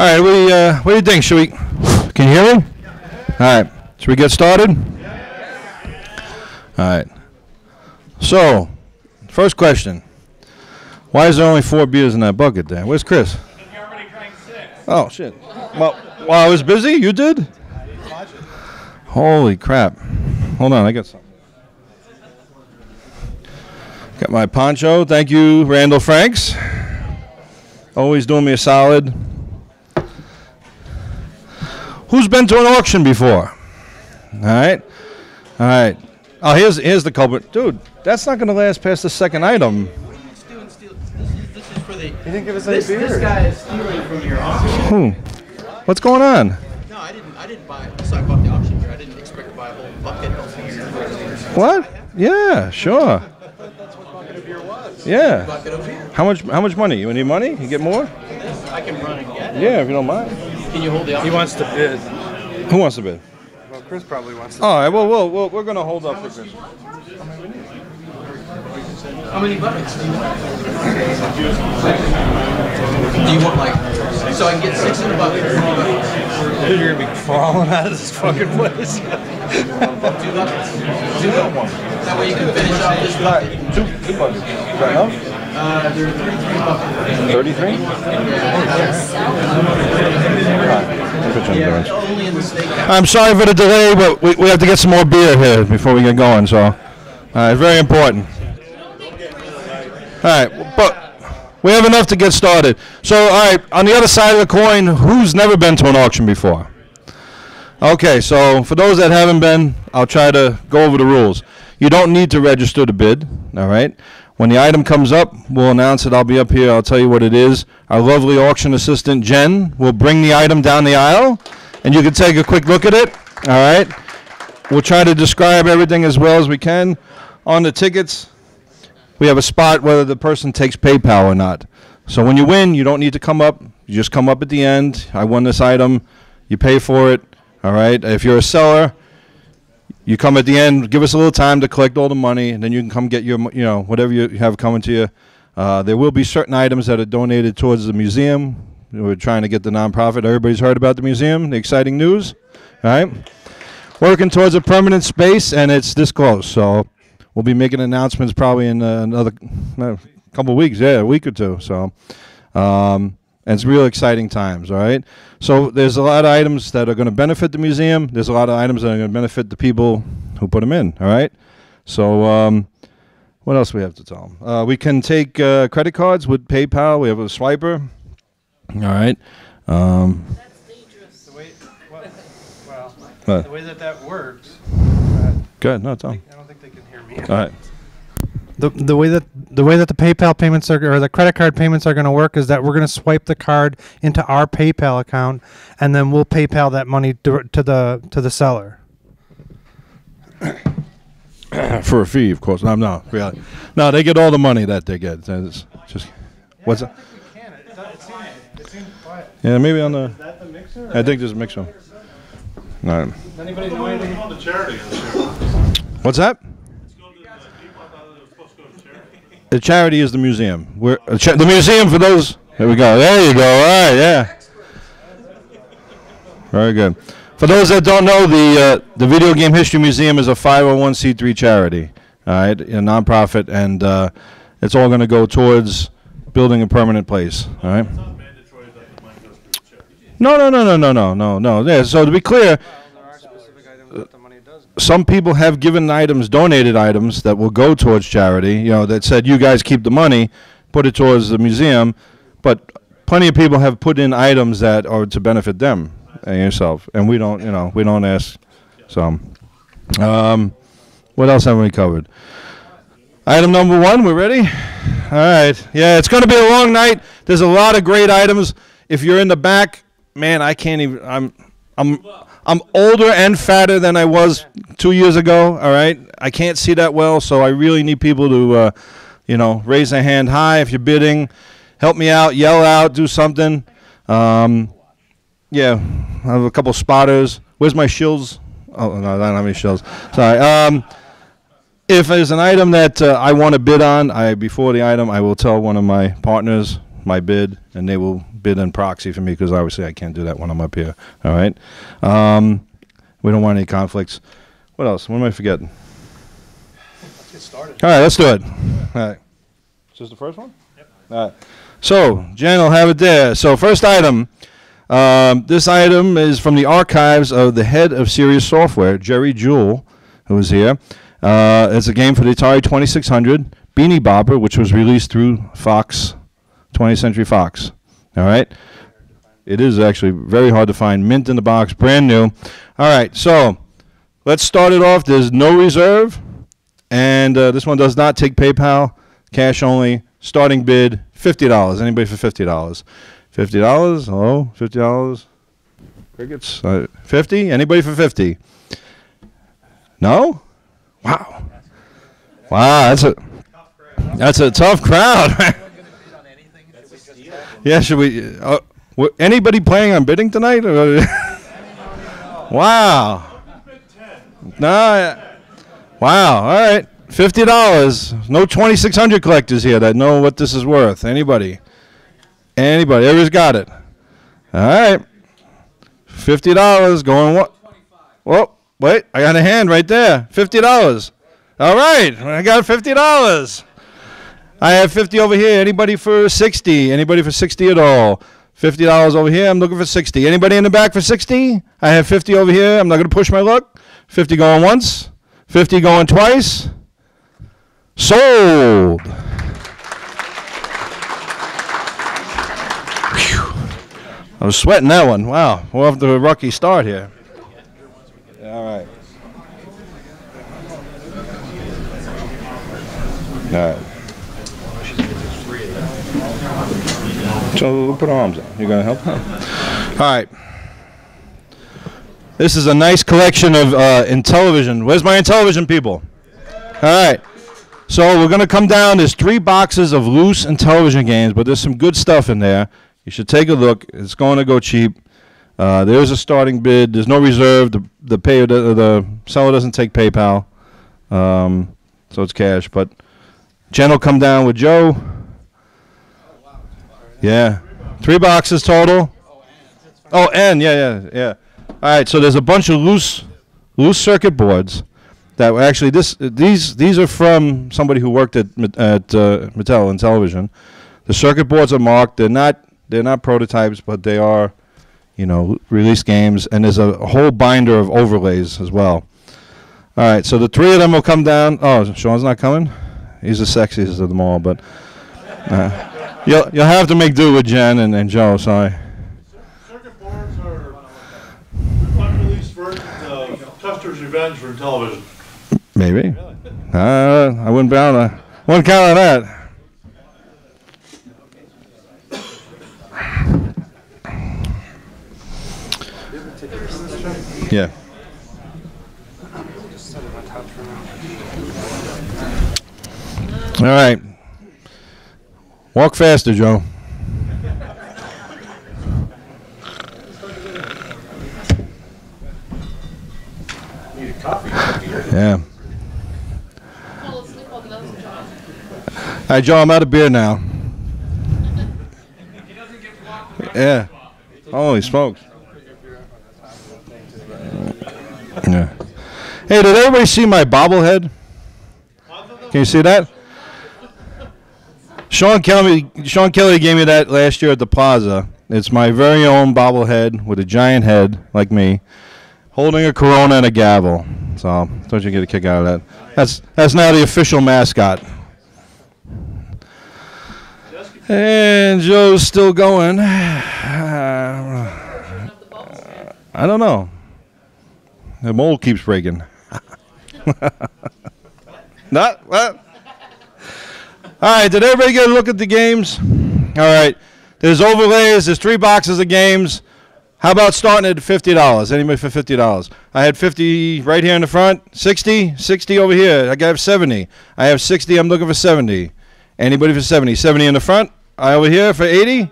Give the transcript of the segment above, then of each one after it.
right, what do you think? Should we? Can you hear me? All right, should we get started? All right. So, first question: why is there only 4 beers in that bucket there? Where's Chris? You already drank 6. Oh shit! Well, while I was busy, you did? Holy crap! Hold on, I got something. Got my poncho. Thank you, Randall Franks. Always doing me a solid. Who's been to an auction before? All right. All right. Oh, here's the culprit. Dude, that's not going to last past the second item. This is for the... He didn't give us any beer. This guy is stealing from your auction. What's going on? No, I didn't buy it. So I bought the auction beer. I didn't expect to buy a whole bucket of beer. What? Yeah, sure. That's what bucket of beer was. Yeah. Bucket of beer. How much money? You need money? You get more? I can run and get it. Yeah, if you don't mind. Can you hold the auction? He wants to bid. Who wants to bid? Well, Chris probably wants to. All right. Well, we're gonna hold up for Chris. How many buckets do you want? Do you want like... So I can get 6 in a bucket. Dude, you're gonna be crawling out of this fucking place. 2 buckets. 2 buckets. That way you can finish off this bucket. Two buckets. Is that enough? There are 33 buckets. 33? Yeah, only in the steakhouse. I'm sorry for the delay, but we have to get some more beer here before we get going. So, very important. All right, but we have enough to get started. So, all right, on the other side of the coin, who's never been to an auction before? Okay, so for those that haven't been, I'll try to go over the rules. You don't need to register to bid, all right? When the item comes up, we'll announce it. I'll be up here. I'll tell you what it is. Our lovely auction assistant, Jen, will bring the item down the aisle, and you can take a quick look at it, all right? We'll try to describe everything as well as we can. On the tickets, we have a spot whether the person takes PayPal or not. So when you win, you don't need to come up. You just come up at the end. I won this item. You pay for it, all right? If you're a seller, you come at the end, give us a little time to collect all the money, and then you can come get your, whatever you have coming to you. There will be certain items that are donated towards the museum. We're trying to get the nonprofit. Everybody's heard about the museum, the exciting news, all right? Working towards a permanent space, and it's this close. So we'll be making announcements probably in another couple of weeks, a week or two. So, and it's real exciting times, all right? So there's a lot of items that are going to benefit the museum. There's a lot of items that are going to benefit the people who put them in, all right? So what else do we have to tell them? We can take credit cards with PayPal. We have a swiper, all right? That's dangerous. The way that works. Good, no, tell them. I don't think they can hear me. All right. The way that the PayPal payments are, or the credit card payments are going to work is that we're going to swipe the card into our PayPal account, and then we'll PayPal that money to the seller. For a fee, of course. No, really. No, they get all the money that they get. It's just, what's that? We can. It seems quiet. Yeah, maybe on the. Is that the mixer? I think there's a mixer. All right. Does anybody know anything? On the charity. What's that? The charity is the museum. The museum for those. There we go. There you go. All right. Yeah. Very good. For those that don't know, the Video Game History Museum is a 501c3 charity. All right, a nonprofit, and it's all going to go towards building a permanent place. All right. No. Yeah. So to be clear, some people have given items, donated items that will go towards charity. That said, you guys keep the money, put it towards the museum. But plenty of people have put in items that are to benefit them and yourself, and we don't, we don't ask. So, what else have we covered? Item number 1, we're ready? All right. Yeah, it's going to be a long night. There's a lot of great items. If you're in the back, man, I can't even. I'm older and fatter than I was 2 years ago. All right, I can't see that well, so I really need people to, raise their hand high if you're bidding. Help me out, yell out, do something. Yeah, I have a couple spotters. Where's my shills? Oh, no, I don't have any shills. Sorry. If there's an item that I want to bid on, before the item, I will tell one of my partners my bid, and they will bid in proxy for me because obviously I can't do that when I'm up here. All right. We don't want any conflicts. What else? What am I forgetting? Let's get started. All right, let's do it. All right. Is this the first one? Yep. All right. So, Jen will have it there. So, first item. This item is from the archives of the head of Serious Software, Jerry Jewell, who was here. It's a game for the Atari 2600, Beanie Bopper, which was released through Fox, 20th Century Fox. All right. It is actually very hard to find. Mint in the box, brand new. All right, so let's start it off. There's no reserve, and this one does not take PayPal, cash only. Starting bid, $50. Anybody for $50? $50? Hello? $50? Crickets? 50? Anybody for 50? No? Wow. Wow, that's a tough crowd. Yeah, should we? Anybody planning on bidding tonight? Wow. No. Wow. All right. $50. No 2600 collectors here that know what this is worth. Anybody? Anybody? Everybody's got it. All right. $50 going what? Whoa. Wait. I got a hand right there. $50. All right. I got $50. I have 50 over here. Anybody for 60? Anybody for 60 at all? $50 over here. I'm looking for 60. Anybody in the back for 60? I have 50 over here. I'm not going to push my luck. 50 going once. 50 going twice. Sold. Whew. I was sweating that one. Wow. We're off to a rocky start here. All right. All right. So we'll put arms on. You're going to help? All right. This is a nice collection of Intellivision. Where's my Intellivision people? All right. So we're going to come down. There's 3 boxes of loose Intellivision games, but there's some good stuff in there. You should take a look. It's going to go cheap. There's a starting bid. There's no reserve. The seller doesn't take PayPal, so it's cash. But Jen will come down with Joe. Yeah. 3 boxes total. Oh, and yeah. All right, so there's a bunch of loose circuit boards that were actually these are from somebody who worked at Mattel and Television. The circuit boards are marked. They're not prototypes, but they are, released games, and there's a whole binder of overlays as well. All right, so the 3 of them will come down. Oh, Sean's not coming? He's the sexiest of them all, but you'll have to make do with Jen and Joe, sorry. Circuit boards are unreleased versions of Custer's Revenge for Television. Maybe. I wouldn't count on that. Yeah. All right. Walk faster, Joe. Need a coffee. Yeah. All right, Joe, I'm out of beer now. Yeah. Holy smokes. Yeah. Hey, did everybody see my bobblehead? Can you see that? Sean Kelly gave me that last year at the Plaza. It's my very own bobblehead with a giant head, like me, holding a Corona and a gavel. So, don't you get a kick out of that? That's now the official mascot. And Joe's still going. I don't know. The mold keeps breaking. Not what? All right, did everybody get a look at the games? All right, there's overlays, there's 3 boxes of games. How about starting at $50? Anybody for $50? I had 50 right here in the front, 60 over here. I got 70. I have 60, I'm looking for 70. Anybody for 70? 70 in the front, over here for 80?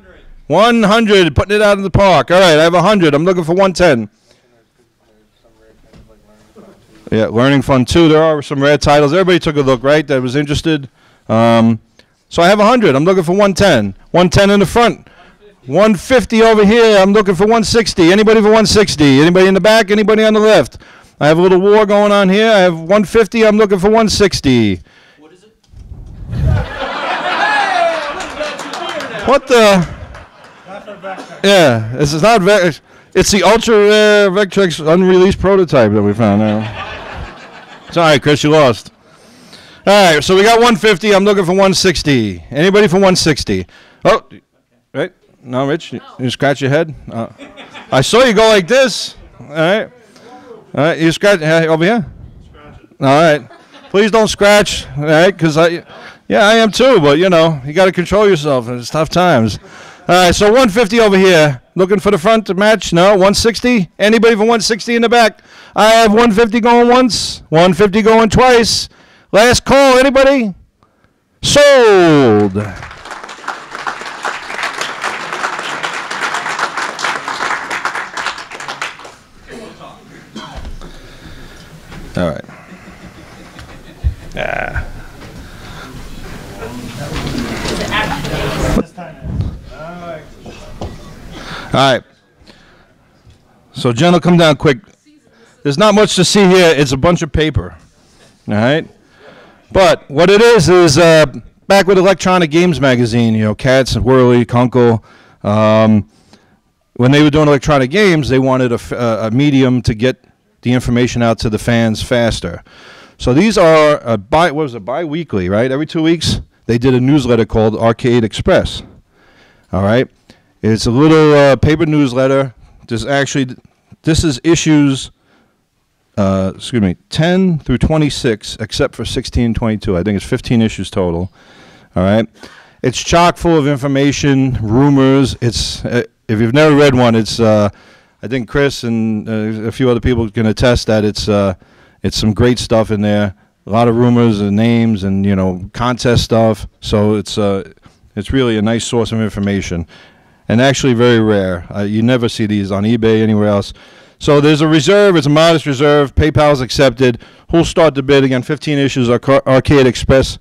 100, putting it out in the park. All right, I have 100, I'm looking for 110. Yeah, Learning Fun 2. There are some rare titles. Everybody took a look, right, that was interested. So I have 100. I'm looking for 110. 110 in the front. 150 over here. I'm looking for 160. Anybody for 160? Anybody in the back? Anybody on the left? I have a little war going on here. I have 150. I'm looking for 160. What is it? What the? Yeah, this is not Vectrex. It's the Ultra Vectrex unreleased prototype that we found now. It's all right, Chris, you lost. All right, so we got 150. I'm looking for 160. Anybody for 160? Oh, right. No, Rich, you scratch your head. I saw you go like this. All right. All right, you scratch over here. All right. Please don't scratch. All right, because I am too. But you know, you got to control yourself. It's tough times. All right, so 150 over here. Looking for the front to match? No, 160. Anybody for 160 in the back? I have 150 going once, 150 going twice. Last call. Anybody? Sold. All right. All right. So Jen will come down quick. There's not much to see here. It's a bunch of paper. All right. But what it is back with Electronic Games Magazine, you know, Katz, Worley, Kunkel, when they were doing electronic games, they wanted a medium to get the information out to the fans faster. So these are bi-weekly, right? Every 2 weeks, they did a newsletter called Arcade Express. All right. It's a little paper newsletter. This is issues, 10 through 26, except for 16 and 22. I think it's 15 issues total. All right. It's chock full of information, rumors. It's if you've never read one, it's I think Chris and a few other people can attest that it's some great stuff in there. A lot of rumors and names and contest stuff. So it's really a nice source of information. And actually very rare. You never see these on eBay, anywhere else. So there's a reserve. It's a modest reserve. PayPal's accepted. Who'll start the bid again? 15 issues, Arcade Express.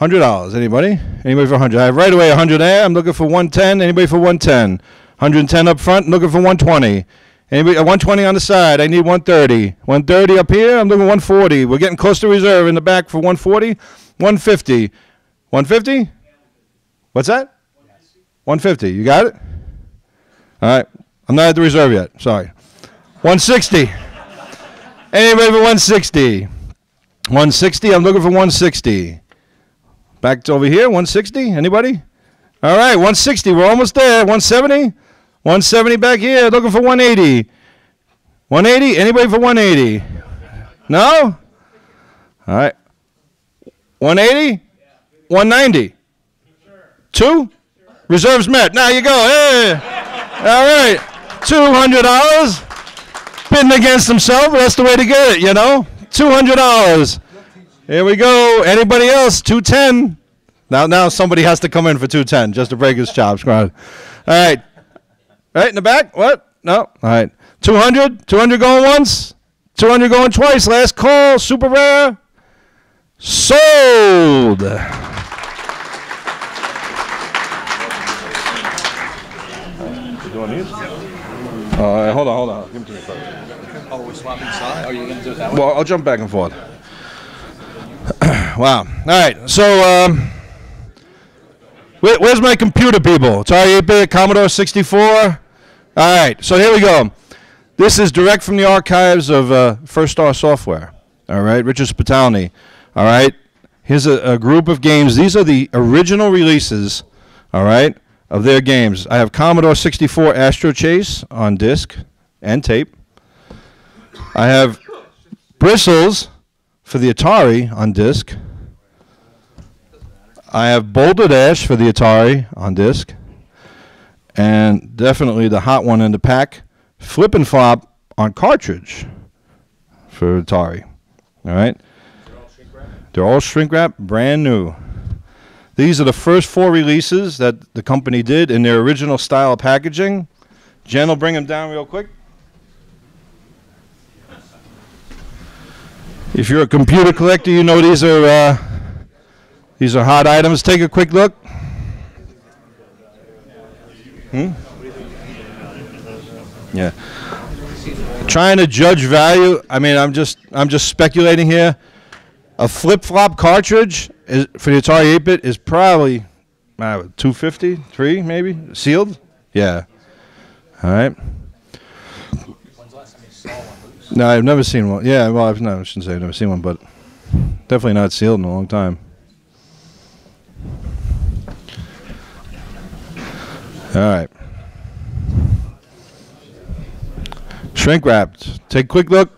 $100. Anybody? Anybody for 100? I have right away 100 there. I'm looking for 110. Anybody for 110? 110 up front. I'm looking for 120. Anybody? 120 on the side. I need 130. 130 up here. I'm looking for 140. We're getting close to reserve in the back for 140. 150. 150? What's that? 150. You got it? All right. I'm not at the reserve yet. Sorry. 160. Anybody for 160? 160. I'm looking for 160. Back to over here. 160. Anybody? All right. 160. We're almost there. 170. 170 back here. Looking for 180. 180. Anybody for 180? No? All right. 180? 190? Two? Reserves met. Now you go. Hey. All right. $200. Bidding against himself. That's the way to get it, $200. Here we go. Anybody else? 210. Now somebody has to come in for 210 just to break his chops. All right. Right in the back? What? No. All right. 200. 200 going once. 200 going twice. Last call. Super rare. Sold. Hold on. Give them to me first. Oh, we're swapping sides? Are you going to do it that way? Well, I'll jump back and forth. Wow. All right. So, where's my computer, people? Atari 8-bit, Commodore 64. All right. So here we go. This is direct from the archives of First Star Software. All right. Richard Spitalny. All right. Here's a group of games. These are the original releases. All right. Of their games. I have Commodore 64 Astro Chase on disc and tape. I have Bristles for the Atari on disc. I have Boulder Dash for the Atari on disc. And definitely the hot one in the pack, Flip and Flop on cartridge for Atari. All right? They're all shrink wrap, brand new. These are the first 4 releases that the company did in their original style of packaging. Jen will bring them down real quick. If you're a computer collector, you know these are hot items. Take a quick look. Yeah. Trying to judge value. I mean, I'm just speculating here. A flip-flop cartridge is, for the Atari 8-bit is probably $250, $3 maybe, sealed. Yeah. All right. No, I've never seen one. Yeah, well, I shouldn't say I've never seen one, but definitely not sealed in a long time. All right. Shrink wrapped. Take a quick look.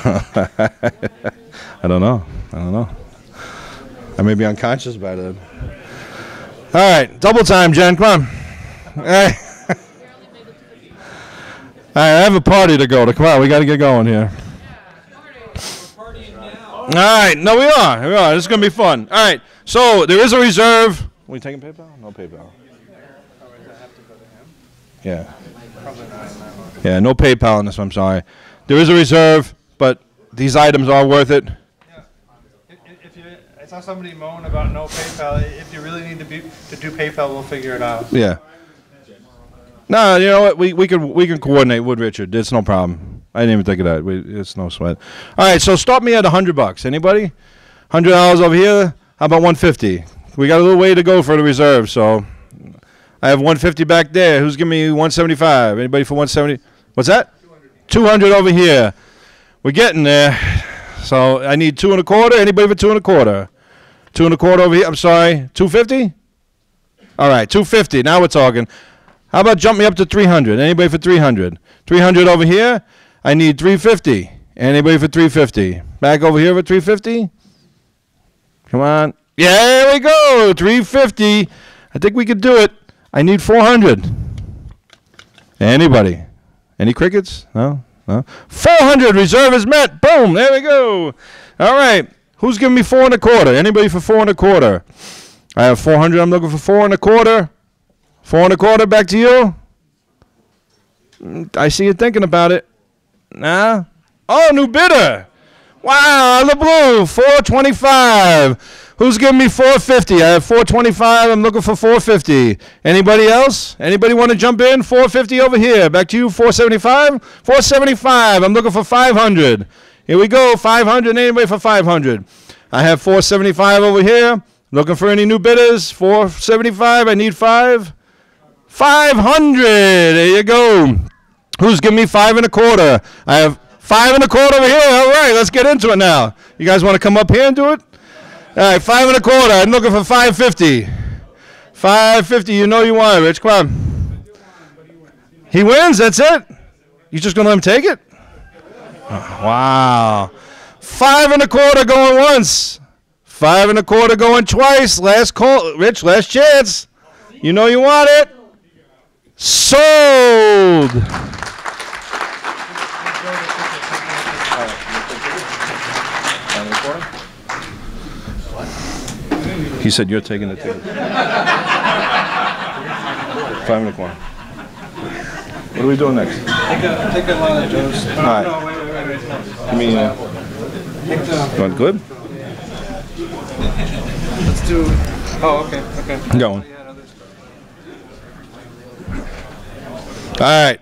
I don't know. I may be unconscious by then. All right, double time, Jen. Come on. All right. All right, I have a party to go to. Come on, we got to get going here. All right, no, we are. This is going to be fun. All right, so there is a reserve. Are we taking PayPal? No PayPal. Yeah. Yeah, no PayPal on this one, I'm sorry. There is a reserve, but these items are worth it. I saw somebody moan about no PayPal. If you really need to do PayPal, we'll figure it out. Yeah. No, you know what? We can coordinate with Richard. It's no problem. I didn't even think of that. It's no sweat. All right, so start me at $100. Anybody? $100 over here. How about $150? We got a little way to go for the reserve, so I have $150 back there. Who's giving me $175? Anybody for $170? What's that? $200 over here. We're getting there. So I need 2 1/4. Anybody for 2 1/4? 2 1/4 over here. I'm sorry. $250? All right, $250. Now we're talking. How about jump me up to $300? Anybody for $300? $300 over here. I need $350. Anybody for $350? Back over here for $350? Come on. Yeah, there we go. $350. I think we could do it. I need $400. Anybody? Any crickets? No? No? $400. Reserve is met. Boom. There we go. All right. Who's giving me 4 1/4? Anybody for 4 1/4? I have 400. I'm looking for 4 1/4. 4 1/4. Back to you. I see you thinking about it. Nah. Oh, new bidder. Wow, on the blue. $425. Who's giving me $450? I have $425. I'm looking for $450. Anybody else? Anybody want to jump in? $450 over here. Back to you. $475. $475. I'm looking for $500. Here we go. $500. Anybody for $500? I have $475 over here. Looking for any new bidders? $475. I need $500. There you go. Who's giving me 5 1/4? I have 5 1/4 over here. All right, let's get into it now. You guys want to come up here and do it? All right, 5 1/4. I'm looking for $550. $550. You know you want it, Rich. Come on. He wins. That's it. You just gonna let him take it? Oh, wow. 5 1/4 going once. 5 1/4 going twice. Last call, Rich. Last chance. You know you want it. Sold. He said you're taking the ticket. 5 1/4. What are we doing next? Take a line of Joe's. All right. No, wait. You mean, going good? Let's do. Oh, okay. I'm going. All right.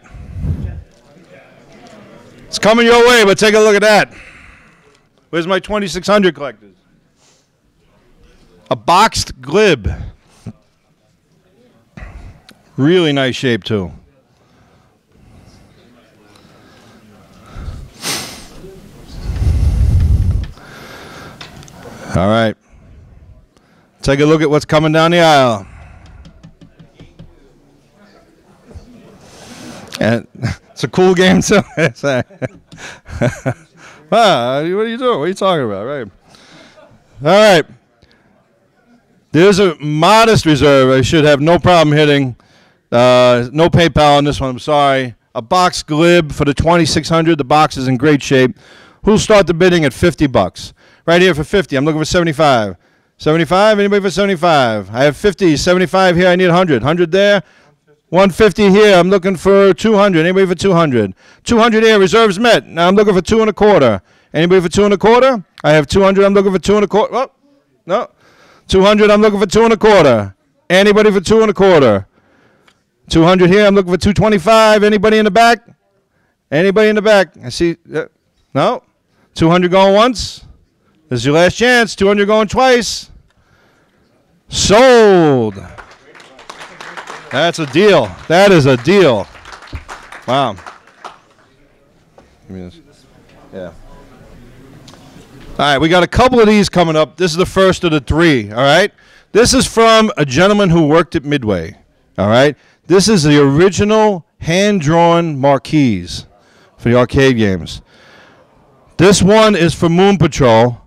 It's coming your way, but take a look at that. Where's my 2600 collectors? A boxed glib. Really nice shape, too. All right. Take a look at what's coming down the aisle. And it's a cool game, too. What are you doing? What are you talking about? Right. All right. There's a modest reserve. I should have no problem hitting. No PayPal on this one. I'm sorry. A box glib for the 2600. The box is in great shape. Who'll start the bidding at $50? Right here for 50. I'm looking for 75. 75? Anybody for 75? I have 50. 75 here. I need 100. 100 there. 150 here. I'm looking for 200. Anybody for 200? 200 here. Reserves met. Now I'm looking for 2 1/4. Anybody for 2 1/4? I have 200. I'm looking for 2 1/4. Oh, no. 200, I'm looking for 2 1/4. Anybody for 2 1/4? 200 here, I'm looking for 225. Anybody in the back? Anybody in the back? I see. No? 200 going once. This is your last chance. 200 going twice. Sold. That's a deal. That is a deal. Wow. Give me this. Yeah. All right, we got a couple of these coming up. This is the first of the 3, all right? This is from a gentleman who worked at Midway, all right? This is the original hand-drawn marquees for the arcade games. This one is for Moon Patrol,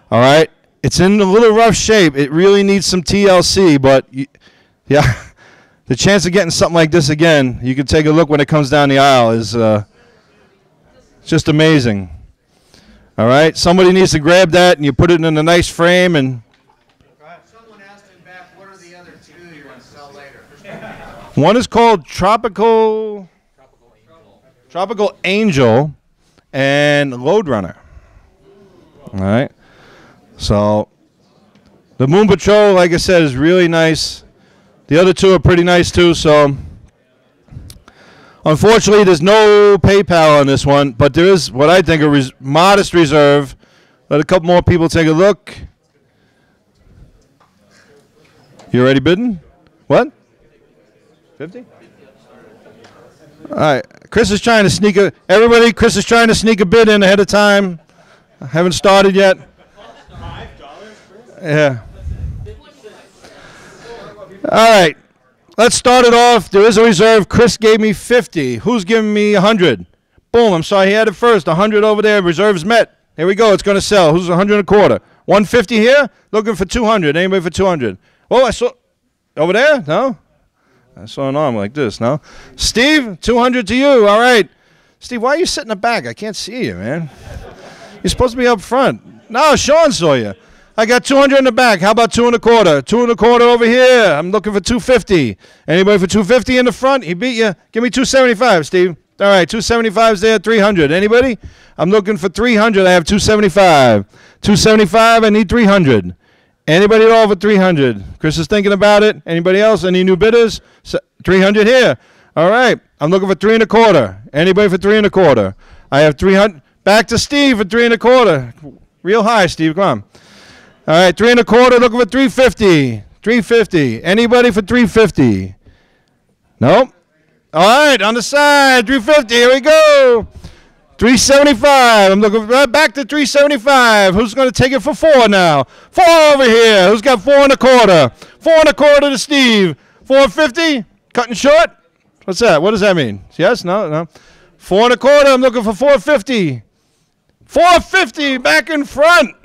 all right? It's in a little rough shape. It really needs some TLC, but yeah, the chance of getting something like this again, you can take a look when it comes down the aisle, is just amazing. All right, somebody needs to grab that and you put it in a nice frame. And someone asked in back, what are the other 2 you're going to sell later? one is called Tropical Angel and Load Runner. All right, so the Moon Patrol, like I said, is really nice. The other 2 are pretty nice too. So unfortunately, there's no PayPal on this one, but there is what I think a modest reserve. Let a couple more people take a look. You already bidding? What? 50? All right. Chris is trying to sneak a. Everybody, Chris is trying to sneak a bid in ahead of time. I haven't started yet. Yeah. All right. Let's start it off. There is a reserve. Chris gave me 50. Who's giving me 100? Boom. I'm sorry. He had it first. 100 over there. Reserve's met. Here we go. It's going to sell. Who's 100 1/4? 150 here. Looking for 200. Anybody for 200? Oh, I saw. Over there? No? I saw an arm like this. No? Steve, 200 to you. All right. Steve, why are you sitting in the back? I can't see you, man. You're supposed to be up front. No, Sean saw you. I got 200 in the back. How about 2 1/4? 2 1/4 over here. I'm looking for 250. Anybody for 250 in the front? He beat you. Give me 275, Steve. All right, 275's there. 300. Anybody? I'm looking for 300. I have 275. 275. I need 300. Anybody at all for 300? Chris is thinking about it. Anybody else? Any new bidders? 300 here. All right. I'm looking for 3 1/4. Anybody for 3 1/4? I have 300. Back to Steve for 3 1/4. Real high, Steve. Come on. All right, 3 1/4, looking for 350. 350. Anybody for 350? Nope. All right, on the side, 350. Here we go. 375. I'm looking for, back to 375. Who's going to take it for 4 now? 4 over here. Who's got 4 1/4? 4 1/4 to Steve. 450. Cutting short. What's that? What does that mean? Yes? No? No. 4 1/4. I'm looking for 450. 450 back in front.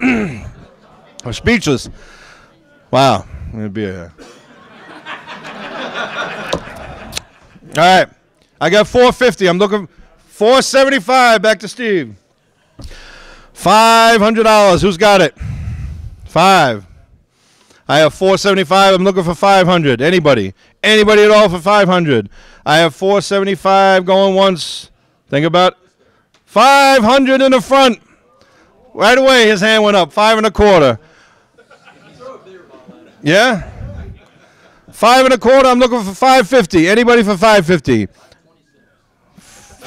I'm speechless. Wow. I'm going to be a. All right. I got 450. I'm looking 475 back to Steve. $500. Who's got it? 5. I have 475. I'm looking for 500. Anybody? Anybody at all for 500? I have 475 going once. Think about it. 500 in the front. Right away, his hand went up. 5 1/4. Yeah? 5 1/4. I'm looking for 550. Anybody for 550?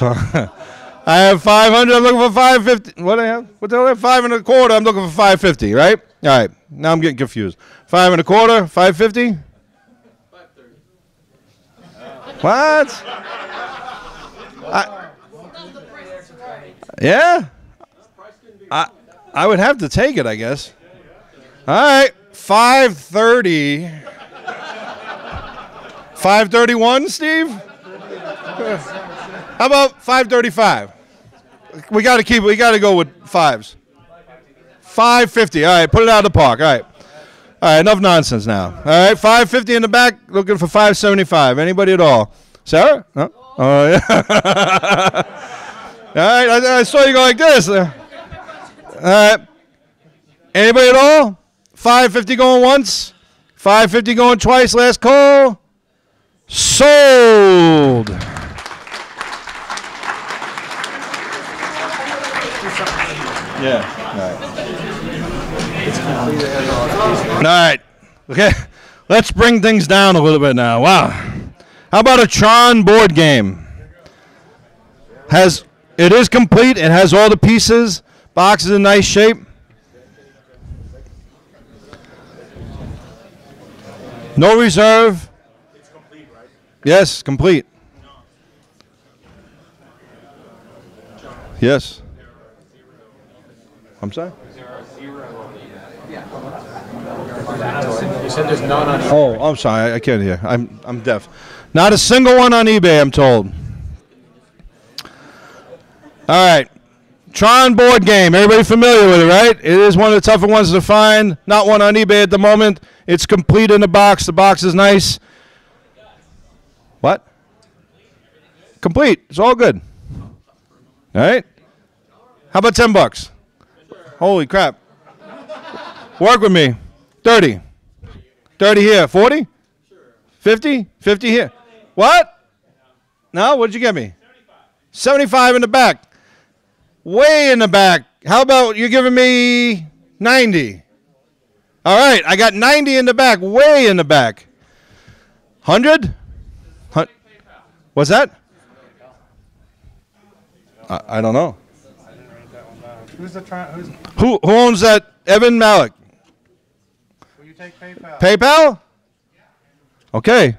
I have 500. I'm looking for 550. What do I have? What the hell? 5 1/4. I'm looking for 550. Right? All right. Now I'm getting confused. 5 1/4. 550. 530. What? Yeah. I would have to take it, I guess. All right. 530. 531, Steve? How about 535? We got to go with 5s. 550. All right, put it out of the park. All right. All right, enough nonsense now. All right, 550 in the back, looking for 575. Anybody at all? Sarah? No? Oh, yeah. All right, I saw you go like this. All right. Anybody at all? 550 going once. 550 going twice. Last call. Sold. Yeah. All right. All right. Okay, let's bring things down a little bit now. Wow. How about a Tron board game? It is complete. It has all the pieces. Box is in nice shape. No reserve. It's complete, right? Yes, complete. Yes. I'm sorry? You said there's none on Oh, I'm sorry. I can't hear. I'm deaf. Not a single one on eBay, I'm told. All right. Tron board game. Everybody familiar with it, right? It is one of the tougher ones to find. Not one on eBay at the moment. It's complete in the box. The box is nice. What? Complete. It's all good. All right. How about $10? Holy crap. Work with me. 30. 30 here. 40? 50? 50 here. What? No? What'd you get me? 75 in the back. Way in the back. How about you giving me 90? All right. I got 90 in the back. Way in the back. 100? What's that? I don't know. Who owns that? Evan Malik. Will you take PayPal? PayPal? Okay.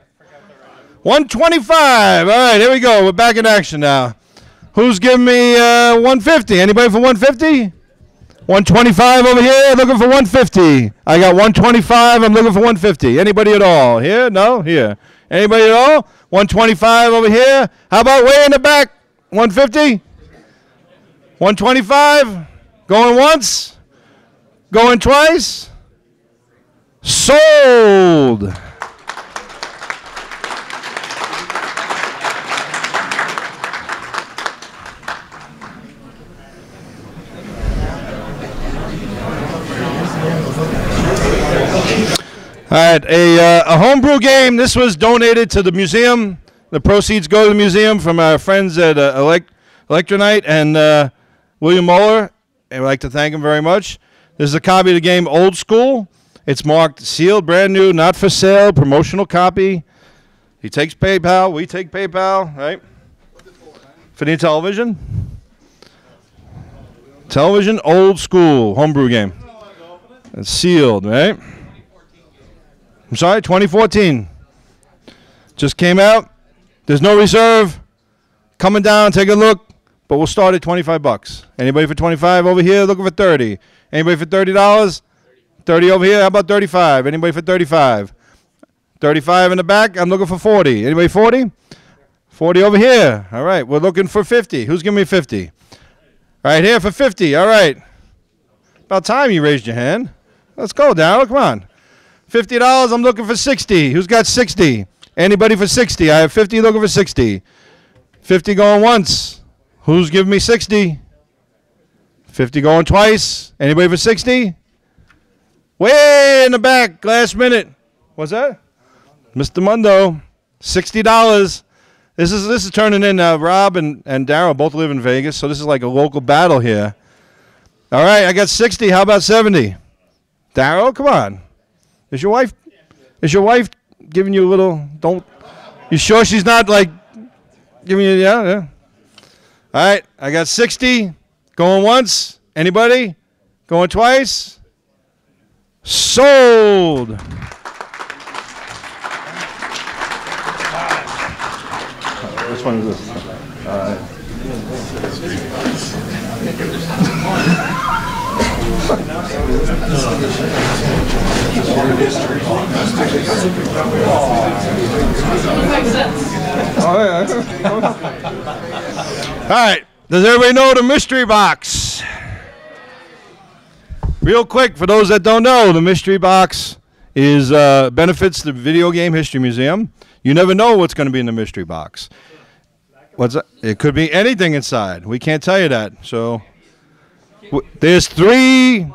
125. All right, here we go. We're back in action now. Who's giving me 150? Anybody for 150? 125 over here, looking for 150. I got 125. I'm looking for 150. Anybody at all? Here? No? Here. Anybody at all? 125 over here. How about way in the back? 150? 125? Going once? Going twice? Sold. All right, a homebrew game. This was donated to the museum. The proceeds go to the museum from our friends at Electronite and William Muller. And we'd like to thank him very much. This is a copy of the game Old School. It's marked sealed, brand new, not for sale, promotional copy. He takes PayPal. We take PayPal, right? For the television. Television, Old School, homebrew game. It's sealed, right? I'm sorry, 2014. Just came out. There's no reserve. Coming down, take a look. But we'll start at $25. Anybody for 25 over here looking for 30? Anybody for $30? 30 over here. How about 35? Anybody for 35? 35 in the back. I'm looking for 40. Anybody 40? 40 over here. All right. We're looking for 50. Who's giving me 50? Right here for 50. All right. About time you raised your hand. Let's go, Darryl. Come on. $50. I'm looking for 60. Who's got 60? Anybody for 60? I have 50 looking for 60. 50 going once. Who's giving me 60? 50 going twice. Anybody for 60? Way in the back, last minute. What's that? Mr. Mundo, $60. This is turning in. Rob and Darryl both live in Vegas, so this is like a local battle here. All right, I got 60. How about 70? Darryl, come on. Is your wife giving you a little? Don't. You sure she's not like giving you? Yeah. All right, I got 60. Going once. Anybody? Going twice. Sold. Which one is this? All right. Does everybody know the mystery box? Real quick, for those that don't know, the mystery box is benefits the Video Game History Museum. You never know what's going to be in the mystery box. What's that? It could be anything inside. We can't tell you that. So there's 3.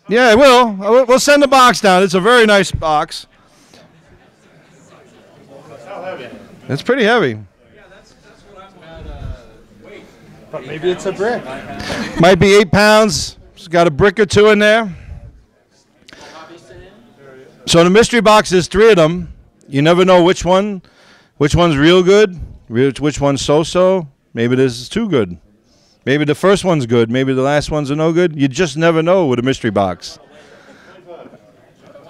Yeah, it will. We'll send the box down. It's a very nice box. How heavy? It's pretty heavy. But maybe it's a brick. Might be 8 pounds. It's got a brick or 2 in there. So the mystery box is 3 of them. You never know which one's real good, which one's so-so. Maybe this is too good. Maybe the first one's good. Maybe the last ones are no good. You just never know with a mystery box.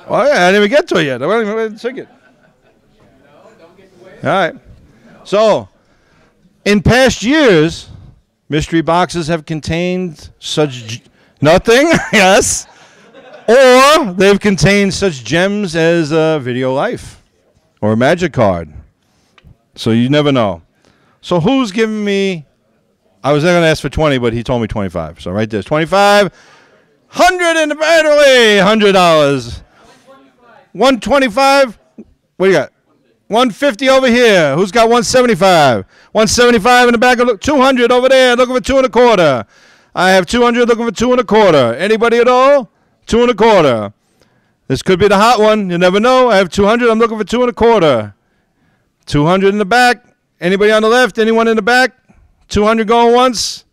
Oh, yeah, I didn't even get to it yet. I didn't even take it. All right. So, in past years, mystery boxes have contained such nothing, yes, or they've contained such gems as a Video Life or a Magic Card. So you never know. So who's giving me? I was going to ask for 20, but he told me 25. So right there's 25. 100 in the battery. $100. 125. What do you got? 150 over here. Who's got 175? 175 in the back of 200 over there. Looking for 2 1/4. I have 200 looking for 2 1/4. Anybody at all? 2 1/4. This could be the hot one. You never know. I have 200. I'm looking for 2 1/4. 200 in the back. Anybody on the left? Anyone in the back? 200 going once.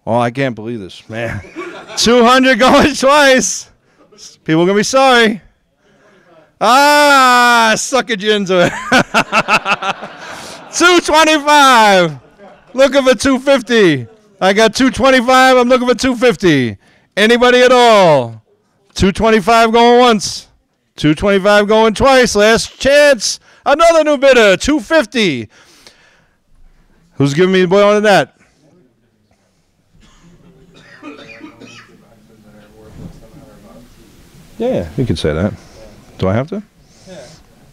Oh, I can't believe this, man. 200 going twice. People are going to be sorry. Ah, suckered you into it. 225. Looking for 250. I got 225. I'm looking for 250. Anybody at all? 225 going once. 225 going twice. Last chance. Another new bidder. 250. Who's giving me more than that? Yeah, you can say that. Do I have to? Yeah.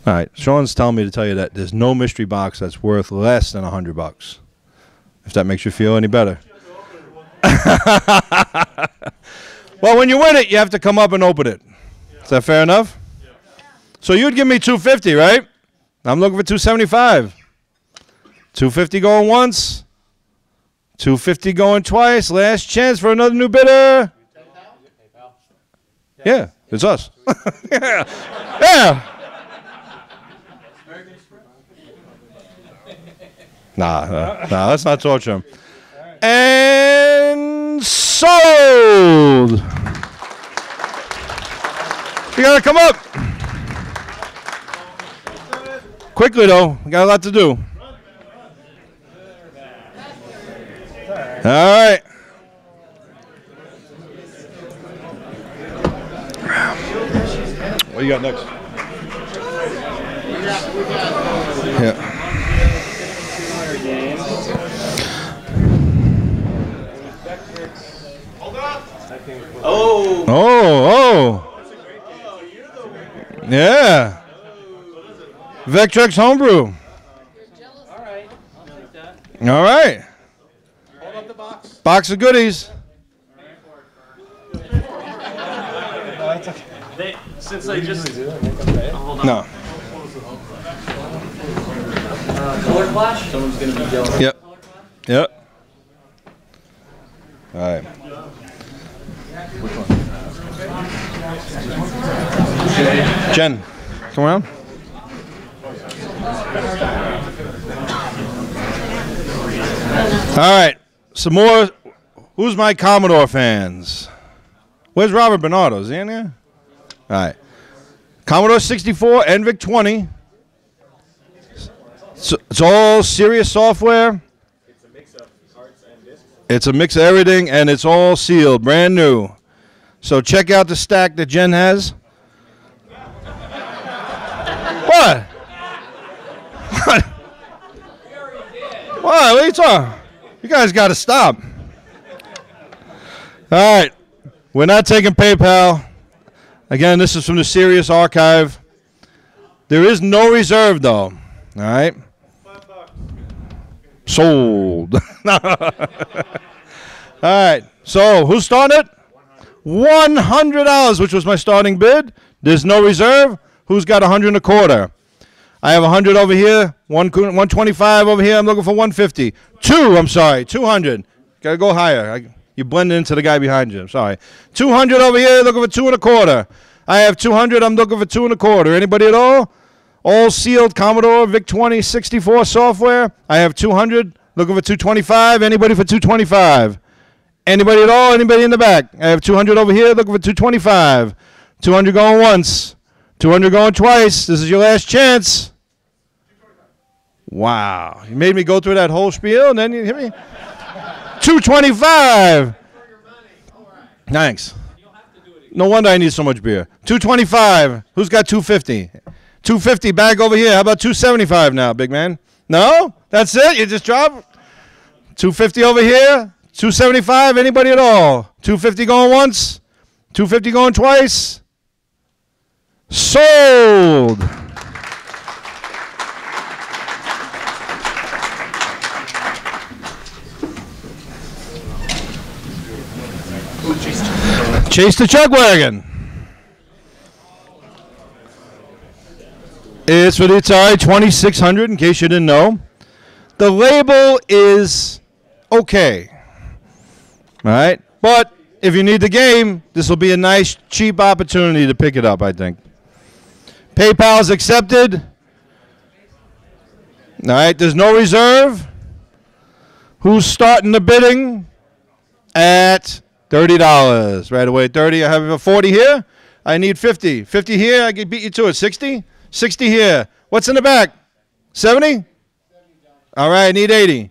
All right. Sean's telling me to tell you that there's no mystery box that's worth less than $100. If that makes you feel any better. Well, when you win it, you have to come up and open it. Is that fair enough? Yeah. So you'd give me 250, right? I'm looking for 275. 250 going once. 250 going twice. Last chance for another new bidder. Yeah, it's us. Yeah. Yeah. Nah, let's not torture him. And sold. You gotta come up. Quickly though, we got a lot to do. All right. What do you got next? Yeah. Oh. Yeah. Vectrex Homebrew. All right. Hold up the box. Box of goodies. Since I just hold on. No. Color flash. Someone's gonna be yelling. Yep. Yep. All right. Jen, come around. All right. Some more. Who's my Commodore fans? Where's Robert Bernardo? Is he in here? All right. Commodore 64 and VIC 20. So it's all serious software. It's a mix of parts and discs. It's a mix of everything, and it's all sealed, brand new. So check out the stack that Jen has. What? What? What are you talking? You guys got to stop. All right. We're not taking PayPal. Again, this is from the Sirius archive. There is no reserve, though. All right. Sold. All right. So who's starting it? $100, which was my starting bid. There's no reserve. Who's got 100 1/4? I have 100 over here. 125 over here. I'm looking for 150. 200. Gotta go higher. You blend into the guy behind you. I'm sorry. 200 over here. Looking for 2 1/4. I have 200. I'm looking for 2 1/4. Anybody at all? All sealed Commodore VIC 20 64 software. I have 200. Looking for 225. Anybody for 225? Anybody at all? Anybody in the back? I have 200 over here. Looking for 225. 200 going once. 200 going twice. This is your last chance. Wow. You made me go through that whole spiel, and then you hit me. 225. Thanks. No wonder I need so much beer. 225. Who's got 250? 250 back over here. How about 275 now, big man? No? That's it? You just drop? 250 over here. 275. Anybody at all? 250 going once. 250 going twice. Sold. Chase the chuck wagon. It's for the Atari 2600, in case you didn't know. The label is okay. All right? But if you need the game, this will be a nice, cheap opportunity to pick it up, I think. PayPal's accepted. All right, there's no reserve. Who's starting the bidding? At $30. Right away, 30. I have a 40 here. I need 50. 50 here. I can beat you to it. 60? 60 here. What's in the back? 70? All right, I need 80.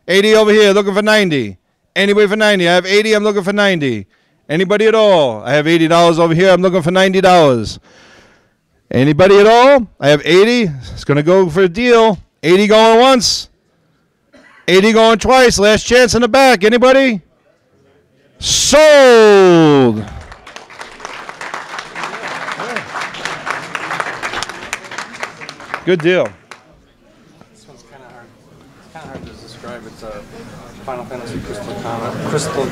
80 over here, looking for 90. Anybody for 90? I have 80. I'm looking for 90. Anybody at all? I have $80 over here. I'm looking for $90. Anybody at all? I have 80. It's going to go for a deal. 80 going once. 80 going twice. Last chance in the back. Anybody? Sold. Good deal. This one's kind of hard. It's kind of hard to describe. It's a Final Fantasy Crystal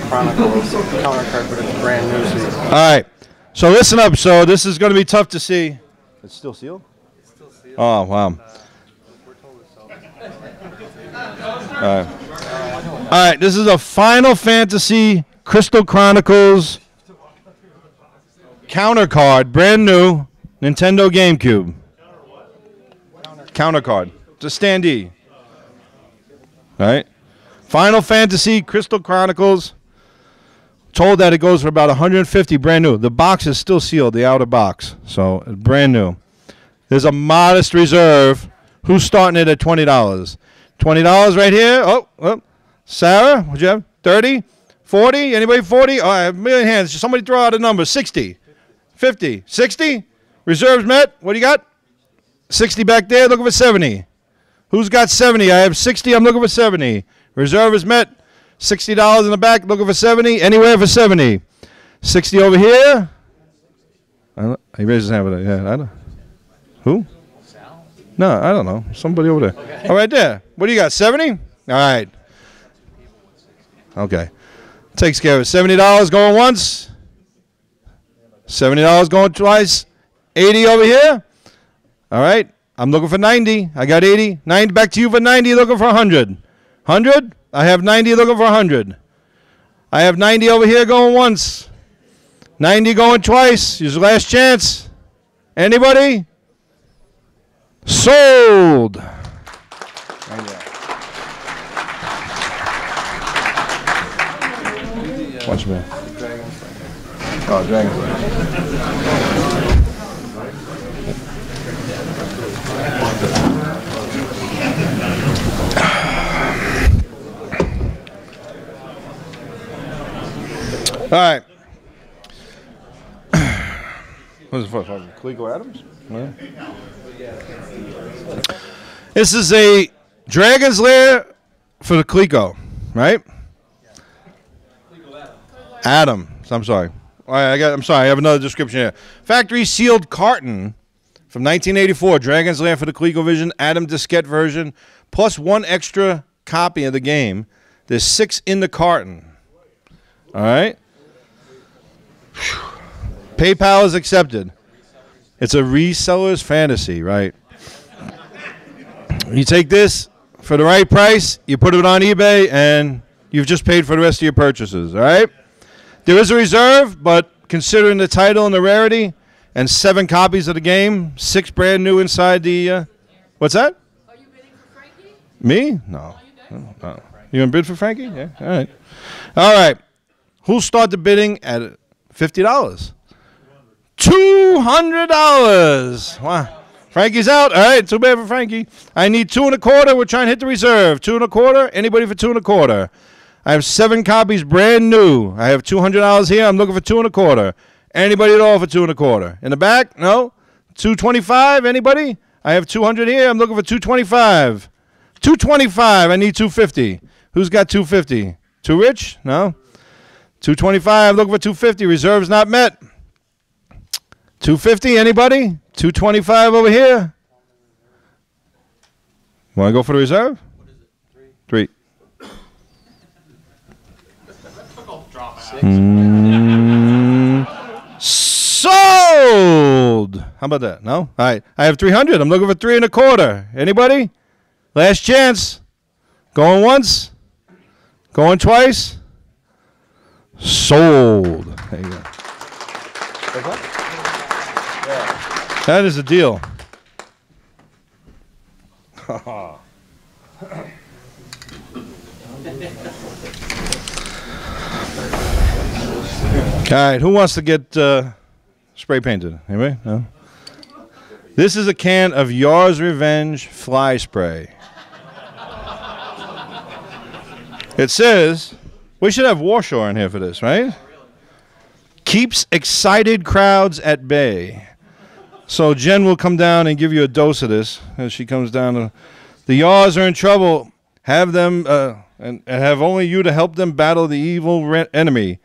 Chronicles counter card, but it's brand new. All right. So listen up. So this is going to be tough to see. It's still sealed? It's still sealed. Oh, wow. We're told it's so. All right. All right. This is a Final Fantasy Crystal Chronicles counter card, brand new, Nintendo GameCube. Counter card. It's a standee. All right. Final Fantasy Crystal Chronicles. Told that it goes for about 150, brand new. The box is still sealed, the outer box, so it's brand new. There's a modest reserve. Who's starting it at $20? $20 right here. Oh, Sarah, what'd you have? 30, 40. Anybody 40? Oh, I have a million hands. Somebody throw out a number. 60, 50, 60. Reserves met. What do you got? 60 back there. Looking for 70. Who's got 70? I have 60. I'm looking for 70. Reserve is met. $60 in the back, looking for 70. Anywhere for 70. 60 over here. He raises his hand over there. Yeah, I don't. Who? Sal? No, I don't know. Somebody over there. Okay. Oh, right there. What do you got? 70? All right. Okay. Takes care of it. $70 going once. $70 going twice. 80 over here. All right. I'm looking for 90. I got 80. 90 back to you for 90. Looking for 100. 100? I have 90 looking for 100. I have 90 over here going once. 90 going twice. Use the last chance. Anybody? Sold. Watch me. Oh, Dragon. All right. What's it for? Clego Adams? Yeah. This is a Dragon's Lair for the Clego, right? Adam. I'm sorry. All right, I'm sorry. I have another description here. Factory sealed carton from 1984. Dragon's Lair for the ColecoVision Adam diskette version, plus one extra copy of the game. There's 6 in the carton. All right. PayPal is accepted. It's a reseller's fantasy, right? You take this for the right price, you put it on eBay, and you've just paid for the rest of your purchases, all right? There is a reserve, but considering the title and the rarity, and 7 copies of the game, 6 brand new inside the, what's that? Are you bidding for Frankie? Me? No. No. You going to bid for Frankie? Yeah, all right. All right. Who'll start the bidding at $50? 200. $200. Wow. Frankie's out. All right, too bad for Frankie. I need 2 1/4. We're trying to hit the reserve. 2 1/4. Anybody for 2 1/4? I have 7 copies brand new. I have $200 here. I'm looking for 2 1/4. Anybody at all for 2 1/4? In the back? No? 225. Anybody? I have 200 here. I'm looking for 225. 225. I need 250. Who's got 250? Too rich? No? 225. Looking for 250. Reserves not met. 250. Anybody? 225 over here. Want to go for the reserve? What is it? 3. Sold. How about that? No? All right. I have 300. I'm looking for 3 1/4. Anybody? Last chance. Going once. Going twice. Sold. There you go. That is a deal. All right, who wants to get spray painted? Anybody? No? This is a can of Yours Revenge fly spray. It says, we should have Warshore in here for this, right? Keeps excited crowds at bay. So Jen will come down and give you a dose of this as she comes down. The Yaws are in trouble. Have them, and have only you to help them battle the evil enemy.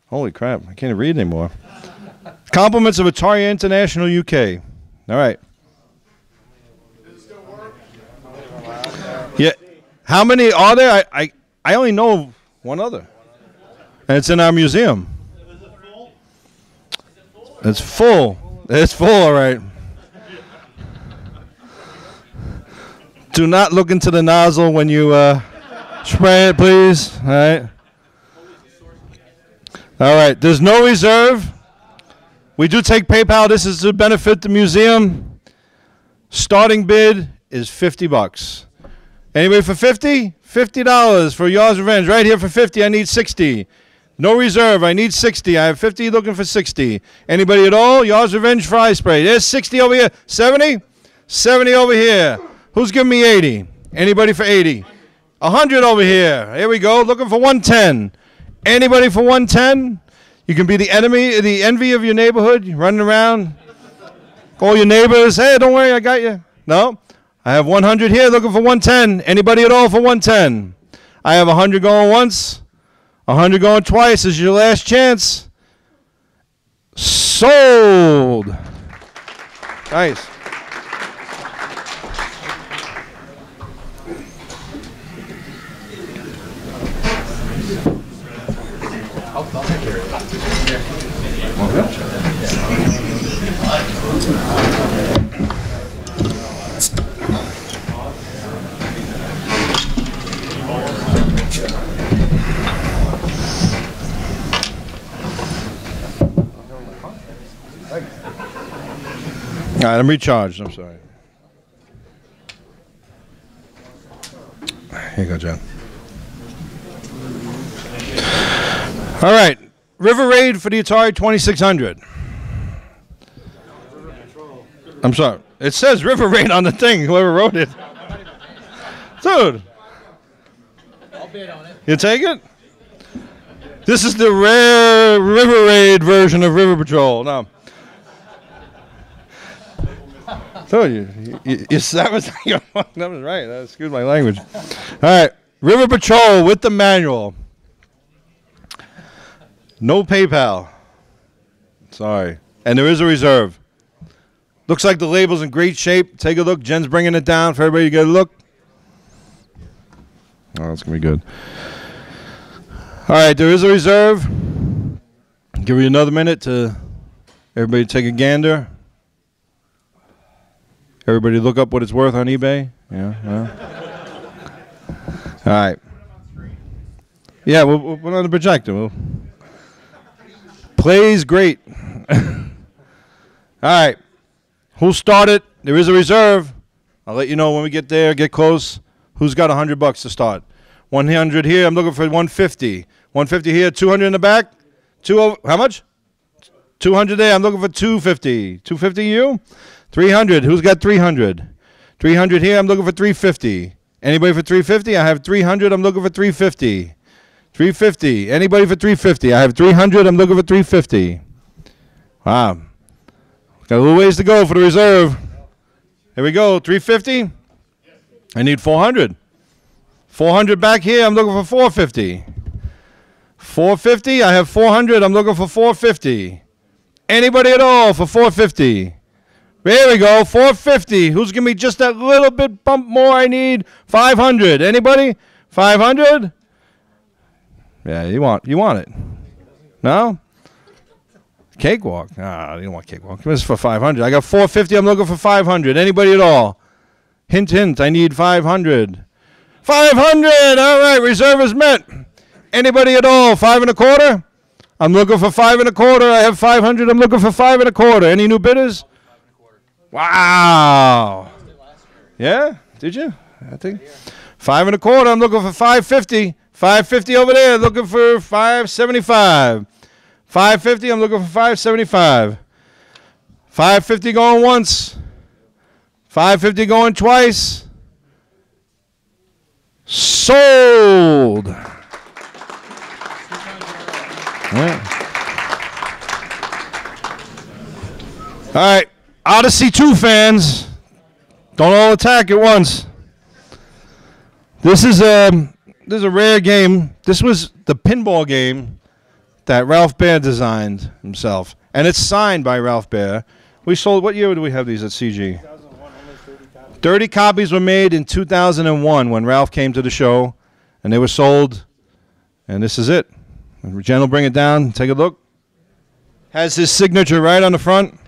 Holy crap, I can't read anymore. Compliments of Atari International UK. All right. Yeah. How many are there? I only know one other. And it's in our museum. It's full. It's full, all right. Do not look into the nozzle when you spray it, please. All right. All right. There's no reserve. We do take PayPal. This is to benefit the museum. Starting bid is $50. Anybody for 50? $50 for Yours Revenge. Right here for 50. I need 60. No reserve. I need 60. I have 50 looking for 60. Anybody at all? Yours Revenge fry spray. There's 60 over here. 70? 70 over here. Who's giving me 80? Anybody for 80? 100 over here. Here we go. Looking for 110. Anybody for 110? You can be the enemy, the envy of your neighborhood. You're running around. Call your neighbors. Hey, don't worry, I got you. No? I have 100 here looking for 110. Anybody at all for 110? I have 100 going once. 100 going twice. This is your last chance. Sold. Nice. All right, I'm recharged. I'm sorry. Here you go, John. All right, River Raid for the Atari 2600. I'm sorry. It says River Raid on the thing, whoever wrote it. Dude. I'll bid on it. You take it? This is the rare River Raid version of River Patrol. No. So you sabotage your that was right. Excuse my language. All right. River Patrol with the manual. No PayPal. Sorry. And there is a reserve. Looks like the label's in great shape. Take a look. Jen's bringing it down for everybody to get a look. Oh, that's going to be good. All right. There is a reserve. Give you another minute to everybody take a gander. Everybody look up what it's worth on eBay. Yeah. All right. Yeah, we'll put on the projector. Plays great. All right. Who started? There is a reserve. I'll let you know when we get there, get close. Who's got $100 to start? 100 here. I'm looking for 150. 150 here. 200 in the back. How much? 200 there. I'm looking for 250. 250 you? 300. Who's got 300? 300 here. I'm looking for 350. Anybody for 350? I have 300. I'm looking for 350. 350. Anybody for 350? I have 300. I'm looking for 350. Wow. Got a little ways to go for the reserve. Here we go. 350. I need 400. 400 back here. I'm looking for 450. 450. I have 400. I'm looking for 450. Anybody at all for 450? There we go. 450. Who's giving me just that little bit bump more I need? 500. Anybody? 500? Yeah, you want it. No? Cakewalk. Ah, you don't want cakewalk. This is for 500. I got 450. I'm looking for 500. Anybody at all? Hint, hint. I need 500. 500. All right. Reserve is met. Anybody at all? 5 1/4? I'm looking for 5 1/4. I have 500. I'm looking for 5 1/4. Any new bidders? Wow. Yeah? Did you? I think. 5 1/4. I'm looking for 550. 550 over there. Looking for 575. 550. I'm looking for 575. 550 going once. 550 going twice. Sold. Yeah. All right. Odyssey 2 fans, don't all attack at once. This is a rare game. This was the pinball game that Ralph Baer designed himself, and it's signed by Ralph Baer. We sold. What year do we have these at CG? 2001, only 30 copies. 30 copies were made in 2001 when Ralph came to the show, and they were sold. And this is it. Jen will bring it down. Take a look. Has his signature right on the front.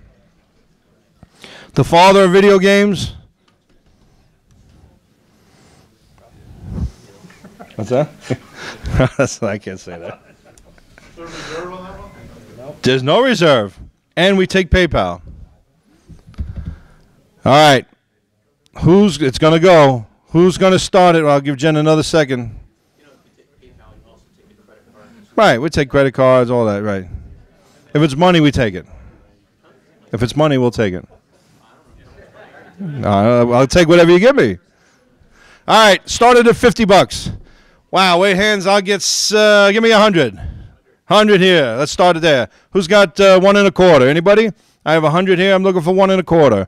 The father of video games. What's that? I can't say that. Is there a reserve on that one? There's no reserve. And we take PayPal. All right. It's going to go. Who's going to start it? Well, I'll give Jen another second. Right. We take credit cards, all that. Right. If it's money, we take it. If it's money, we'll take it. I'll take whatever you give me. All right. Started at $50. Wow. Wait hands. I'll get, give me 100. 100 here. Let's start it there. Who's got 1 1/4? Anybody? I have 100 here. I'm looking for 1 1/4.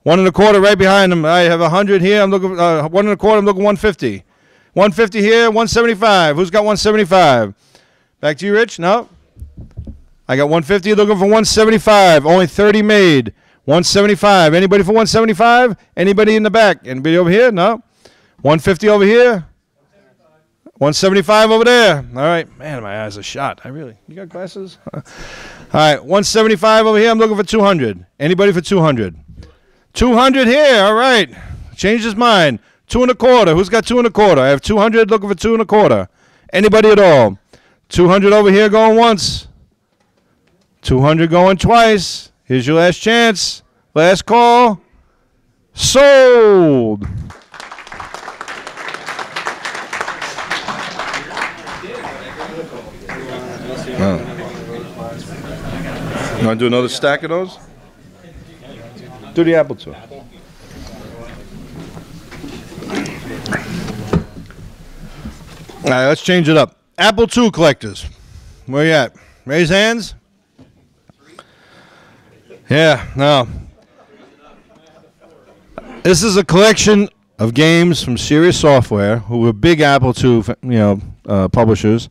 1 1/4 right behind him. I have 100 here. I'm looking 1 1/4. I'm looking 150. 150 here. 175. Who's got 175? Back to you, Rich. No. I got 150. Looking for 175. Only 30 made. 175. Anybody for 175? Anybody in the back? Anybody over here? No. 150 over here. 175 over there. All right. Man, my eyes are shot. You got glasses? All right. 175 over here. I'm looking for 200. Anybody for 200? 200 here. All right. Changed his mind. 2 1/4. Who's got 2 1/4? I have 200 looking for 2 1/4. Anybody at all? 200 over here going once. 200 going twice. Here's your last chance. Last call. Sold. Oh. You want to do another stack of those? Do the apple too. All right, let's change it up. Apple II collectors. Where you at? Raise hands. Yeah, no. This is a collection of games from Serious Software, who were big Apple II, publishers.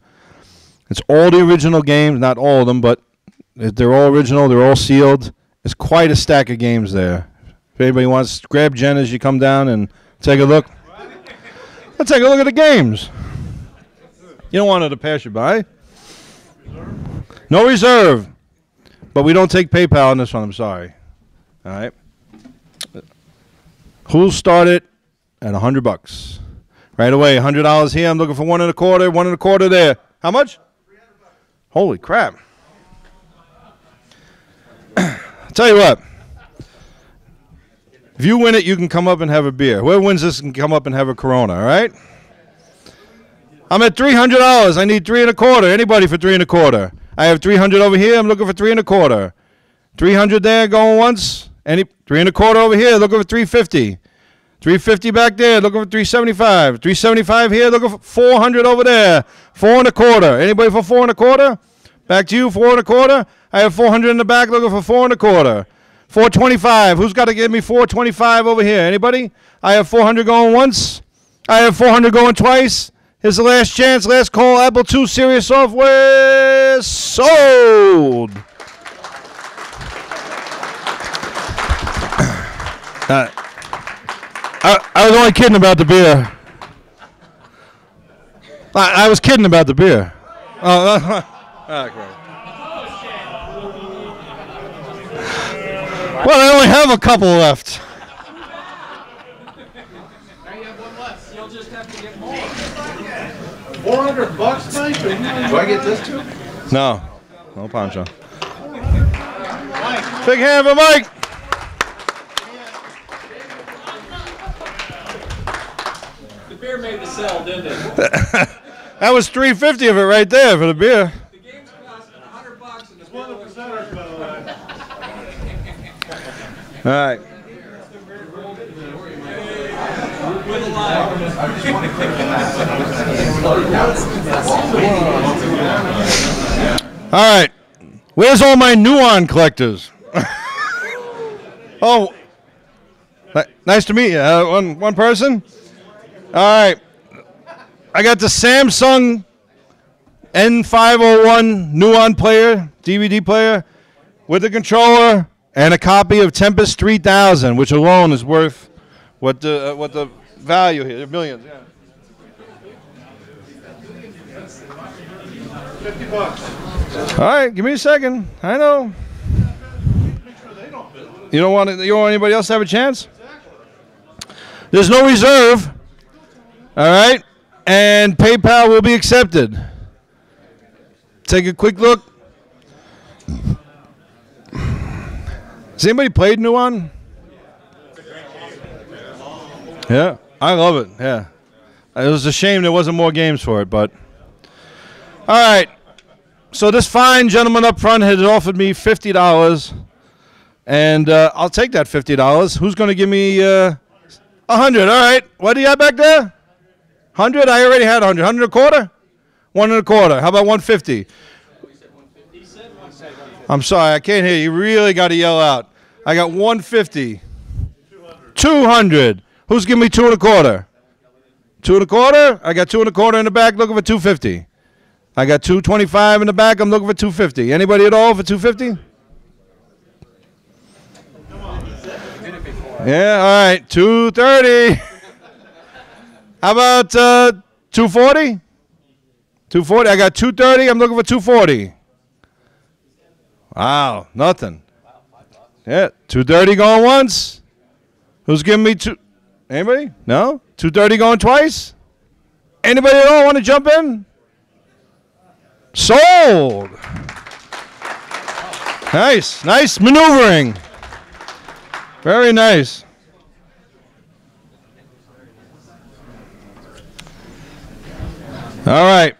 It's all the original games, not all of them, but they're all original. They're all sealed. There's quite a stack of games there. If anybody wants, grab Jen as you come down and take a look. Let's take a look at the games. You don't want her to pass you by. No reserve. But we don't take PayPal on this one, I'm sorry. All right. Who'll start it at $100? Right away, $100 here. I'm looking for 1 1/4, 1 1/4 there. How much? Holy crap. I'll tell you what. If you win it, you can come up and have a beer. Whoever wins this can come up and have a Corona, all right? I'm at $300. I need 3 1/4. Anybody for 3 1/4? I have 300 over here. I'm looking for 3 1/4. 300 there, going once. 3 1/4 over here, looking for 350. 350 back there, looking for 375. 375 here, looking for 400 over there. 4 1/4. Anybody for 4 1/4? Back to you, 4 1/4. I have 400 in the back, looking for 4 1/4. 425. Who's got to give me 425 over here? Anybody? I have 400 going once. I have 400 going twice. Here's the last chance, last call. Apple II Series software sold. I was only kidding about the beer. I was kidding about the beer. Great. Well, I only have a couple left. You'll just have to get more. $400, Mike? Do I get this too? No poncho. Big hand for Mike. The beer made the sell, didn't it? That was $350 of it right there for the beer. The game's cost $100 and the One of the percenters, by the way. All right. with a line. All right. Where's all my Nuon collectors? Oh, nice to meet you. One person. All right. I got the Samsung N501 Nuon player, DVD player, with a controller and a copy of Tempest 3000, which alone is worth what the value here, millions. Yeah. $50. All right, give me a second. I know. You don't want anybody else to have a chance? There's no reserve. All right, and PayPal will be accepted. Take a quick look. Has anybody played Nuon? Yeah, I love it. Yeah, it was a shame there wasn't more games for it, but all right. So this fine gentleman up front had offered me $50, and I'll take that $50. Who's going to give me 100? All right. What do you have back there? 100? I already had 100. 100 1/4? 1 1/4. How about 150? I'm sorry, I can't hear you. You really got to yell out. I got 150. 200. Who's giving me 2 1/4? 2 1/4? I got 2 1/4 in the back looking for 250. I got 225 in the back. I'm looking for 250. Anybody at all for 250? Yeah, all right. 230. How about 240? 240. I got 230. I'm looking for 240. Wow, nothing. Yeah, 230 going once. Who's giving me two? Anybody? No? 230 going twice? Anybody at all want to jump in? Sold. Nice, nice maneuvering. Very nice. All right.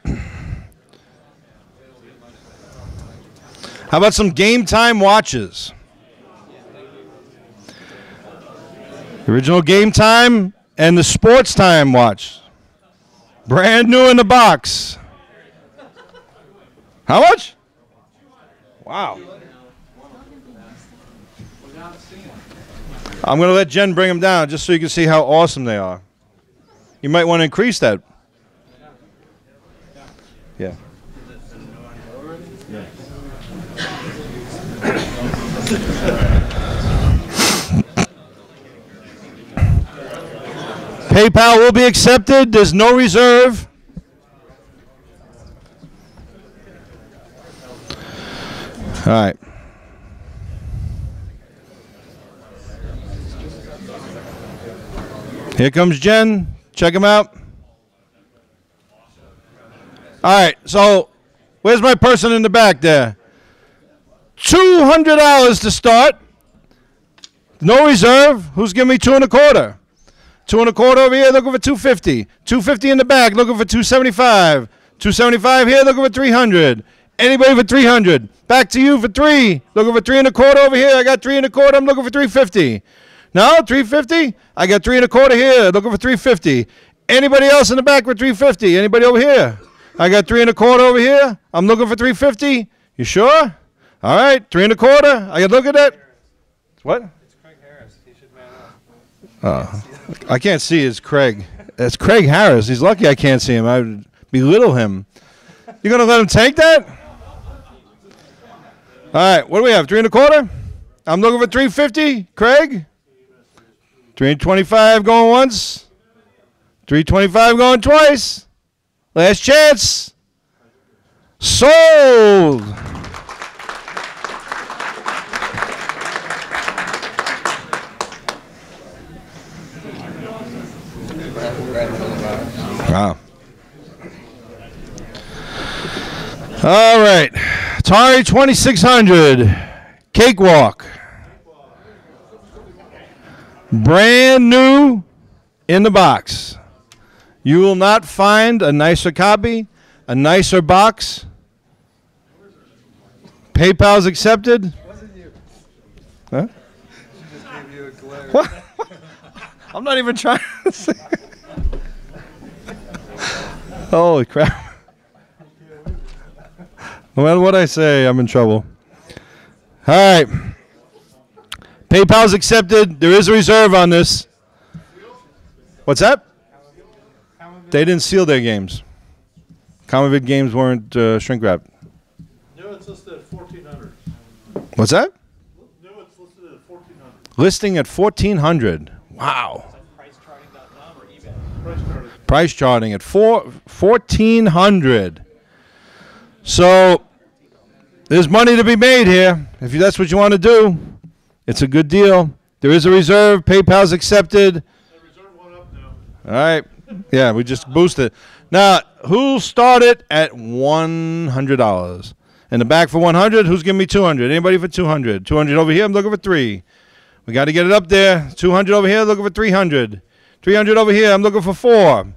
How about some game time watches? The original Game Time and the Sports Time watch. Brand new in the box. How much? Wow. I'm going to let Jen bring them down just so you can see how awesome they are. You might want to increase that. Yeah. PayPal will be accepted. There's no reserve. All right. Here comes Jen. Check him out. All right. So where's my person in the back there? $200 to start. No reserve. Who's giving me 2 1/4? 2 1/4 over here, looking for 250. 250 in the back, looking for 275. 275 here, looking for 300. Anybody for 300? Back to you for 3. Looking for 3 1/4 over here. I got 3 1/4. I'm looking for 350. No, 350? I got 3 1/4 here. Looking for 350. Anybody else in the back for 350? Anybody over here? I got 3 1/4 over here. I'm looking for 350. You sure? All right, 3 1/4. I can look at that. What? It's Craig Harris. He should man up. I can't see. It's Craig. It's Craig Harris. He's lucky I can't see him. I would belittle him. You gonna let him take that? All right. What do we have? 3 1/4. I'm looking for 350. Craig. 325 going once. 325 going twice. Last chance. Sold. Wow. All right. Atari 2600. Cakewalk. Brand new in the box. You will not find a nicer copy, a nicer box. PayPal's accepted. Wasn't you? Huh? She just gave you a glare. What? I'm not even trying to say. Holy crap. No matter what I say, I'm in trouble. All right. PayPal's accepted. There is a reserve on this. What's that? They didn't seal their games. Common games weren't shrink wrapped. No, it's listed at 1,400. What's that? No, it's listed at 1,400. Listing at 1,400. Wow. PriceCharting.com or eBay? Price started. Price charting at 1,400. So there's money to be made here. If that's what you want to do, it's a good deal. There is a reserve. PayPal's accepted. The reserve went up now. All right. Yeah, we just boosted. Now, who'll start it at $100? In the back for 100, who's giving me 200? Anybody for 200? 200 over here, I'm looking for 3. We got to get it up there. 200 over here, looking for 300. 300 over here, I'm looking for 4.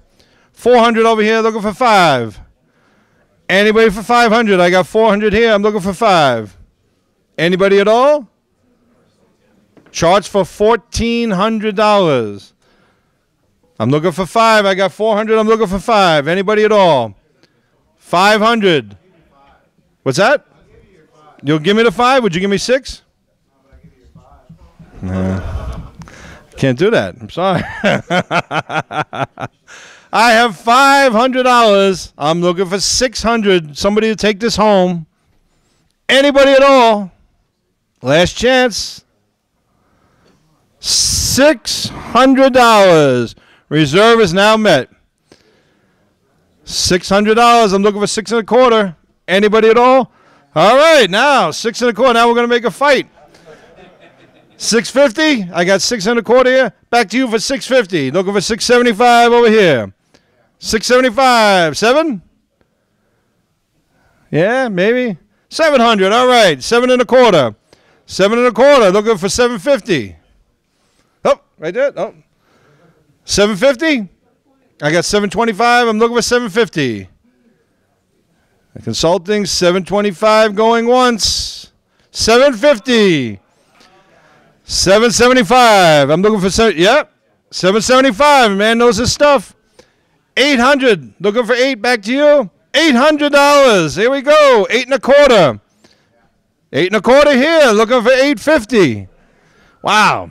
400 over here, looking for 5. Anybody for 500? I got 400 here, I'm looking for 5. Anybody at all? Charge for $1,400. I'm looking for 5. I got 400. I'm looking for 5. Anybody at all? 500. What's that? You'll give me the 5? Would you give me 6? Can't do that. I'm sorry. I have $500. I'm looking for 600. Somebody to take this home. Anybody at all? Last chance. $600. Reserve is now met. $600. I'm looking for 6 1/4. Anybody at all? All right, now 6 1/4. Now we're going to make a fight. 650. I got 6 1/4 here. Back to you for 650. Looking for 675 over here. 675. 7? Yeah, maybe. 700. All right, 7 1/4. 7 1/4. Looking for 750. Oh, right there. Oh. 750? I got 725. I'm looking for 750. The consulting, 725 going once. 750. 775. I'm looking for 775. Man knows his stuff. 800. Looking for 8. Back to you. $800. Here we go. 8 1/4. 8 1/4 here. Looking for 850. Wow.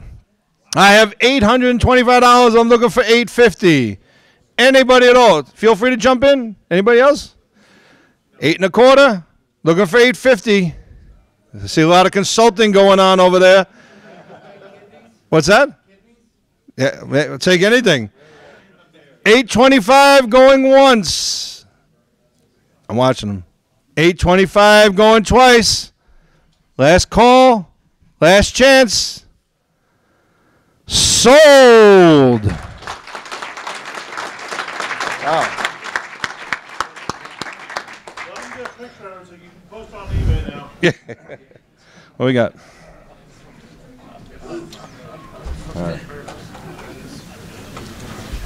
I have $825. I'm looking for $850. Anybody at all? Feel free to jump in. Anybody else? 8 1/4. Looking for $850. I see a lot of consulting going on over there. What's that? Yeah, we'll take anything. 825 going once. I'm watching them. 825 going twice. Last call. Last chance. Sold. Wow. Let me get a picture so you can post on eBay now. Yeah. What we got?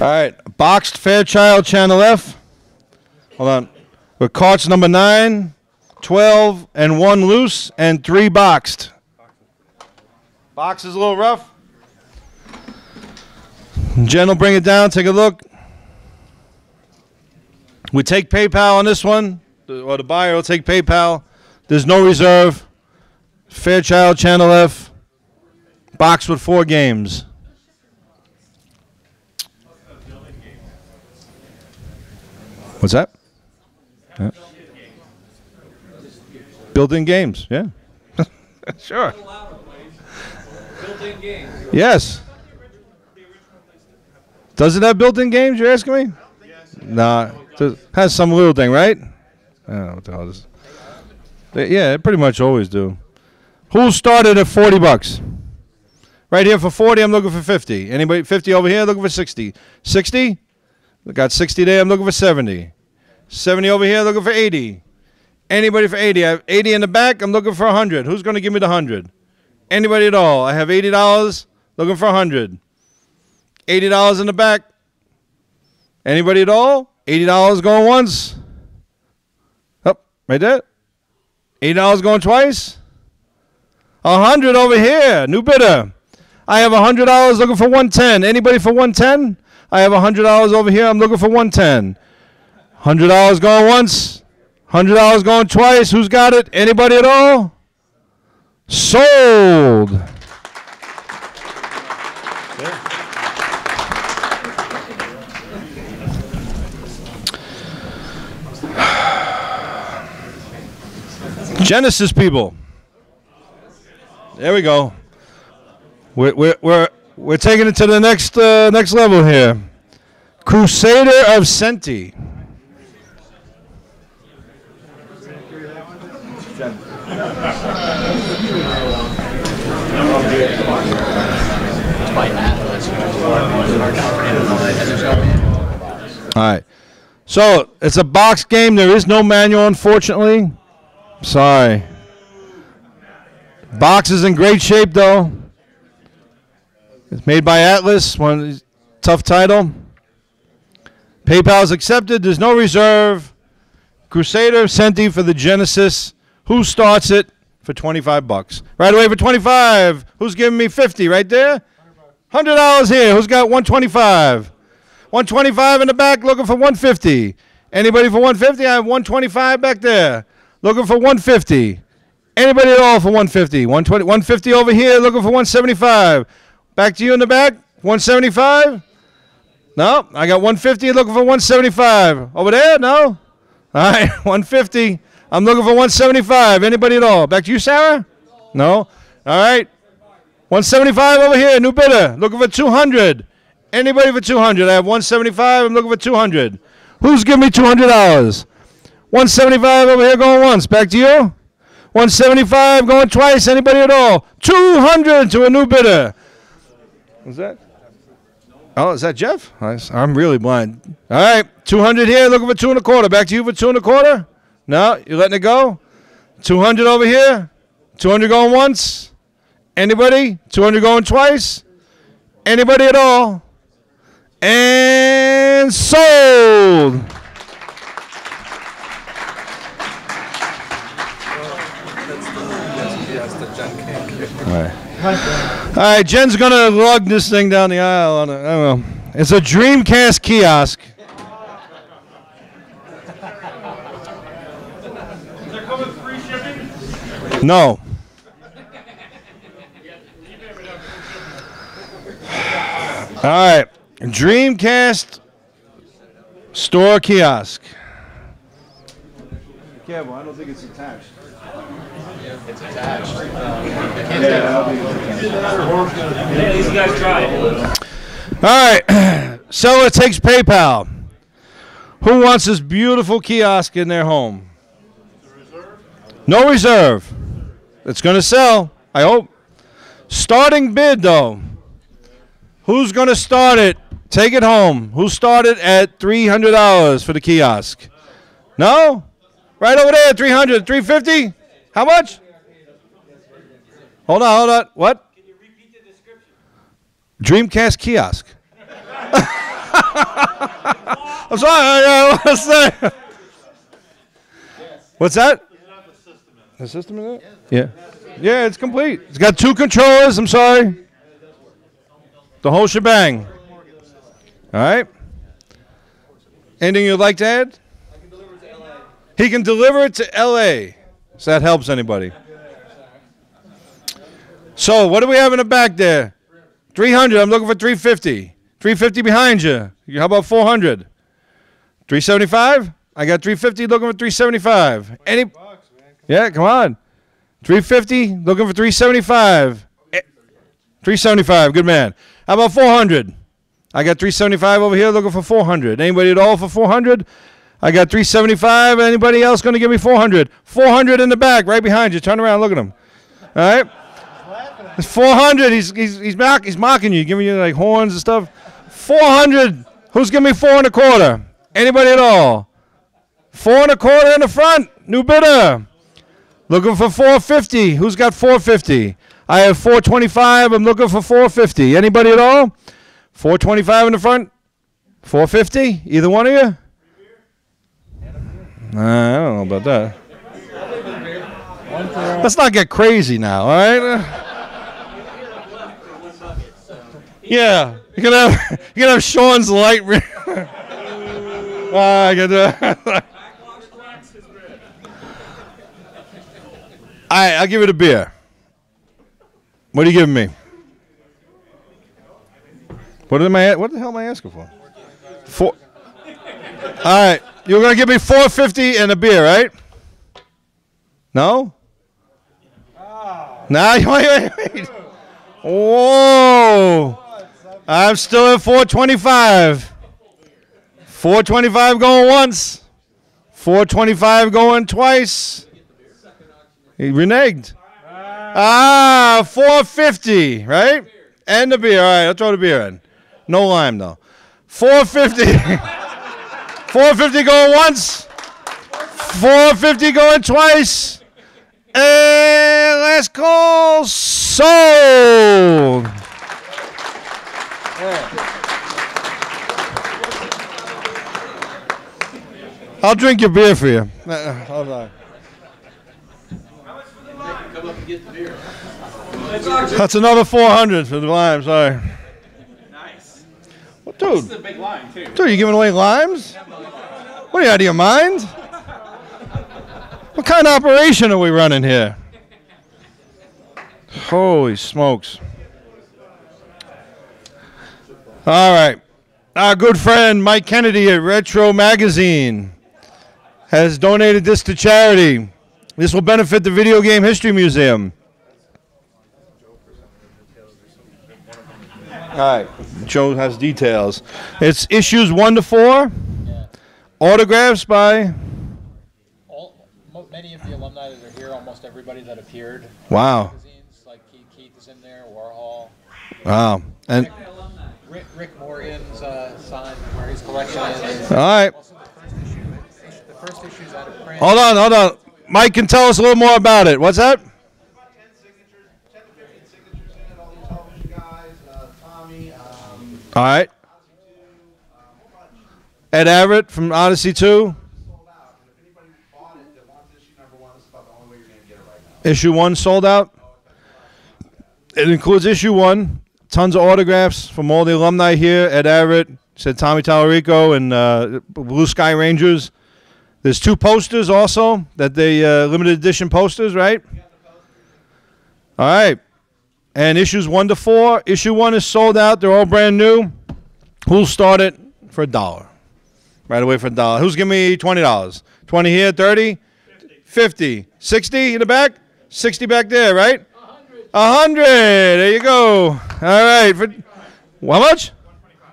All right. Boxed Fairchild Channel F. Hold on. With carts number 9, 12, and 1 loose, and 3 boxed. Box is a little rough. Jen will bring it down. Take a look. We take PayPal on this one, or the buyer will take PayPal. There's no reserve. Fairchild, Channel F. Box with 4 games. What's that? Yeah. Built-in games, yeah. Sure. Built-in games. Yes. Does it have built-in games, you're asking me? Nah. It has some little thing, right? I don't know what the hell this is. Yeah, it pretty much always do. Who started at $40? Right here for 40, I'm looking for 50. Anybody 50 over here, looking for 60. 60? We got 60 there, I'm looking for 70. 70 over here, looking for 80. Anybody for 80? I have 80 in the back, I'm looking for 100. Who's going to give me the 100? Anybody at all? I have $80, looking for 100. $80 in the back. Anybody at all? $80 going once. Up, right there. $80 going twice. 100 over here, new bidder. I have $100 looking for 110. Anybody for 110? I have $100 over here, I'm looking for 110. $100 going once. $100 going twice. Who's got it? Anybody at all? Sold. Genesis people. There we go. We're taking it to the next level here. Crusader of Senti. All right. So it's a box game. There is no manual, unfortunately. Sorry. Box is in great shape, though. It's made by Atlas. One tough title. PayPal's accepted. There's no reserve. Crusader of Senti for the Genesis. Who starts it for $25? Right away for 25. Who's giving me 50 right there? $100 here. Who's got 125? 125 in the back, looking for 150. Anybody for 150? I have 125 back there. Looking for 150. Anybody at all for 150? 120, 150 over here, looking for 175. Back to you in the back. 175? No, I got 150, looking for 175. Over there? No? All right, 150. I'm looking for 175. Anybody at all? Back to you, Sarah? No? All right. 175 over here, new bidder. Looking for 200. Anybody for 200? I have 175. I'm looking for 200. Who's giving me $200? 175 over here going once. Back to you. 175 going twice. Anybody at all? 200 to a new bidder. What's that? Oh, is that Jeff? I'm really blind. All right, 200 here. Looking for 2 1/4. Back to you for 2 1/4. No, you letting it go? 200 over here. 200 going once. Anybody? 200 going twice. Anybody at all? And sold. All right, Jen's going to lug this thing down the aisle. I don't know. It's a Dreamcast kiosk. Does that come with free shipping? No. All right, Dreamcast store kiosk. Careful, I don't think it's attached. It's attached. These guys try. All right, seller takes PayPal. Who wants this beautiful kiosk in their home? No reserve. It's going to sell, I hope. Starting bid, though. Who's going to start it? Take it home. Who started at $300 for the kiosk? No? Right over there, 300, 350? How much? Hold on. What? Can you repeat the description? Dreamcast kiosk. I'm sorry. I want to say. What's that? Is it on the The system in it? Yeah. Yeah, it's complete. It's got 2 controllers. I'm sorry. The whole shebang. All right. Anything you'd like to add? He can deliver it to L.A. So that helps anybody. So what do we have in the back there? 300. I'm looking for 350. 350 behind you. How about 400? 375? I got 350 looking for 375. Any? Yeah, come on. 350 looking for 375. 375, good man. How about 400? I got 375 over here looking for 400. Anybody at all for 400? I got 375. Anybody else going to give me 400? 400 in the back, right behind you. Turn around, look at him. All right? It's 400. He's mocking you, giving you like horns and stuff. 400. Who's giving me 4.25? Anybody at all? 4.25 in the front. New bidder. Looking for 450. Who's got 450? I have 425. I'm looking for 450. Anybody at all? 425 in the front. 450. Either one of you? I don't know about that. Let's not get crazy now, all right? Yeah, you can have Sean's light. I get that. I'll give it a beer. What are you giving me? What the hell am I asking for? All right, you're gonna give me 450 and a beer, right? No? Nah, wait. Whoa! I'm still at 425. 425 going once. 425 going twice. He reneged. 450, right? And the beer. All right, I'll throw the beer in. No lime, though. 450. 450 going once. 450 going twice. And last call, sold. I'll drink your beer for you. Hold on. That's another 400 for the lime, sorry. Nice. Well, dude. This is a big line, too. Dude, you giving away limes? What are you, out of your mind? What kind of operation are we running here? Holy smokes. All right. Our good friend Mike Kennedy at Retro Magazine has donated this to charity. This will benefit the Video Game History Museum. All right. Joe has details. It's issues 1 to 4. Yeah. Autographs by... Many of the alumni that are here, almost everybody that appeared. Wow. Magazines, like Keith is in there, Warhol. Wow. And Rick Morgan's signed where his collection is. all right. Also, the first issue's out of print. Hold on. Mike can tell us a little more about it. What's that? About 10 signatures, 10 to 15 signatures in it, all these television guys, Tommy, All right. Ed Everett from Odyssey 2. sold out. And if anybody bought it that wants issue number 1, this is about the only way you're going to get it right now. Issue 1 sold out. It includes issue 1. Tons of autographs from all the alumni here. Ed Everett, said Tommy Tallarico, and Blue Sky Rangers. There's 2 posters also, that they limited edition posters, right? All right. And issues 1 to 4. Issue 1 is sold out. They're all brand new. Who'll start it for $1? Right away for $1. Who's giving me $20? 20 here, 30, 50, 60 in the back, 60 back there, right? 100. There you go. All right. For how much?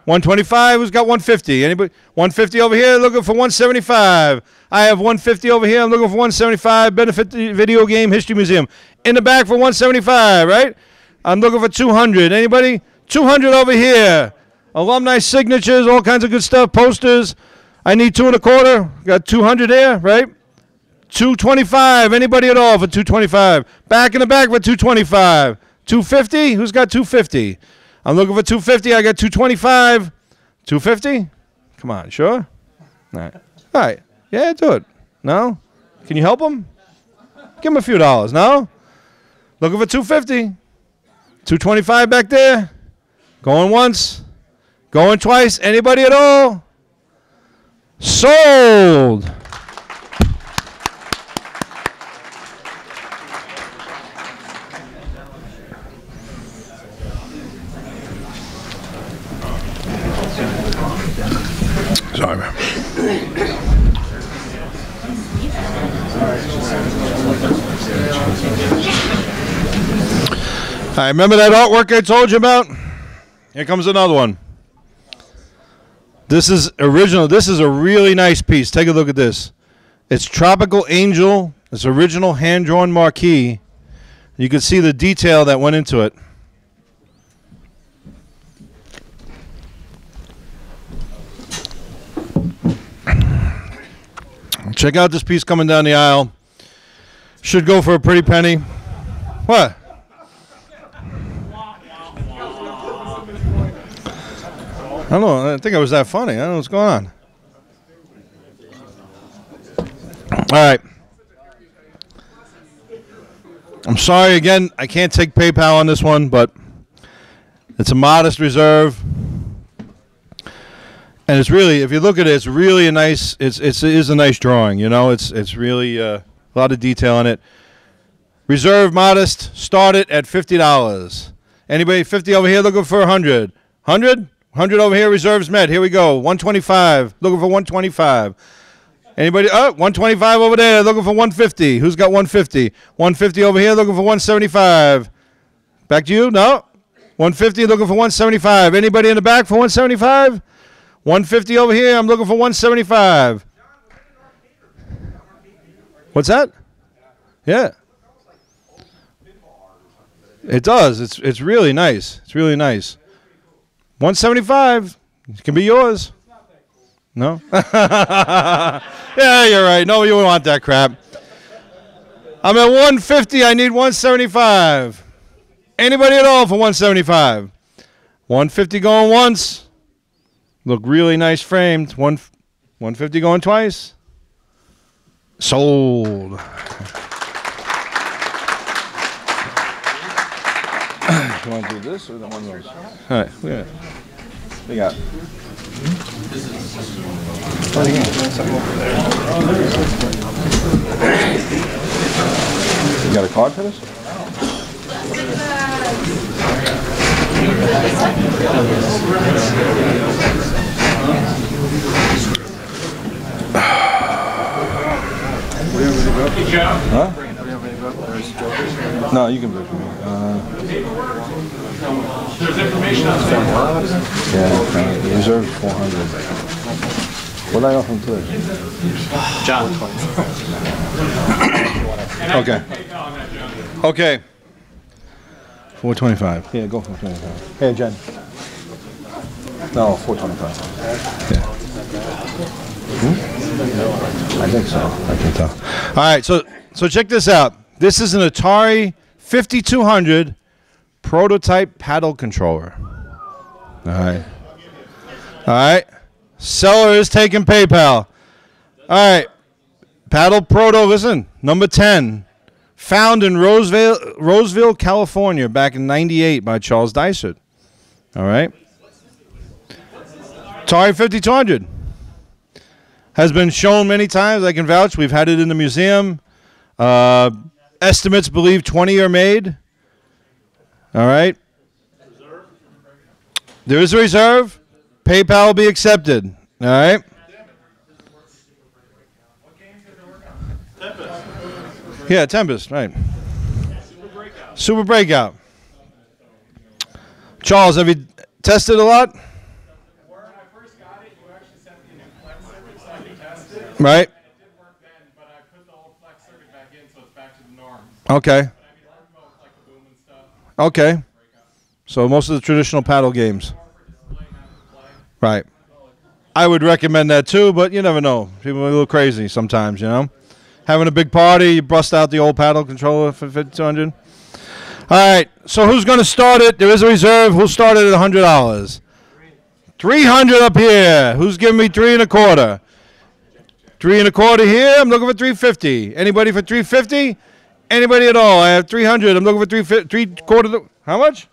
125. Who's got 150? Anybody? 150 over here. Looking for 175. I have 150 over here. I'm looking for 175. Benefit the Video Game History Museum. In the back for 175. Right? I'm looking for 200. Anybody? 200 over here. Alumni signatures. All kinds of good stuff. Posters. I need 2.25. Got 200 there. Right? 225. Anybody at all for 225? Back in the back for 225. 250. Who's got 250? I'm looking for 250. I got 225. 250? Come on, sure? All right. All right. Yeah, do it. No? Can you help him? Give him a few dollars. No? Looking for 250. 225 back there. Going once. Going twice. Anybody at all? Sold. Sorry, man. All right, remember that artwork I told you about? Here comes another one. This is original. This is a really nice piece. Take a look at this. It's Tropical Angel. It's original hand-drawn marquee. You can see the detail that went into it. Check out this piece coming down the aisle. Should go for a pretty penny. What? I don't know. I think it was that funny. I don't know what's going on. All right. I'm sorry again. I can't take PayPal on this one, but it's a modest reserve. And it's really, if you look at it, it's really a nice. It is a nice drawing. You know, it's really a lot of detail in it. Reserve modest. Start it at $50. Anybody 50 over here looking for 100? 100? 100 over here. Reserves met. Here we go. 125. Looking for 125. Anybody? Oh, 125 over there. Looking for 150. Who's got 150? 150 over here. Looking for 175. Back to you. No. 150. Looking for 175. Anybody in the back for 175? 150 over here. I'm looking for 175. What's that? Yeah. It does. It's really nice. It's really nice. 175. It can be yours. No? Yeah, you're right. No, you want that crap. I'm at 150. I need 175. Anybody at all for 175? 150 going once. Look really nice framed. 150 going twice. Sold. You want to do this or one of those? All right, yeah. We got. You got a card for this? Huh? No, you can book me. There's information on that. Yeah, reserve 400. What did I offer him today? John. Okay. Okay. 425. Yeah, go for 425. Hey, Jen. No, 425. Yeah. I think so. I can tell. All right, so check this out. This is an Atari 5200 prototype paddle controller. All right. All right. Seller is taking PayPal. All right. Paddle Proto, listen, number 10. Found in Roseville, California, back in '98 by Charles Dysart. All right. Atari 5200. Has been shown many times. I can vouch. We've had it in the museum. Estimates believe 20 are made. All right. There is a reserve. PayPal will be accepted. All right. Yeah, Tempest, right. Super Breakout. Charles, have you tested a lot? When I first got it, you actually sent me a new flex circuit so I could test it. Right. And it did work then, but I put the old flex circuit back in, so it's back to the norm. Okay. But I mean, it worked well with like the boom and stuff. Okay. So most of the traditional paddle games. Right. I would recommend that too, but you never know. People are a little crazy sometimes, you know. Having a big party, you bust out the old paddle controller for 5200. All right. So who's going to start it? There is a reserve. Who'll start it at $100? 300 up here. Who's giving me 3 1/4? 3 1/4 here. I'm looking for 350. Anybody for 350? Anybody at all? I have 300. I'm looking for three-quarter. How much?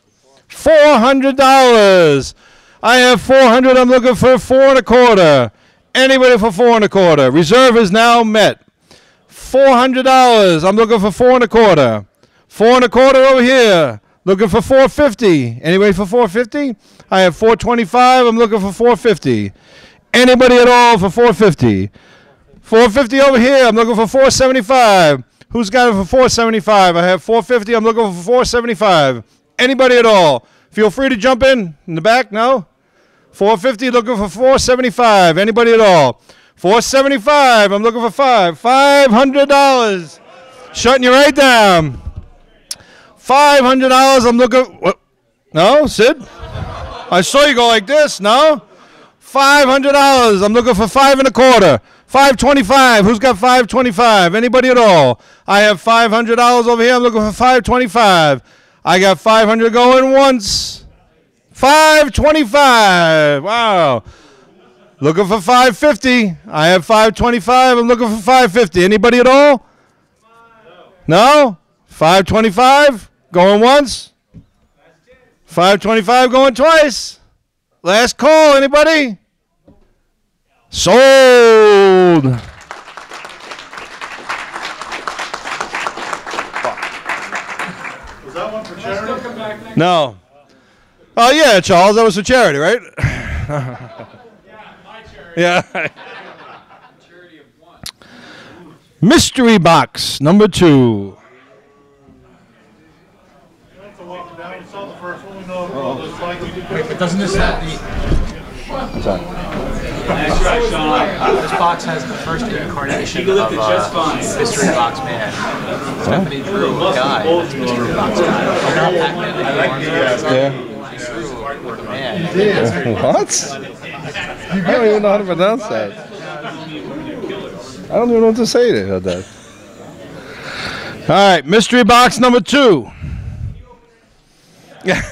$400. I have 400. I'm looking for 4.25. Anybody for 4.25? Reserve is now met. $400. I'm looking for 4.25. 4.25 over here. Looking for 450. Anybody for 450? I have 425. I'm looking for 450. Anybody at all for 450? 450 over here. I'm looking for 475. Who's got it for 475? I have 450. I'm looking for 475. Anybody at all? Feel free to jump in the back. No? 450. Looking for 475. Anybody at all? 475. I'm looking for $500. Shutting you right down. $500. I'm looking. What? No, Sid? I saw you go like this. No? $500. I'm looking for 5.25. 525. Who's got 525? Anybody at all? I have $500 over here. I'm looking for 525. I got 500 going once. 525. Wow. Looking for 550. I have 525. I'm looking for 550. Anybody at all? No? 525. Going once. 525 going twice. Last call. Anybody? Sold. Was that one for charity? No. Oh, yeah, Charles. That was for charity, right? Yeah, my charity. Yeah. Charity of one. Mystery box number 2. That's the walk down. We saw the first one. We know all those like we did. Wait, but doesn't this have the... This box has the first incarnation of Mystery Box Man. Stephanie drew a guy that's Mystery Box guy. Not Pac-Man anymore. She drew a man. What? I don't even know how to pronounce that. I don't even know what to say to that. All right, mystery box number 2. Yeah.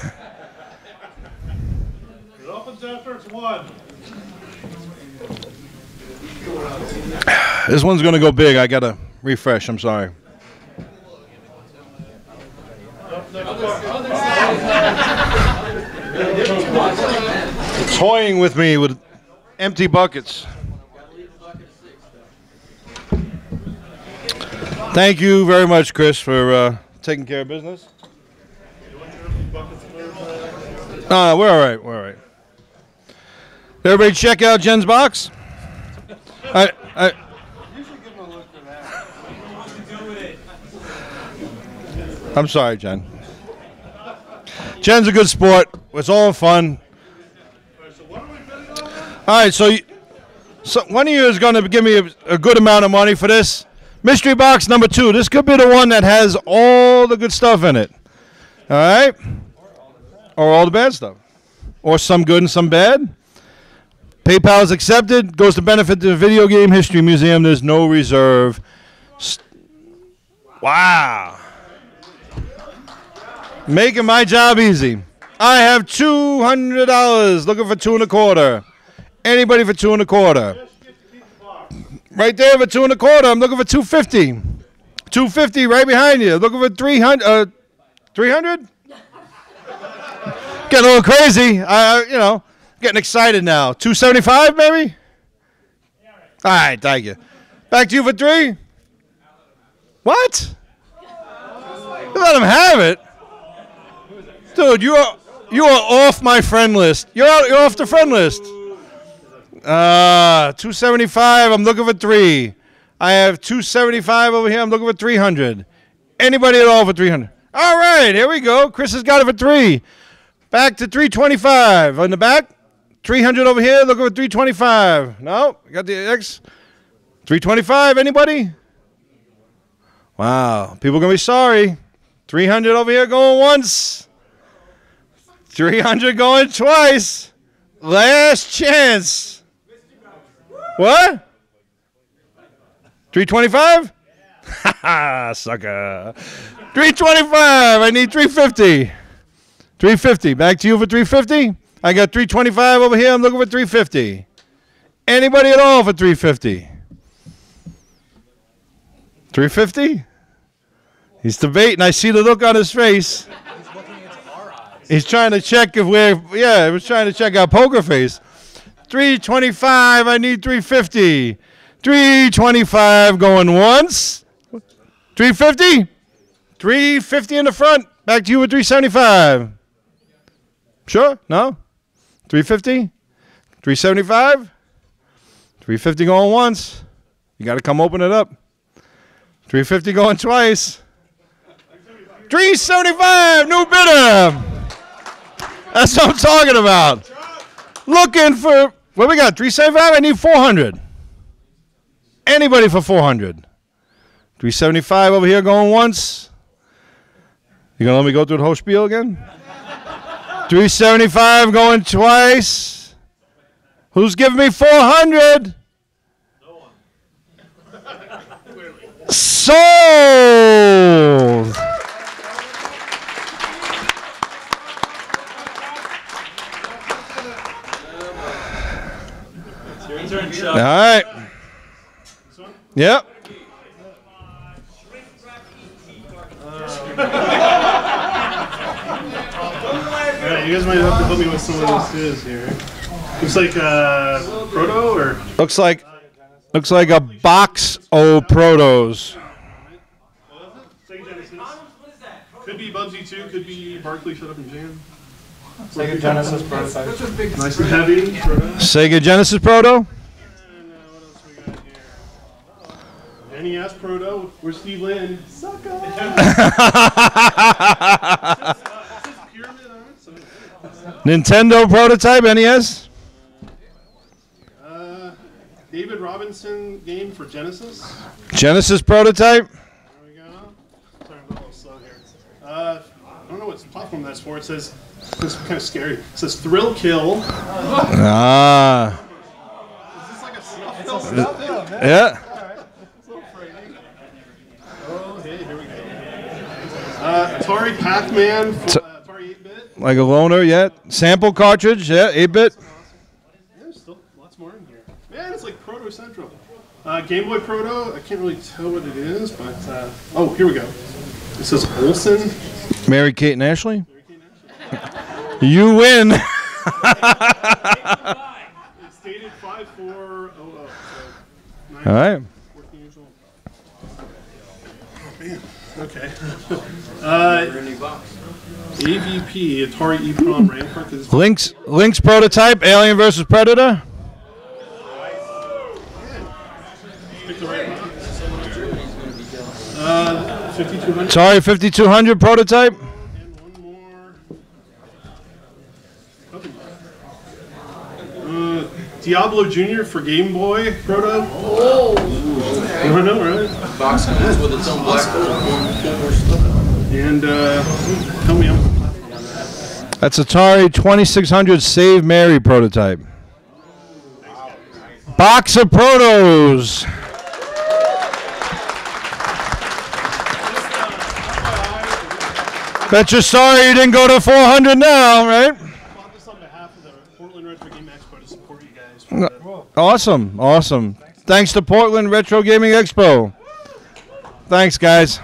It opens after it's one. This one's going to go big. I got to refresh. I'm sorry. Toying with me with empty buckets. Thank you very much, Chris, for taking care of business. We're all right. We're all right. Everybody check out Jen's box. I'm sorry, Jen. Jen's a good sport. It's all fun. All right, so one of you is going to give me a good amount of money for this. Mystery box number 2. This could be the one that has all the good stuff in it. All right? Or all the bad stuff. Or some good and some bad. PayPal is accepted. Goes to benefit the Video Game History Museum. There's no reserve. Wow. Making my job easy. I have $200. Looking for 2.25. Anybody for 2.25? Right there for 2.25. I'm looking for 250. 250 right behind you. Looking for 300. 300? Getting a little crazy. Getting excited now. 275 maybe? All right, thank you. Back to you for 3. What? You let him have it. Dude, you are off my friend list. You're off the friend list. 275. I'm looking for 3. I have 275 over here. I'm looking for 300. Anybody at all for 300? All right, here we go. Chris has got it for 3. Back to 325 on the back. 300 over here. Looking for 325. No, got the X. 325. Anybody? Wow, people are gonna be sorry. 300 over here going once. 300 going twice. Last chance. What? 325? Ha sucker. 325. I need 350. 350. Back to you for 350. I got 325 over here. I'm looking for 350. Anybody at all for 350? 350? He's debating. I see the look on his face. He's trying to check if we're, he was trying to check our poker face. 325, I need 350. 325 going once. 350? 350 in the front. Back to you with 375. Sure? No? 350? 375? 350 going once. You got to come open it up. 350 going twice. 375, new bidder. That's what I'm talking about. Looking for, what we got, 375? I need 400. Anybody for 400? 375 over here going once. You going to let me go through the whole spiel again? 375 going twice. Who's giving me 400? No one. Sold. All right. Yep. You guys might have to help me with some of this is here. Looks like proto or Looks like a box of protos. Could be Bubsy 2, could be Barkley Shut Up and Jam. Sega Genesis prototype. Nice and heavy. Proto. Sega Genesis proto. And what else we got here? NES proto. Where's Steve Lynn? Sucker. Nintendo prototype, NES. David Robinson game for Genesis. Genesis prototype. There we go. Sorry, I'm a little slow here. I don't know what platform that's for. It says, it's kind of scary. It says Thrill Kill. Ah. Is this like a snuff film? Yeah. Alright. It's a little frightening. Oh, hey, here we go. Atari Pac-Man for Atari 8-bit. Like a loaner, yeah. Sample cartridge, yeah, 8-bit. Yeah, there's still lots more in here. Man, it's like Proto Central. Game Boy Proto, I can't really tell what it is, but, oh, here we go. It says Olsen. Mary Kate and Ashley. You win. It's dated 5400. So All right. 14 years old. Oh, man. Okay. AVP, Atari EEPROM Rampart. Link's prototype, Alien vs. Predator. Pick the right box. 5200. Atari 5200 prototype. And one more. Diablo Jr. for Game Boy Proto. Oh! You don't know, right? Box comes with its own black hole. And help me out. That's Atari 2600 Save Mary prototype. Box of protos. Bet you're sorry you didn't go to 400 now, right? I bought this on behalf of the Portland Retro Game Expo to support you guys. Awesome, awesome. Thanks to Portland Retro Gaming Expo. Thanks, guys.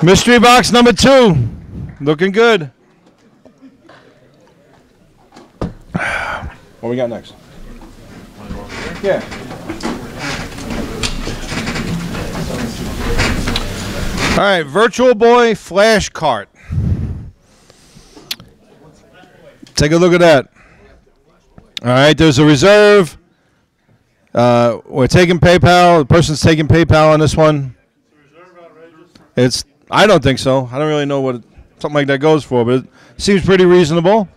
Mystery box number 2. Looking good. What we got next? Yeah. All right, Virtual Boy Flash Cart. Take a look at that. All right, there's a reserve. We're taking PayPal. The person's taking PayPal on this one. I don't think so. I don't really know what something like that goes for, but it seems pretty reasonable.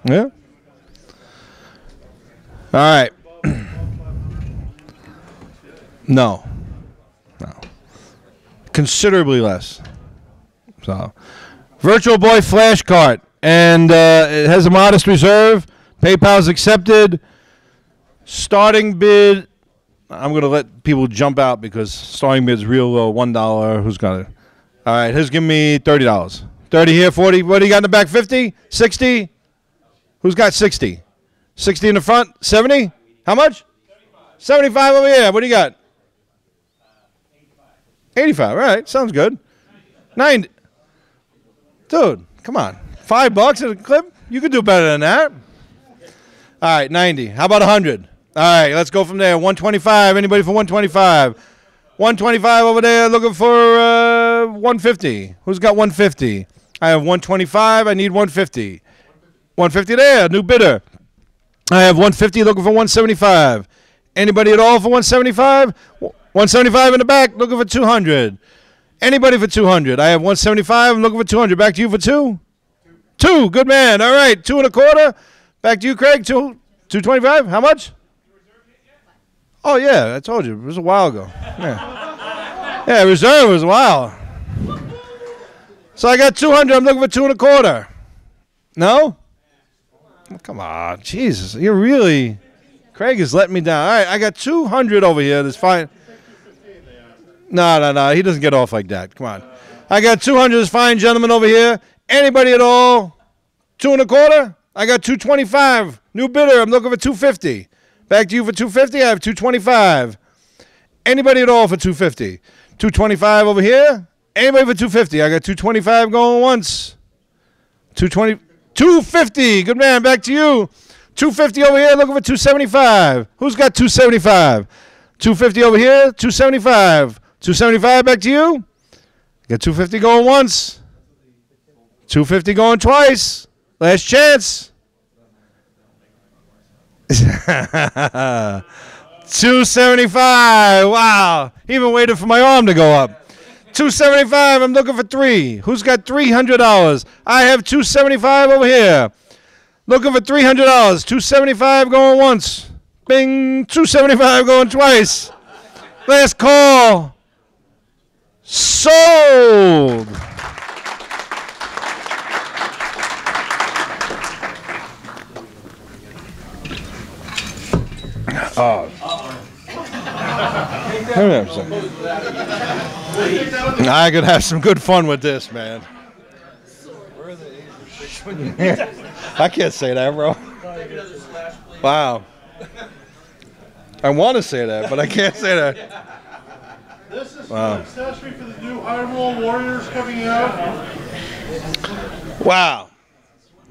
Yeah. All right. No. Considerably less. So, Virtual Boy Flash Cart, and it has a modest reserve. PayPal's accepted. Starting bid. I'm gonna let people jump out because starting bid's real low. $1. Who's gonna? All right, who's giving me $30? 30 here, 40. What do you got in the back? 50, 60. Who's got 60? 60 in the front. 70. How much? 75 over here. What do you got? 85. All right, sounds good. 90. Dude, come on. $5 at a clip? You could do better than that. All right, 90. How about 100? All right, let's go from there. 125. Anybody for 125? 125 over there, looking for 150. Who's got 150? I have 125. I need 150. 150 there, new bidder. I have 150, looking for 175. Anybody at all for 175? 175 in the back, looking for 200. Anybody for 200? I have 175. I'm looking for 200. Back to you for 2? 2. Good man. All right, 2 and a quarter. Back to you, Craig. 225. How much? Oh, yeah, I told you. It was a while ago. Yeah, reserve was a while. So I got 200. I'm looking for 2 and a quarter. No? Oh, come on. Jesus. You're really... Craig is letting me down. All right, I got 200 over here. That's fine. No. He doesn't get off like that. Come on. I got 200. That's fine, gentlemen, over here. Anybody at all? 2 and a quarter? I got 225. New bidder. I'm looking for 250. Back to you for 250. I have 225. Anybody at all for 250? 225 over here. Anybody for 250? I got 225 going once. 250. Good man. Back to you. 250 over here. Looking for 275. Who's got 275? 250 over here. 275. 275. Back to you. Got 250 going once. 250 going twice. Last chance. 275. Wow. Even waited for my arm to go up. 275. I'm looking for 3. Who's got $300? I have 275 over here. Looking for $300. 275 going once. Bing. 275 going twice. Last call. Sold. Oh. I could have some good fun with this, man. I can't say that, bro. Wow. I want to say that, but I can't say that. This is an accessory for the new Hyrule Warriors coming out. Wow.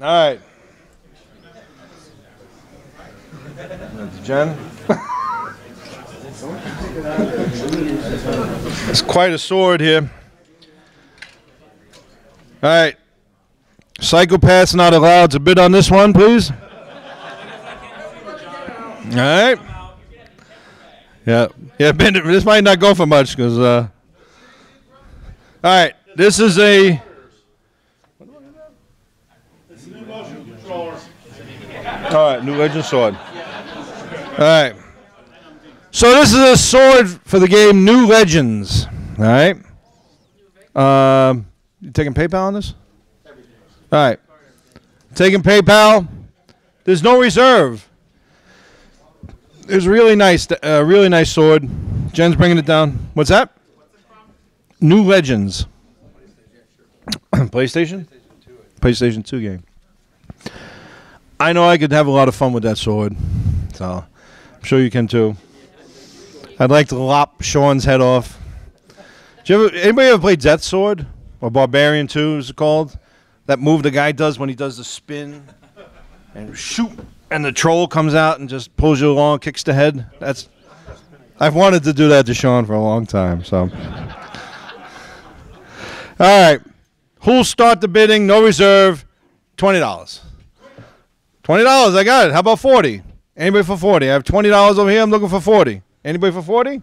All right. That's Jen. It's quite a sword here. All right. Psychopaths not allowed to bid on this one, please. All right. Yeah. This might not go for much because. All right. This is a. It's a new motion controller. All right. New Legend sword. All right. So this is a sword for the game New Legends. All right. You taking PayPal on this? All right. Taking PayPal. There's no reserve. It's really nice sword. Jen's bringing it down. What's that? New Legends. PlayStation? PlayStation 2 game. I know I could have a lot of fun with that sword. So I'm sure you can too. I'd like to lop Sean's head off. Anybody ever play Death Sword? Or Barbarian 2 is it called? That move the guy does when he does the spin and shoot, and the troll comes out and just pulls you along, kicks the head. I've wanted to do that to Sean for a long time. So, all right, who'll start the bidding? No reserve. $20. $20. I got it. How about 40? Anybody for 40? I have $20 over here. I'm looking for 40. Anybody for 40? I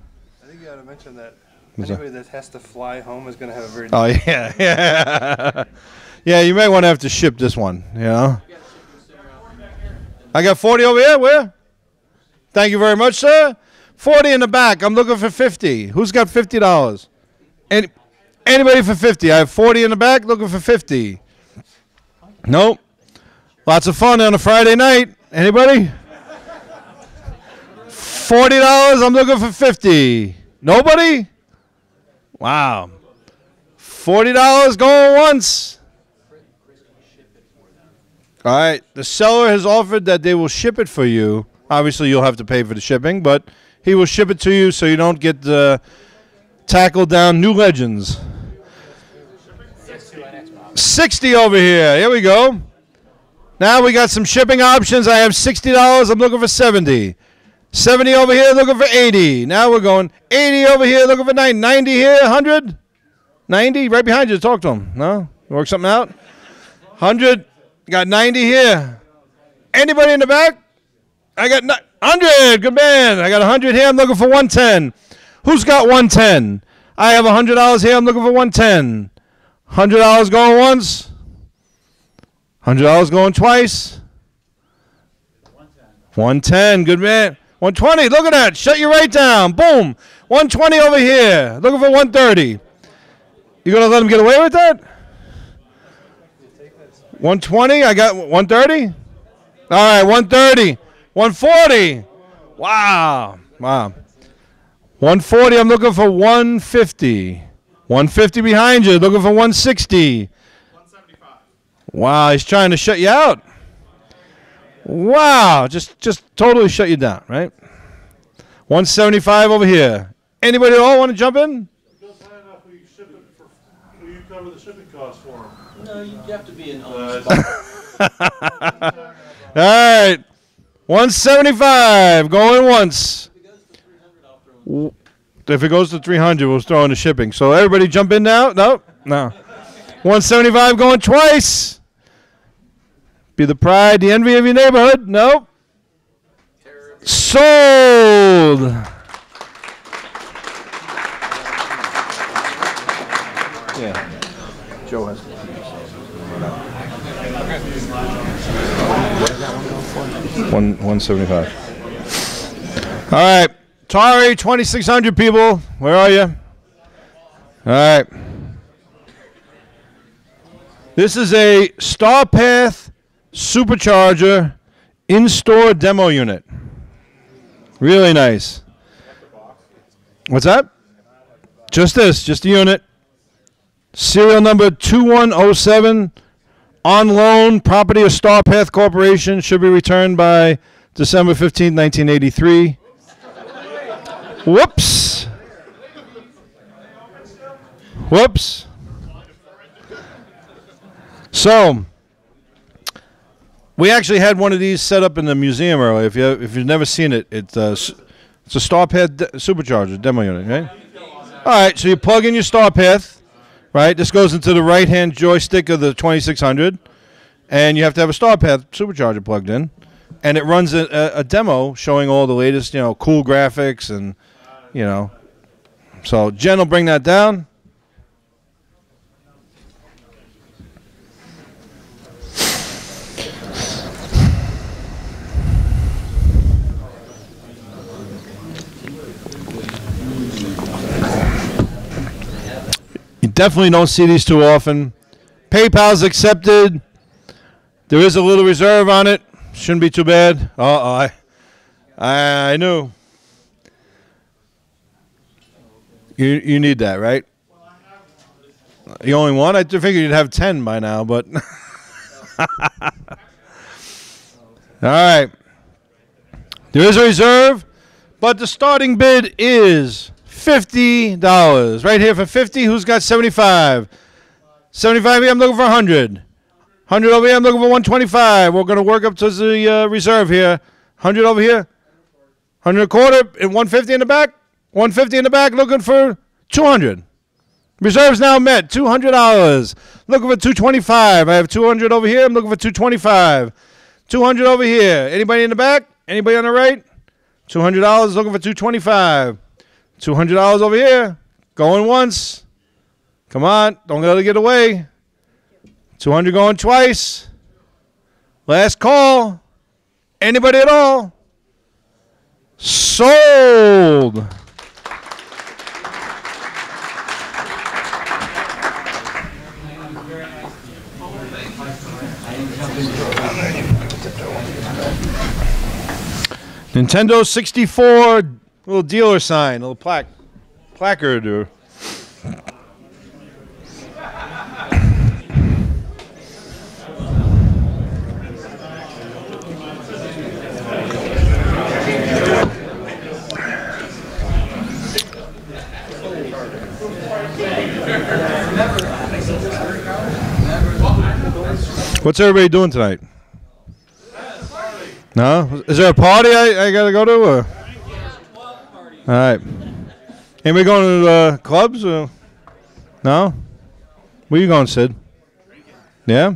think you ought to mention that anybody that has to fly home is going to have a very. Oh yeah. Yeah, you may want to have to ship this one, you know. I got 40 over here. Where? Thank you very much, sir. 40 in the back. I'm looking for 50. Who's got $50? Anybody for 50? I have 40 in the back. Looking for 50. Nope. Lots of fun on a Friday night. Anybody? $40. I'm looking for 50. Nobody? Wow. $40 going once. All right. The seller has offered that they will ship it for you. Obviously, you'll have to pay for the shipping, but he will ship it to you so you don't get tackle down new legends. 60 over here. Here we go. Now we got some shipping options. I have $60. I'm looking for 70. 70 over here, looking for 80. Now we're going 80 over here, looking for 90. 90 here, 100. 90, right behind you. Talk to him. No? Work something out? 100. Got 90 here. Anybody in the back? I got 100. Good man. I got 100 here. I'm looking for 110. Who's got 110? I have $100 here. I'm looking for 110. $100 going once. $100 going twice. 110. Good man. 120. Look at that. Shut your right down. Boom. 120 over here. Looking for 130. You going to let him get away with that? 120. I got 130. All right. 130. 140. Wow. Wow. 140. I'm looking for 150. 150 behind you. Looking for 160. 175. Wow. He's trying to shut you out. Wow, just totally shut you down, right? 175 over here. Anybody at all want to jump in? Just high enough we ship it for, will you cover the shipping costs for them? No, you have to be an All right, 175 going once. If it goes to 300, we'll throw in the shipping. So everybody jump in now? No. 175 going twice. Be the pride, the envy of your neighborhood? Nope. Sold. Yeah. Joe has. 175. All right. Tari, 2,600 people. Where are you? All right. This is a StarPath Supercharger in-store demo unit. Really nice. What's that? Just this, just a unit. Serial number 2107. On loan, property of StarPath Corporation. Should be returned by December 15, 1983. Whoops. Whoops. So, we actually had one of these set up in the museum earlier. If you've never seen it, it's a StarPath Supercharger demo unit, right? All right, so you plug in your StarPath, right? This goes into the right-hand joystick of the 2600, and you have to have a StarPath Supercharger plugged in, and it runs a demo showing all the latest, cool graphics and, So Jen will bring that down. You definitely don't see these too often. PayPal's accepted. There is a little reserve on it. Shouldn't be too bad. I knew. You need that, right? You only one? I figured you'd have 10 by now, but. All right. There is a reserve, but the starting bid is $50. Right here for 50. Who's got 75? 75 here, I'm looking for 100. 100 over here, I'm looking for 125. We're going to work up to the reserve here. 100 over here. 100 a quarter and 150 in the back. 150 in the back, looking for 200. Reserve's now met, $200. Looking for 225. I have 200 over here. I'm looking for 225. 200 over here. Anybody in the back? Anybody on the right? $200, looking for 225. $200 over here. Going once. Come on, don't let it get away. 200 going twice. Last call. Anybody at all? Sold. Nintendo 64, little dealer sign, little placard. Or What's everybody doing tonight? No? Is there a party I got to go to? Or? All right. Anybody going to clubs? Or? No? Where you going, Sid? Yeah?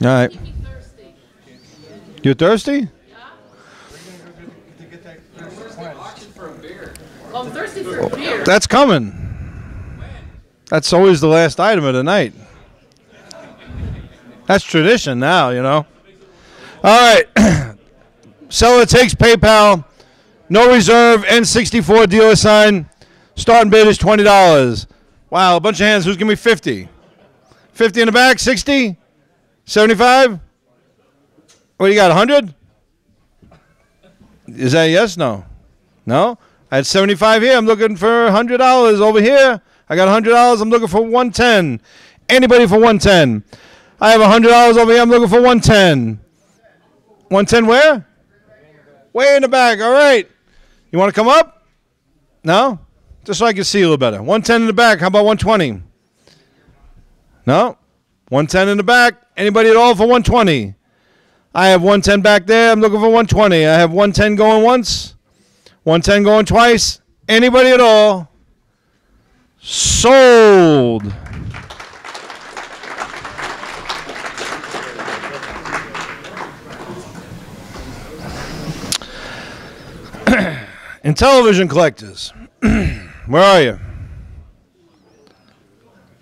All right. You thirsty? I'm thirsty for a beer. That's coming. That's always the last item of the night. That's tradition now, you know. All right. Seller takes PayPal. No reserve. N64 dealer sign. Starting bid is $20. Wow, a bunch of hands. Who's giving me 50? 50 in the back? 60? 75? What do you got, 100? Is that a yes? No? No? I had 75 here. I'm looking for $100 over here. I got $100. I'm looking for 110. Anybody for 110? I have $100 over here. I'm looking for 110. 110 where? Way in the back. All right. You want to come up? No? Just so I can see a little better. 110 in the back. How about 120? No? 110 in the back. Anybody at all for 120? I have 110 back there. I'm looking for 120. I have 110 going once. 110 going twice. Anybody at all? Sold. And television collectors, where are you?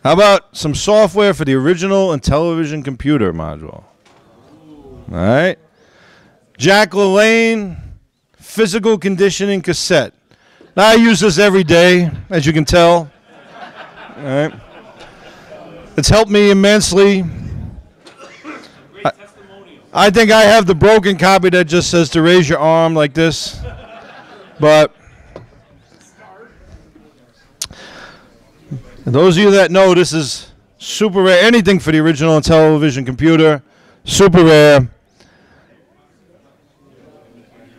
How about some software for the original and television computer module? All right. Jack LaLanne physical conditioning cassette. Now, I use this every day, as you can tell. All right. It's helped me immensely. I think I have the broken copy that just says to raise your arm like this. But those of you that know, this is super rare. Anything for the original and television computer, super rare.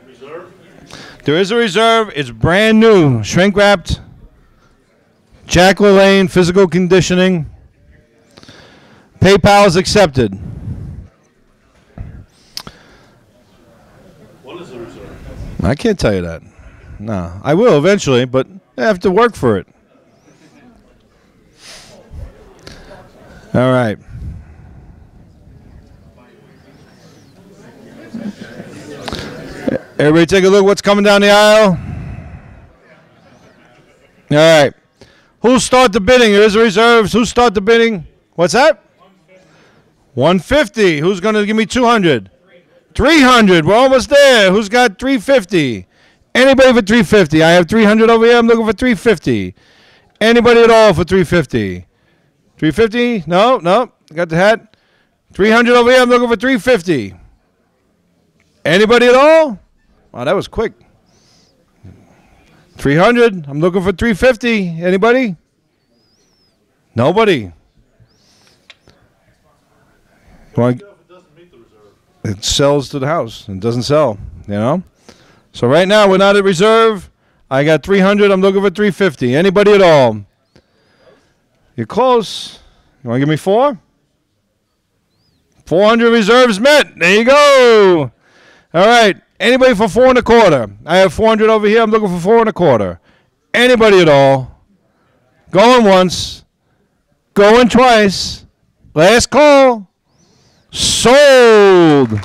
Reserve? There is a reserve. It's brand new, shrink wrapped. Jack LaLanne physical conditioning. PayPal is accepted. What is the reserve? I can't tell you that. No, I will eventually, but I have to work for it. All right. Everybody take a look what's coming down the aisle. All right. Who'll start the bidding? There is a reserves. Who'll start the bidding? What's that? 150. Who's going to give me 200? 300. We're almost there. Who's got 350? Anybody for 350? I have 300 over here. I'm looking for 350. Anybody at all for 350? 350? No, no. Got the hat. 300 over here. I'm looking for 350. Anybody at all? Wow, that was quick. 300. I'm looking for 350. Anybody? Nobody. It sells to the house. It doesn't sell, you know? So right now, we're not at reserve. I got 300. I'm looking for 350. Anybody at all? You're close. You want to give me 4? 400 reserves met. There you go. All right. Anybody for 4 1/4? I have 400 over here. I'm looking for 4 1/4. Anybody at all? Going once. Going twice. Last call. Sold.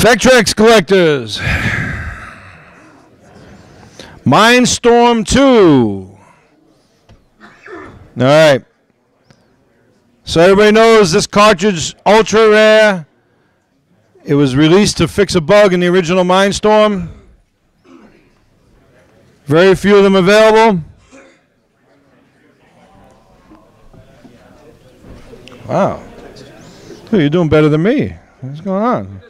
Vectrex collectors. Mindstorm 2. All right. So everybody knows this cartridge, ultra rare. It was released to fix a bug in the original Mindstorm. Very few of them available. Wow. Hey, you're doing better than me. What's going on?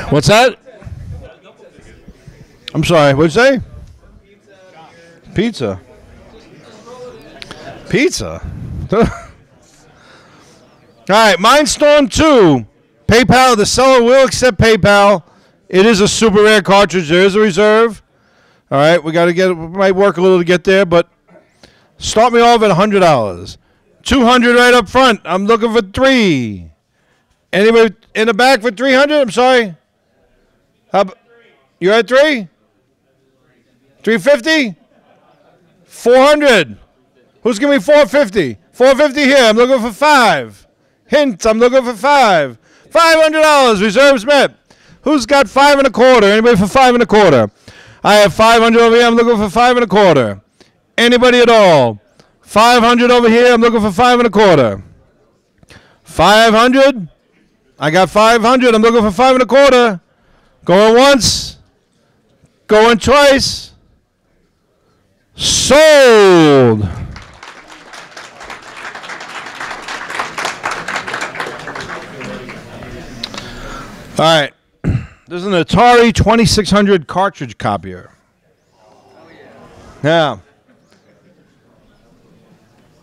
What's that? I'm sorry, what'd you say? Pizza. Pizza? All right, Mindstorm 2. PayPal, the seller will accept PayPal. It is a super rare cartridge. There is a reserve. All right, we got to get it. Might work a little to get there, but start me off at $100. 200 right up front. I'm looking for 3. Anybody in the back for 300? I'm sorry. You're at 3? 350? 400. Who's giving me 450? 450 here. I'm looking for 5. Hint, I'm looking for 5. $500. Reserves met. Who's got 5 1/4? Anybody for 5 1/4? I have 500 over here. I'm looking for 5 1/4. Anybody at all? 500 over here. I'm looking for 5 1/4. 500. I got 500. I'm looking for 5 1/4. Going once. Going twice. Sold. All right. This is an Atari 2600 cartridge copier. Now,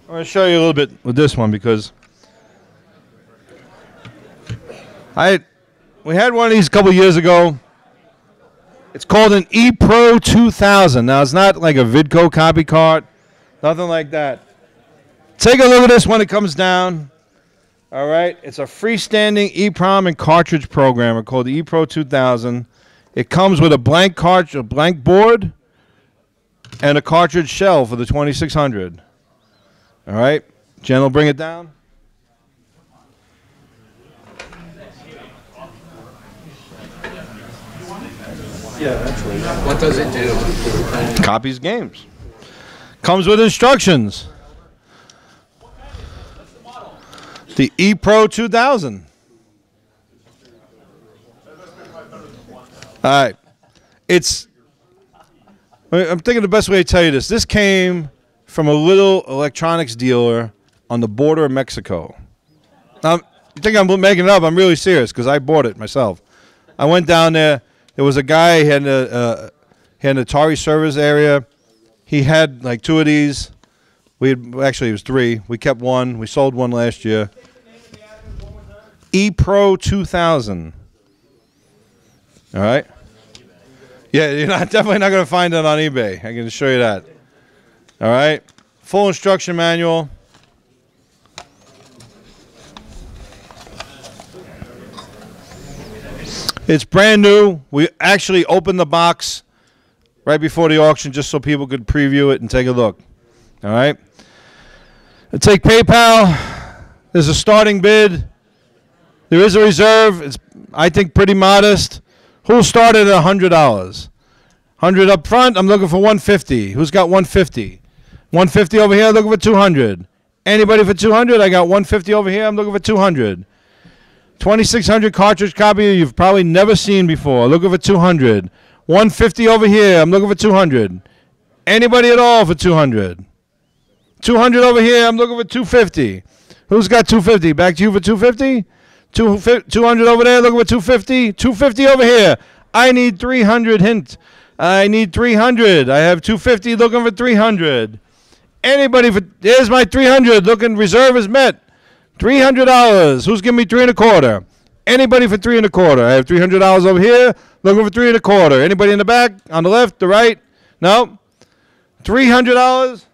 I'm going to show you a little bit with this one because we had one of these a couple years ago. It's called an ePro 2000. Now, it's not like a Vidco copy cart, nothing like that. Take a look at this when it comes down. All right, it's a freestanding EEPROM and cartridge programmer called the ePro 2000. It comes with a blank cartridge, a blank board, and a cartridge shell for the 2600. All right, Jen will bring it down. Yeah, actually. What does it do? Copies games. Comes with instructions. The ePro 2000. All right. I'm thinking the best way to tell you this. This came from a little electronics dealer on the border of Mexico. Now, you think I'm making it up. I'm really serious because I bought it myself. I went down there. There was a guy, he had an Atari service area. He had like 2 of these. Actually, it was 3. We kept 1. We sold 1 last year. ePro 2000. All right. Yeah, you're definitely not going to find it on eBay. I can show you that. All right. Full instruction manual. It's brand new. We actually opened the box right before the auction just so people could preview it and take a look. All right. Take PayPal. There's a starting bid. There is a reserve. It's, I think, pretty modest. Who'll start at $100? 100 up front. I'm looking for 150. Who's got 150? 150 over here. I'm looking for 200. Anybody for 200? I got 150 over here. I'm looking for 200. 2600 cartridge copy you've probably never seen before. Looking for 200. 150 over here. I'm looking for 200. Anybody at all for 200? 200 over here. I'm looking for 250. Who's got 250? Back to you for 250? 200 over there. Looking for 250. 250 over here. I need 300. Hint. I need 300. I have 250 looking for 300. Anybody for... There's my 300. Looking, reserve is met. $300. Who's giving me 3 1/4? Anybody for 3 1/4? I have $300 over here. Looking for 3 1/4. Anybody in the back? On the left? The right? No? $300?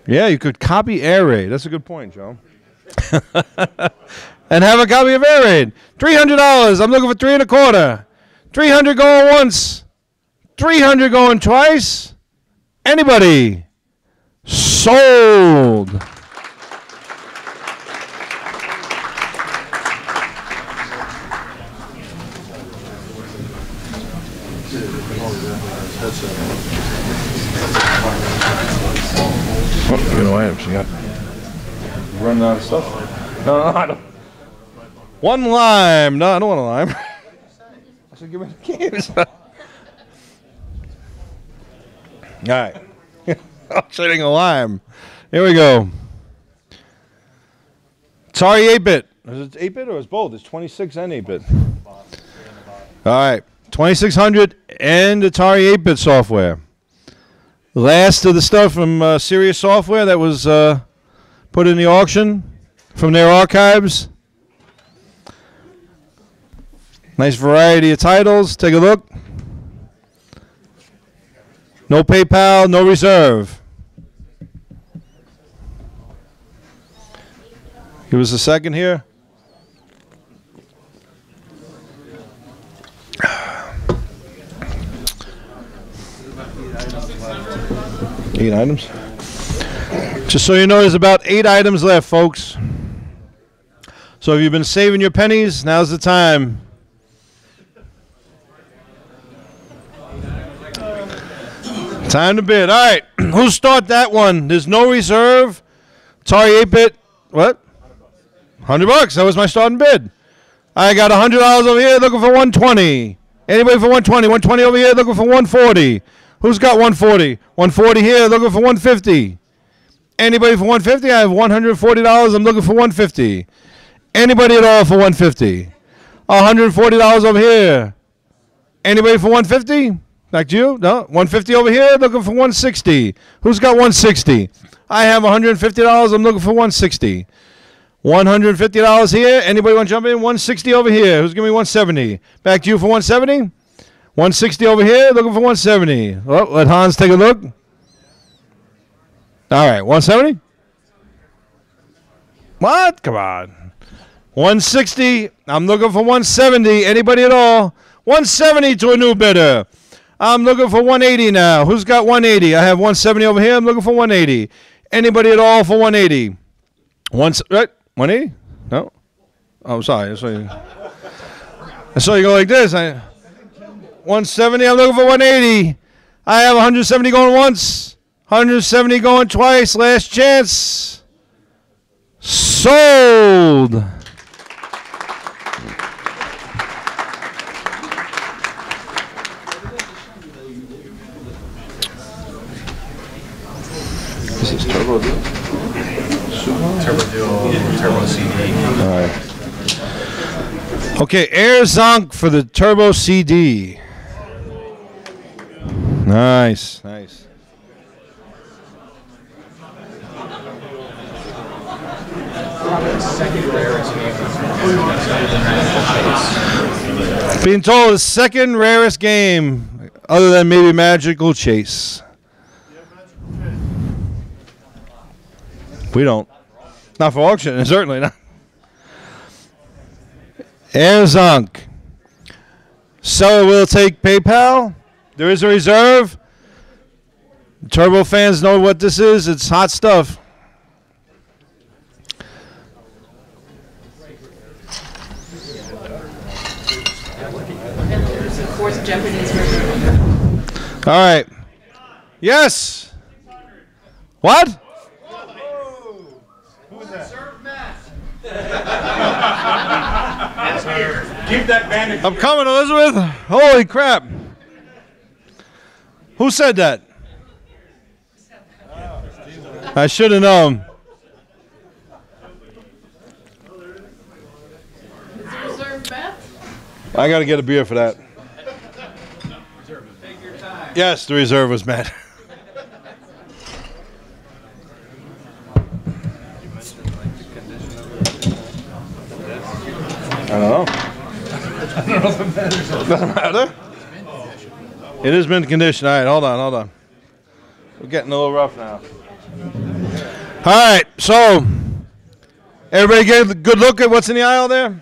Yeah, you could copy Air Raid. That's a good point, Joe. And have a copy of Air Raid. $300. I'm looking for 3 1/4. 300 going once. 300 going twice. Anybody? Sold. Oh, you know what? She got running out of stuff. No, I don't. 1 lime. No, I don't want a lime. I should give me the games. All right. I'm shooting a lime. Here we go. Atari 8-bit. Is it 8-bit or is both? It's 26 and 8-bit. All right. 2600 and Atari 8-bit software. Last of the stuff from Serious Software that was put in the auction from their archives. Nice variety of titles. Take a look. No PayPal, no reserve. Give us a second here. Eight items. Just so you know, there's about 8 items left, folks. So if you've been saving your pennies, now's the time. Time to bid. All right, who'll start that one? There's no reserve. Atari 8-bit. What? $100. That was my starting bid. I got $100 over here looking for 120. Anybody for 120? 120 over here looking for 140. Who's got 140? 140 here looking for 150. Anybody for 150? I have $140. I'm looking for 150. Anybody at all for 150? $140 over here. Anybody for 150? Back to you? No? 150 over here looking for 160. Who's got 160? I have $150. I'm looking for 160. $150 here. Anybody want to jump in? 160 over here. Who's giving me 170? Back to you for 170. 160 over here. Looking for 170. Well, let Hans take a look. All right, 170. What? Come on. 160. I'm looking for 170. Anybody at all? 170 to a new bidder. I'm looking for 180 now. Who's got 180? I have 170 over here. I'm looking for 180. Anybody at all for 180? Right? 180? No? Oh, sorry. I saw you go like this. 170. I'm looking for 180. I have 170 going once. 170 going twice. Last chance. Sold. This is Turbo Duo? Turbo Duo, Turbo CD. All right. Okay, Air Zonk for the Turbo CD. Nice, nice. Being told the second rarest game, other than maybe Magical Chase. We don't. Not for auction, certainly not. Air Zonk. Seller will take PayPal. There is a reserve. Turbo fans know what this is. It's hot stuff. Fourth Japanese. All right. Yes. What? Keep that bandage. I'm coming, Elizabeth. Holy crap. Who said that? I should have known. Is the reserve bet? I got to get a beer for that. Yes, the reserve was met. I don't know. Doesn't matter. It has been conditioned. All right, hold on. We're getting a little rough now. All right, so everybody get a good look at what's in the aisle there?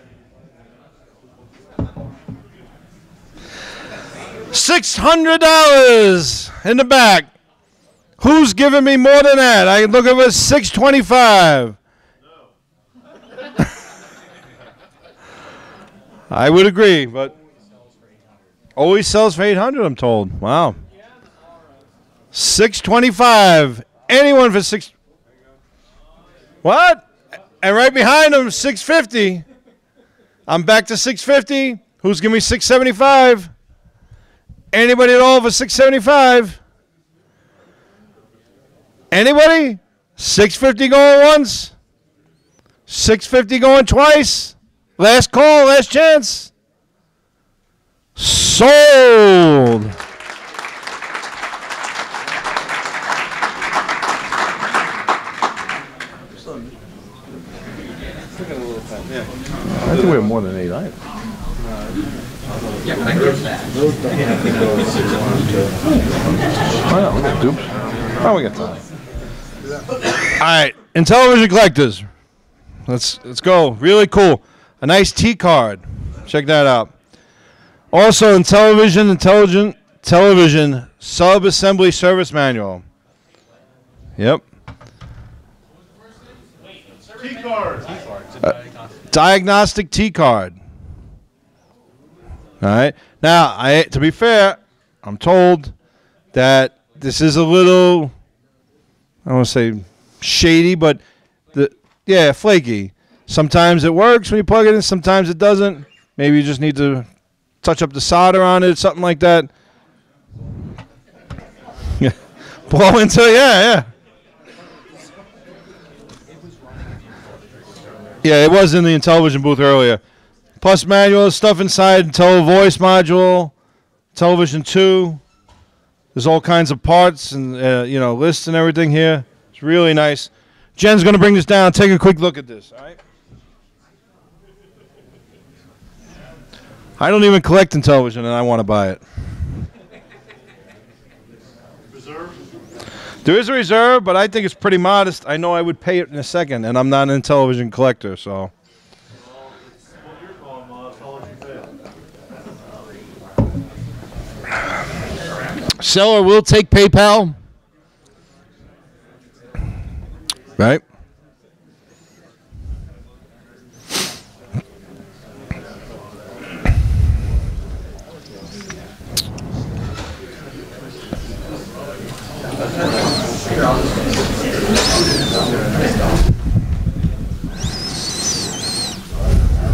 $600 in the back. Who's giving me more than that? I can look at it $625. I would agree, but always sells for $800, I'm told. Wow. $625. Anyone for $6. What? And right behind them, $650. I'm back to $650. Who's giving me $675? Anybody at all for $675? Anybody? $650 going once? $650 going twice? Last call, last chance. Sold. took it a little time. Yeah. I think we have more than 8 items. Yeah, but I get that. Oh, yeah, we got dupes. Oh, we got time. All right, in television collectors, let's go. Really cool. A nice T card. Check that out. Also in television sub-assembly service manual. Yep. T-card. Diagnostic T card. All right. Now, to be fair, I'm told that this is a little, I don't want to say shady, but flaky. Sometimes it works when you plug it in. Sometimes it doesn't. Maybe you just need to touch up the solder on it, something like that. Blow into it, yeah. Yeah, it was in the Intellivision booth earlier. Plus manual stuff inside, voice module, television 2. There's all kinds of parts and lists and everything here. It's really nice. Jen's going to bring this down. Take a quick look at this. All right. I don't even collect in television, and I want to buy it. Reserve? There is a reserve, but I think it's pretty modest. I know I would pay it in a second, and I'm not an television collector, so. Well, it's what you're calling modest. I'll let you pay. Seller will take PayPal. Right?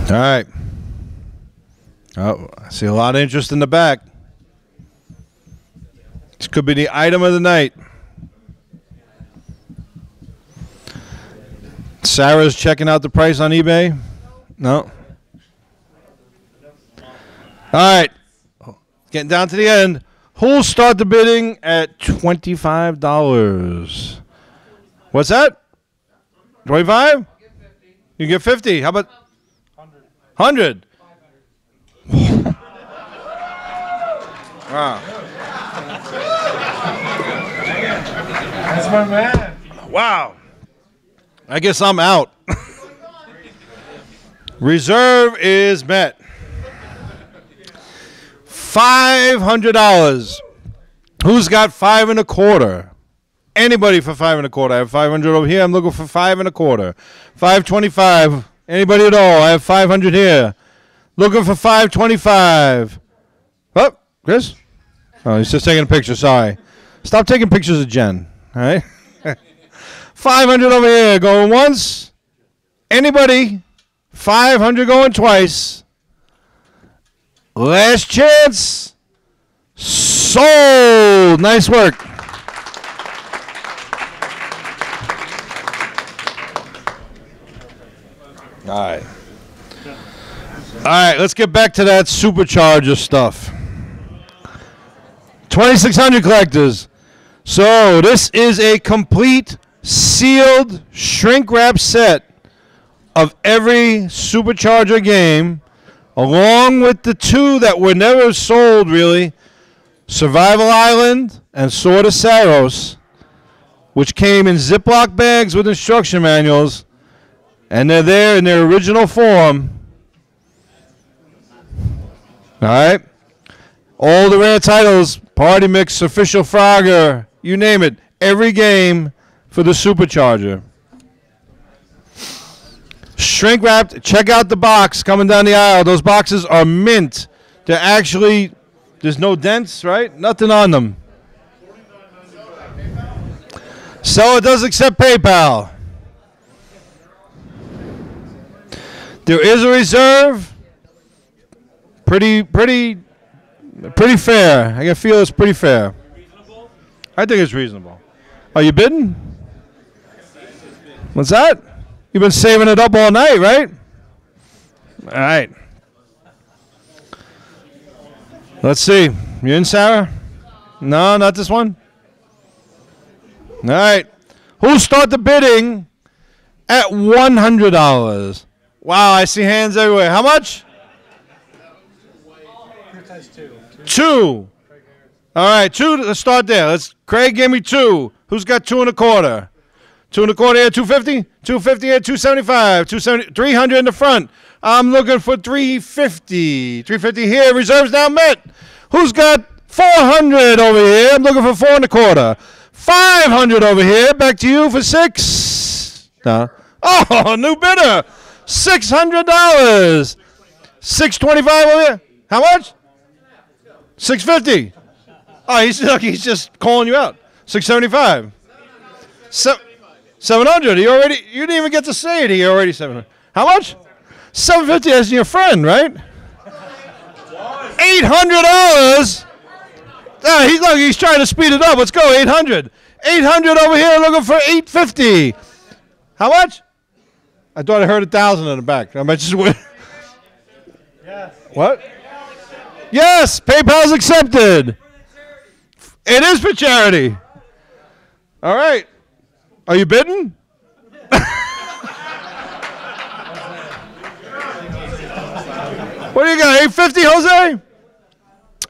All right. Oh, I see a lot of interest in the back. This could be the item of the night. Sarah's checking out the price on eBay? No? All right. Getting down to the end. Who'll start the bidding at $25? What's that? 25? You get 50. How about 100? Wow. That's my man. Wow. I guess I'm out. Reserve is met. $500. Who's got 5 1/4? Anybody for 5 1/4? I have 500 over here. I'm looking for 5 1/4. 525. Anybody at all? I have 500 here. Looking for 525. Oh, Chris? Oh, he's just taking a picture. Sorry. Stop taking pictures of Jen. All right. 500 over here. Going once. Anybody? 500 going twice. Last chance. Sold. Nice work. All right. All right, let's get back to that supercharger stuff. 2,600 collectors. So this is a complete sealed shrink wrap set of every supercharger game, along with the 2 that were never sold, really, Survival Island and Sword of Saros, which came in Ziploc bags with instruction manuals, and they're there in their original form. All right? All the rare titles, Party Mix, Official Frogger, you name it, every game for the supercharger. Shrink wrapped. Check out the box coming down the aisle. Those boxes are mint. They're actually, there's no dents, right? Nothing on them. Seller does accept PayPal. There is a reserve. Pretty fair. I can feel it's pretty fair. I think it's reasonable. Are you bidding? What's that? You've been saving it up all night, right? All right. Let's see. You in, Sarah? No, not this one? All right. Who'll start the bidding at $100? Wow, I see hands everywhere. How much? Two. All right, 2. Let's start there. Craig gave me 2. Who's got 2 1/4? 2 1/4 here, 250. 250 here, 275. 270, 300 in the front. I'm looking for 350. 350 here. Reserves now met. Who's got 400 over here? I'm looking for 4 1/4. 500 over here. Back to you for 6. No. Oh, new bidder. $600. 625 over here. How much? 650. Oh, he's just calling you out. 675. 700. You didn't even get to say it. He already 700. How much? 750 as your friend, right? $800. He's trying to speed it up. Let's go. 800. 800 over here. Looking for 850. How much? I thought I heard 1,000 in the back. I might just win. Yes. What? Yes. PayPal's accepted. It is for charity. All right. Are you bidding? What do you got? 850, Jose?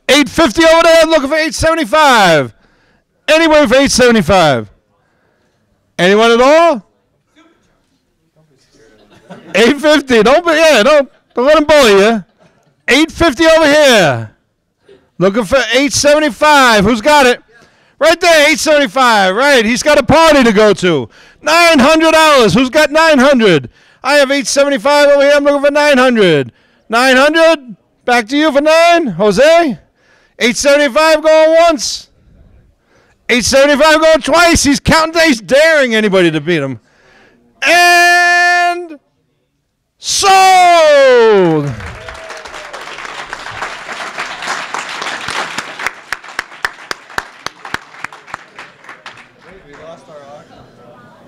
850 over there. I'm looking for 875. Anyone for 875? Anyone at all? 850. Don't let him bully you. 850 over here. Looking for 875. Who's got it? Right there, 875. Right, he's got a party to go to. $900. Who's got 900? I have 875 over here. I'm looking for 900. 900. Back to you for 9. Jose. 875 going once. 875 going twice. He's counting. He's daring anybody to beat him. And sold.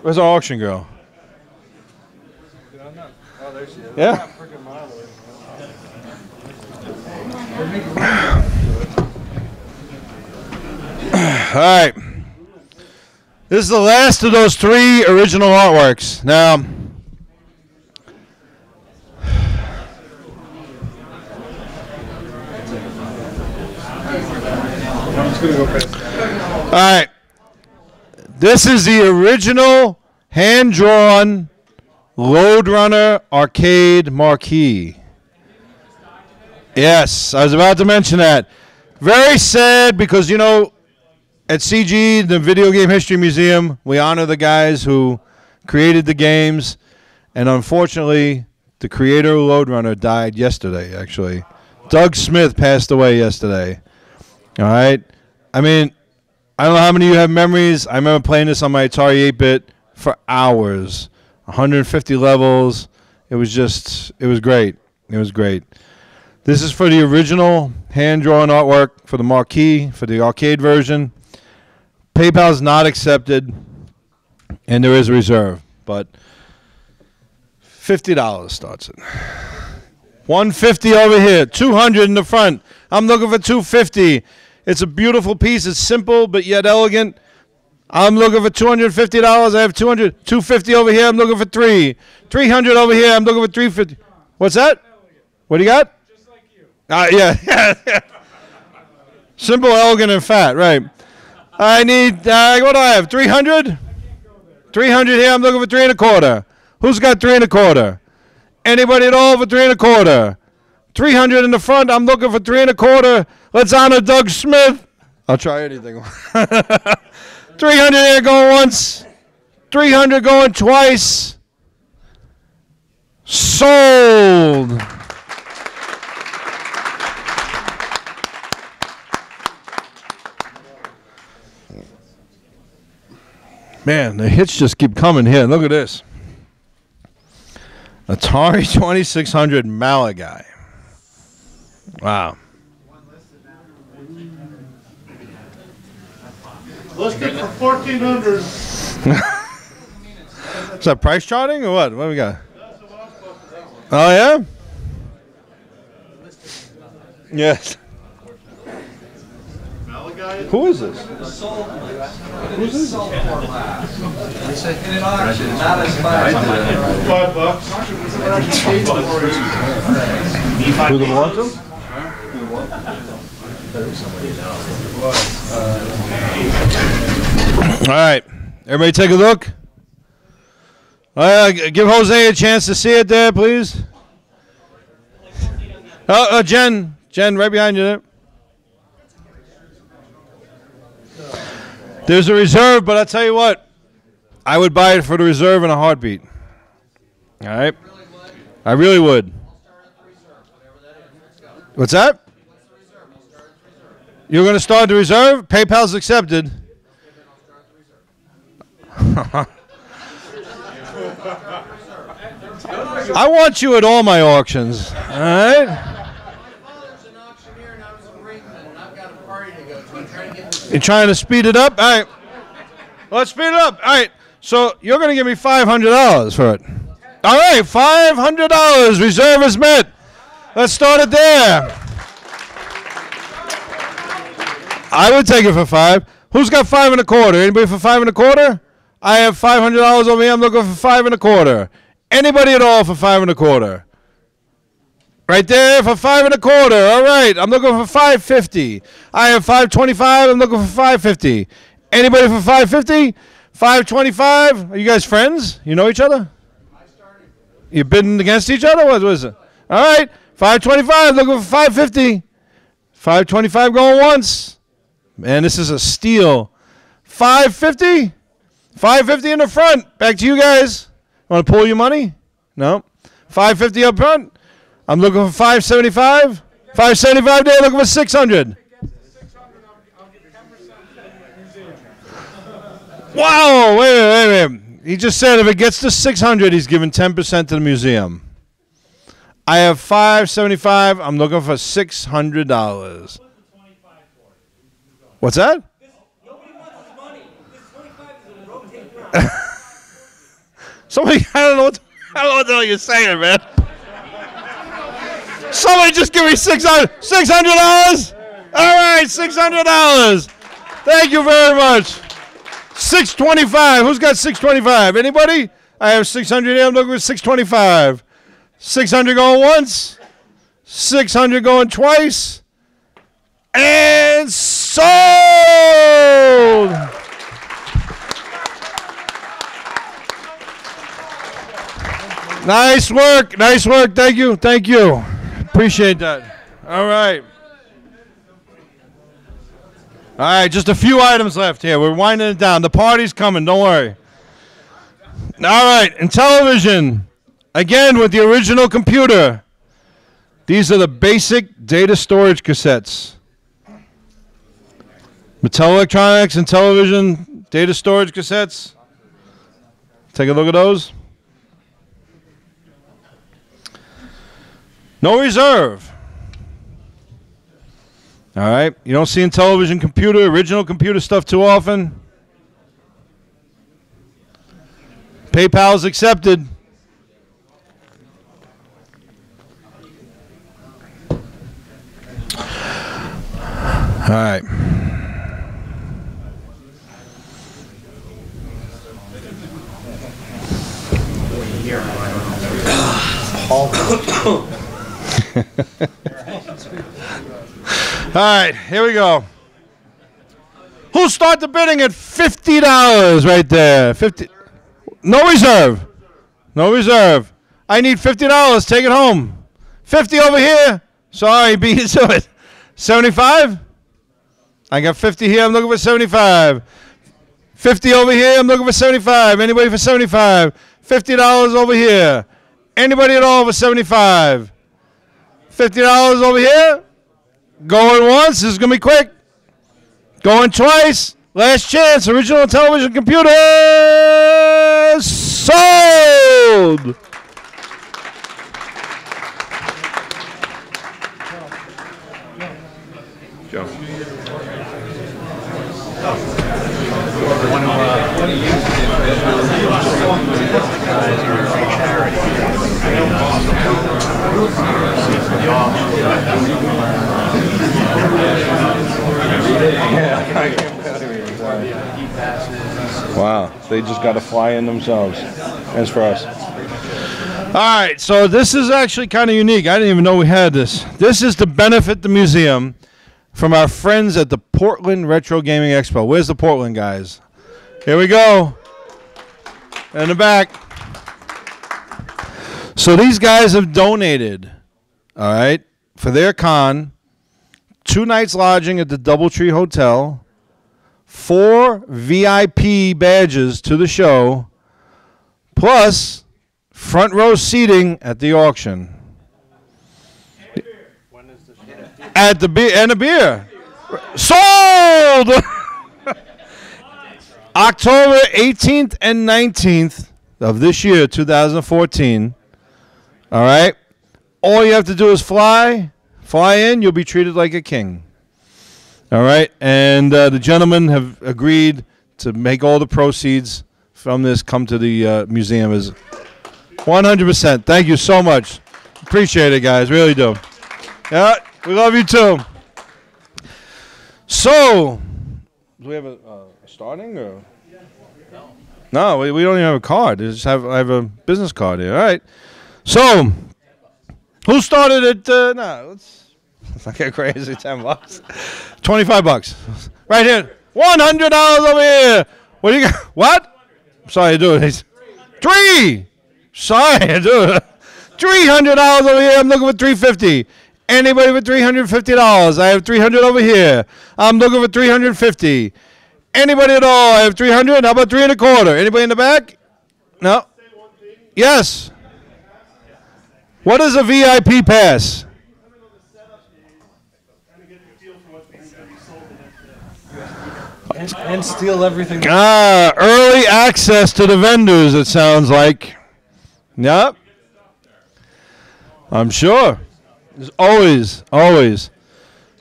Where's our auction girl? Oh, there she is. Yeah. All right. This is the last of those 3 original artworks. Now, all right. This is the original hand-drawn Lode Runner arcade marquee. Yes, I was about to mention that. Very sad because, at CG, the Video Game History Museum, we honor the guys who created the games. And unfortunately, the creator of Lode Runner died yesterday, actually. Doug Smith passed away yesterday. All right? I mean, I don't know how many of you have memories. I remember playing this on my Atari 8-bit for hours. 150 levels. It was great. It was great. This is for the original hand-drawn artwork for the marquee, for the arcade version. PayPal is not accepted, and there is a reserve, but $50 starts it. 150 over here, 200 in the front. I'm looking for 250. It's a beautiful piece. It's simple but yet elegant. I'm looking for $250. I have 250 over here. I'm looking for 300 over here. I'm looking for 350. What's that? What do you got? Just like you. Yeah. Simple, elegant, and fat. Right. I need. What do I have? 300. 300 here. I'm looking for 3 1/4. Who's got 3 1/4? Anybody at all for 3 1/4? 300 in the front. I'm looking for 3 1/4. Let's honor Doug Smith. I'll try anything. 300 here going once. 300 going twice. Sold. Man, the hits just keep coming here. Look at this. Atari 2600 Malachi. Wow. Listed for $1,400. Is that price charting or what? What do we got? Oh, yeah? Yes. Who is this? Who's this? $5. Who the belong to? All right, everybody take a look. Give Jose a chance to see it there, please. Jen, right behind you there. There's a reserve, but I'll tell you what, I would buy it for the reserve in a heartbeat. All right? I really would. What's that? You're going to start the reserve? PayPal's accepted. I want you at all my auctions. All right? You're trying to speed it up? All right. Let's speed it up. All right. So you're going to give me $500 for it. All right. $500. Reserve is met. Let's start it there. I would take it for $5. Who's got $5.25? Anybody for $5.25? I have $500 over here. I'm looking for $5.25. Anybody at all for $5.25? Right there for $5.25. All right. I'm looking for $5.50. I have $5.25. I'm looking for $5.50. Anybody for $5.50? $5.25. Are you guys friends? You know each other? You bidding against each other? What was it? All right. $5.25. Looking for $5.50. $5.25 going once. Man, this is a steal. $5.50. $5.50 in the front. Back to you guys. Want to pull your money? No. $5.50 up front. I'm looking for $5.75. $5.75 there. Looking for $600. Wow! Wait a minute. He just said if it gets to $600, he's giving 10% to the museum. I have $5.75. I'm looking for $600. What's that? Nobody wants his money. This 25 is a rotating round. Somebody, I don't know what the hell you're saying, man. Somebody just give me $600. All right, $600. Thank you very much. $625. Who's got $625? Anybody? I have $600 here. I'm looking for $625. $600 going once. $600 going twice. And sold. Nice work. Nice work. Thank you. Thank you. Appreciate that. All right. All right, just a few items left here. We're winding it down. The party's coming. Don't worry. All right, in television, again with the original computer. These are the basic data storage cassettes. Mattel Electronics and television data storage cassettes. Take a look at those. No reserve. All right. You don't see in television computer, original computer stuff too often. PayPal's accepted. All right. All right, here we go. Who'll start the bidding at $50 right there? 50. No reserve. No reserve. I need $50. Take it home. 50 over here. Sorry, beat you to it. 75? I got 50 here. I'm looking for 75. 50 over here. I'm looking for 75. Anybody for 75? $50 over here. Anybody at all for 75? $50 over here. Going once. This is going to be quick. Going twice. Last chance. Original television computer sold. Joe. Wow, they just got to fly in themselves. As for us. All right, so this is actually kind of unique. I didn't even know we had this. This is to benefit the museum from our friends at the Portland Retro Gaming Expo. Where's the Portland guys? Here we go. In the back. So these guys have donated, all right, for their con, 2 nights lodging at the Doubletree Hotel, 4 VIP badges to the show, plus front row seating at the auction. At the beer and a beer. Sold! October 18th and 19th of this year, 2014. All right? All you have to do is fly in, you'll be treated like a king. All right? And the gentlemen have agreed to make all the proceeds from this come to the museum as 100%. Thank you so much. Appreciate it, guys. Really do. Yeah, we love you too. So, do we have a starting or? No, we don't even have a card. I have a business card here. All right. So, who started it? Let's not get crazy. $10, $25, right here. $100 over here. What do you got? What? Sorry, dude. He's 3. Sorry, dude. $300 over here. I'm looking for $350. Anybody with $350? I have $300 over here. I'm looking for $350. Anybody at all? I have $300. How about $325? Anybody in the back? No. Yes. What is a VIP pass? And steal everything. Early access to the vendors, it sounds like. Yep. I'm sure. There's always.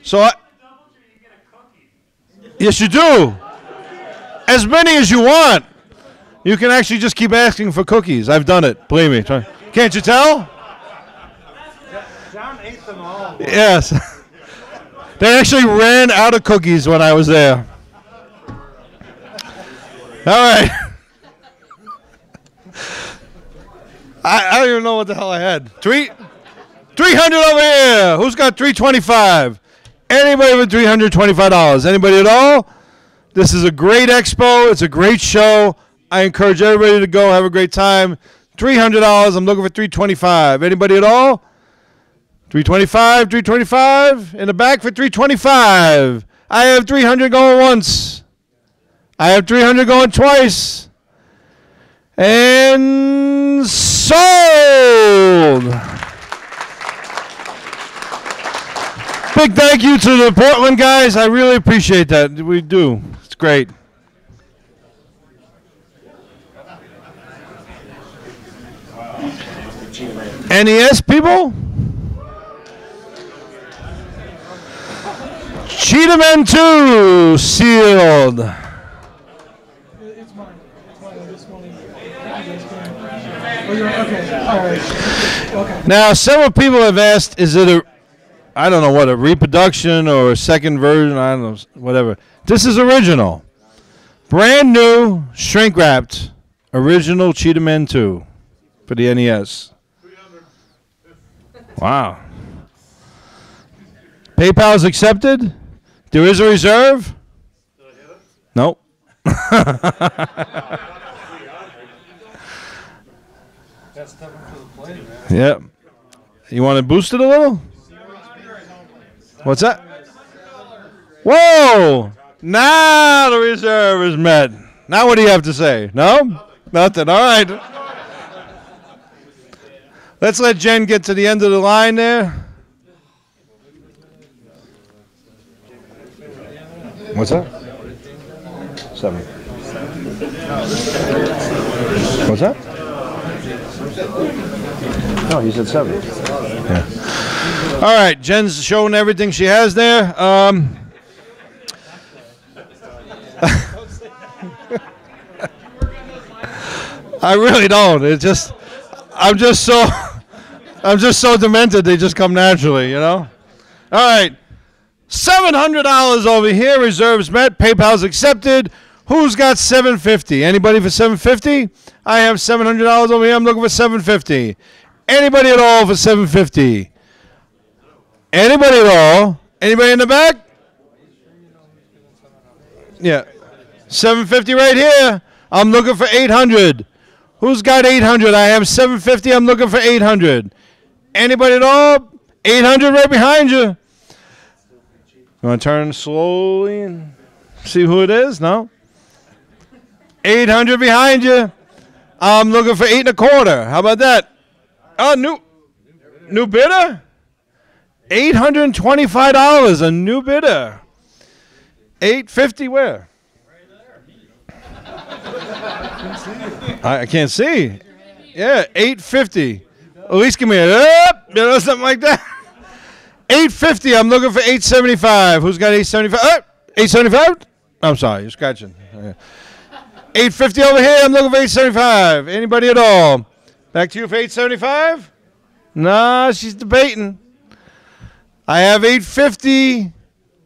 So, yes, you do. As many as you want. You can actually just keep asking for cookies. I've done it. Believe me. Can't you tell? John ate them all. Yes. They actually ran out of cookies when I was there. All right. I don't even know what the hell I had. 300 over here. Who's got $325? Anybody with $325? Anybody at all? This is a great expo. It's a great show. I encourage everybody to go have a great time. $300. I'm looking for $325. Anybody at all? $325. $325. In the back for $325. I have $300 going once. I have $300 going twice. And sold. Big thank you to the Portland guys. I really appreciate that. We do. It's great. NES people? Cheetahman 2 sealed. It's mine. I just wanted. Okay. All right. Okay. Now, several people have asked, is it I don't know what, a reproduction or a second version, I don't know, whatever. This is original. Brand new, shrink wrapped, original Cheetahman 2 for the NES. Wow. PayPal's accepted? There is a reserve? Nope. Yep. You want to boost it a little? What's that? Whoa! Now the reserve is met. Now what do you have to say? No? Nothing. All right. Let's let Jen get to the end of the line there. What's that? 7. What's that? No, he said 7. Yeah. All right, Jen's showing everything she has there. I really don't. It just, I'm just so demented. They just come naturally, you know. All right, $700 over here. Reserves met. PayPal's accepted. Who's got $750? Anybody for $750? I have $700 over here. I'm looking for $750. Anybody at all for 750? Anybody at all? Anybody in the back? Yeah. 750 right here. I'm looking for 800. Who's got 800? I have 750. I'm looking for 800. Anybody at all? 800 right behind you. You want to turn slowly and see who it is? No? 800 behind you. I'm looking for 8.25. How about that? Oh, new bidder? $825. A new bidder. 850 where? I can't see. Yeah, 850. At least give me a something like that. 850. I'm looking for 875. Who's got 875? 875? I'm sorry, you're scratching. 850 over here. I'm looking for 875. Anybody at all? Back to you for 875? Nah, she's debating. I have 850.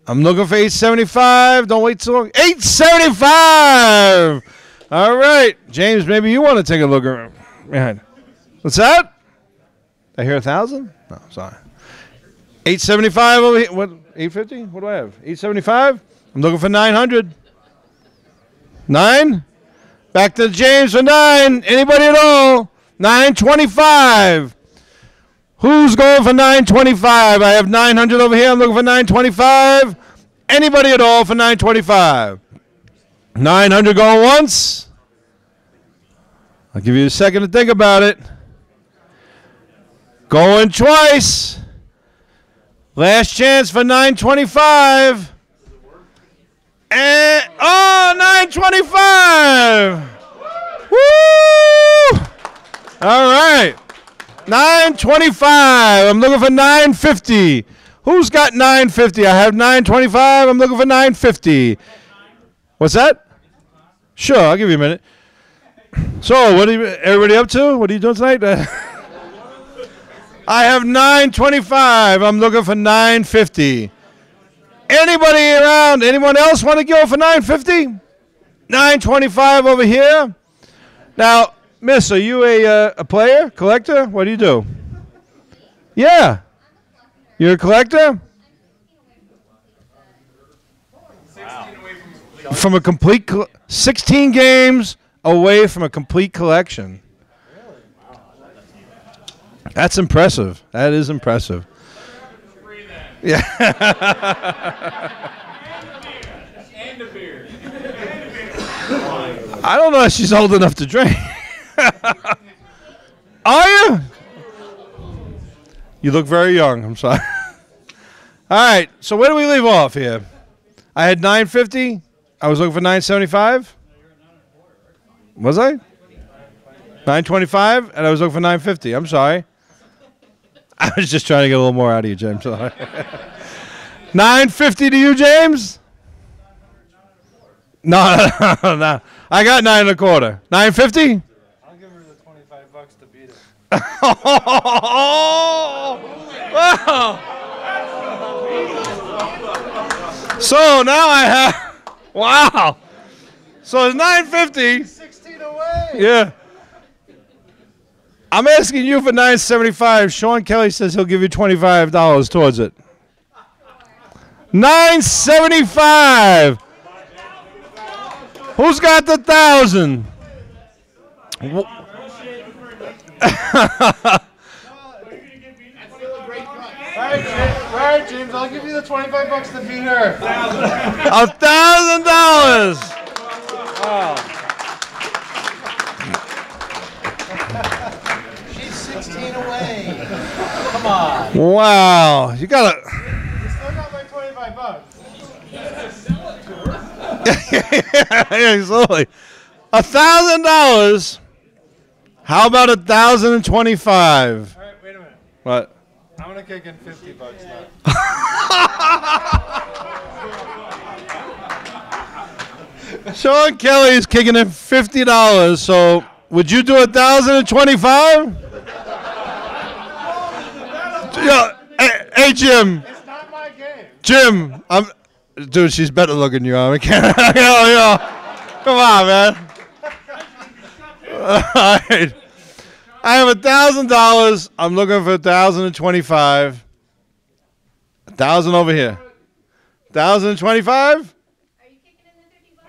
I'm looking for 875. Don't wait too long. 875. All right, James. Maybe you want to take a look around. What's that? I hear 1,000? No, sorry. 875 over here. What? 850? What do I have? 875. I'm looking for 900. 9. Back to James for 9. Anybody at all? 925. Who's going for 925? I have 900 over here. I'm looking for 925. Anybody at all for 925? 900 going once. I'll give you a second to think about it. Going twice. Last chance for 925. And, 925. Woo! All right. 925. I'm looking for 950. Who's got 950? I have 925. I'm looking for 950. What's that? Sure, I'll give you a minute. So, what are everybody up to? What are you doing tonight? I have 925. I'm looking for 950. Anybody around? Anyone else want to go for 950? 925 over here. Now, Miss, are you a player, collector? What do you do? Yeah. You're a collector? From a complete 16 games away from a complete collection. That's impressive. That is impressive. Yeah. And a beer. I don't know if she's old enough to drink. Are you? You look very young. I'm sorry. All right. So where do we leave off here? I had 950. I was looking for 975. Was I? 925, and I was looking for 950. I'm sorry. I was just trying to get a little more out of you, James. 950 to you, James? No. I got 9.25. 950? I'll give her the $25 to beat it. Wow. So now I have, wow. So it's 950. 16 away. Yeah. I'm asking you for 975. Sean Kelly says he'll give you $25 towards it. 975. Who's got the 1,000? All right, James, I'll give you the $25 to beat her. $1,000. Wow. She's 16 away. Come on. Wow. You got You still got my $25. yeah, absolutely. $1,000. How about 1,025? All right, wait a minute. What? I'm gonna kick in $50 now. Sean Kelly's kicking in $50. So would you do 1,025? Yeah. Hey, Jim. It's not my game. Jim, dude, she's better looking than you are. I can't. Come on, man. All right. I have $1,000. I'm looking for 1,025. 1,000 over here. 1,025.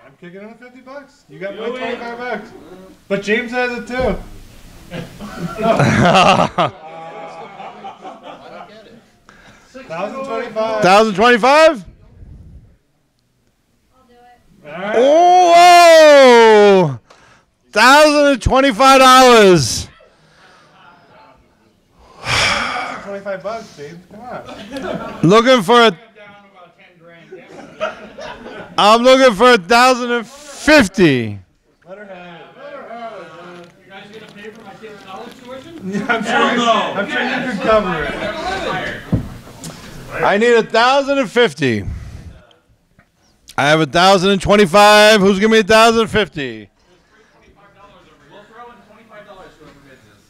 I'm kicking in the $50. You got my $25. But James has it too. 1,025. 1,025. Alright. Oh, $1,025. $25, James. Come on. Looking for a. I'm looking for 1,050. Let her have it. You guys gonna pay for my kid's college tuition? Yeah, I'm sure you can cover it. I need 1,050. I have 1,025. Who's giving me 1,050? We'll throw in $25 to whoever bids this.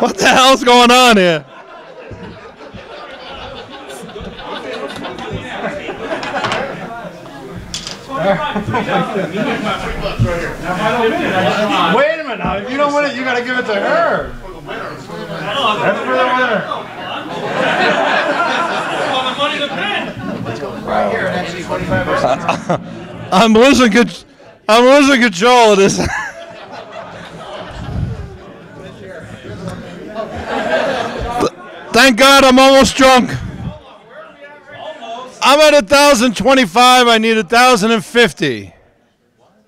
What the hell's going on here? Wait a minute now. If you don't win it, you got to give it to her. That's for the winner. the money to pay. Right here, and actually 25%. I'm losing control of this. Thank God I'm almost drunk. I'm at 1,025. I need 1,050.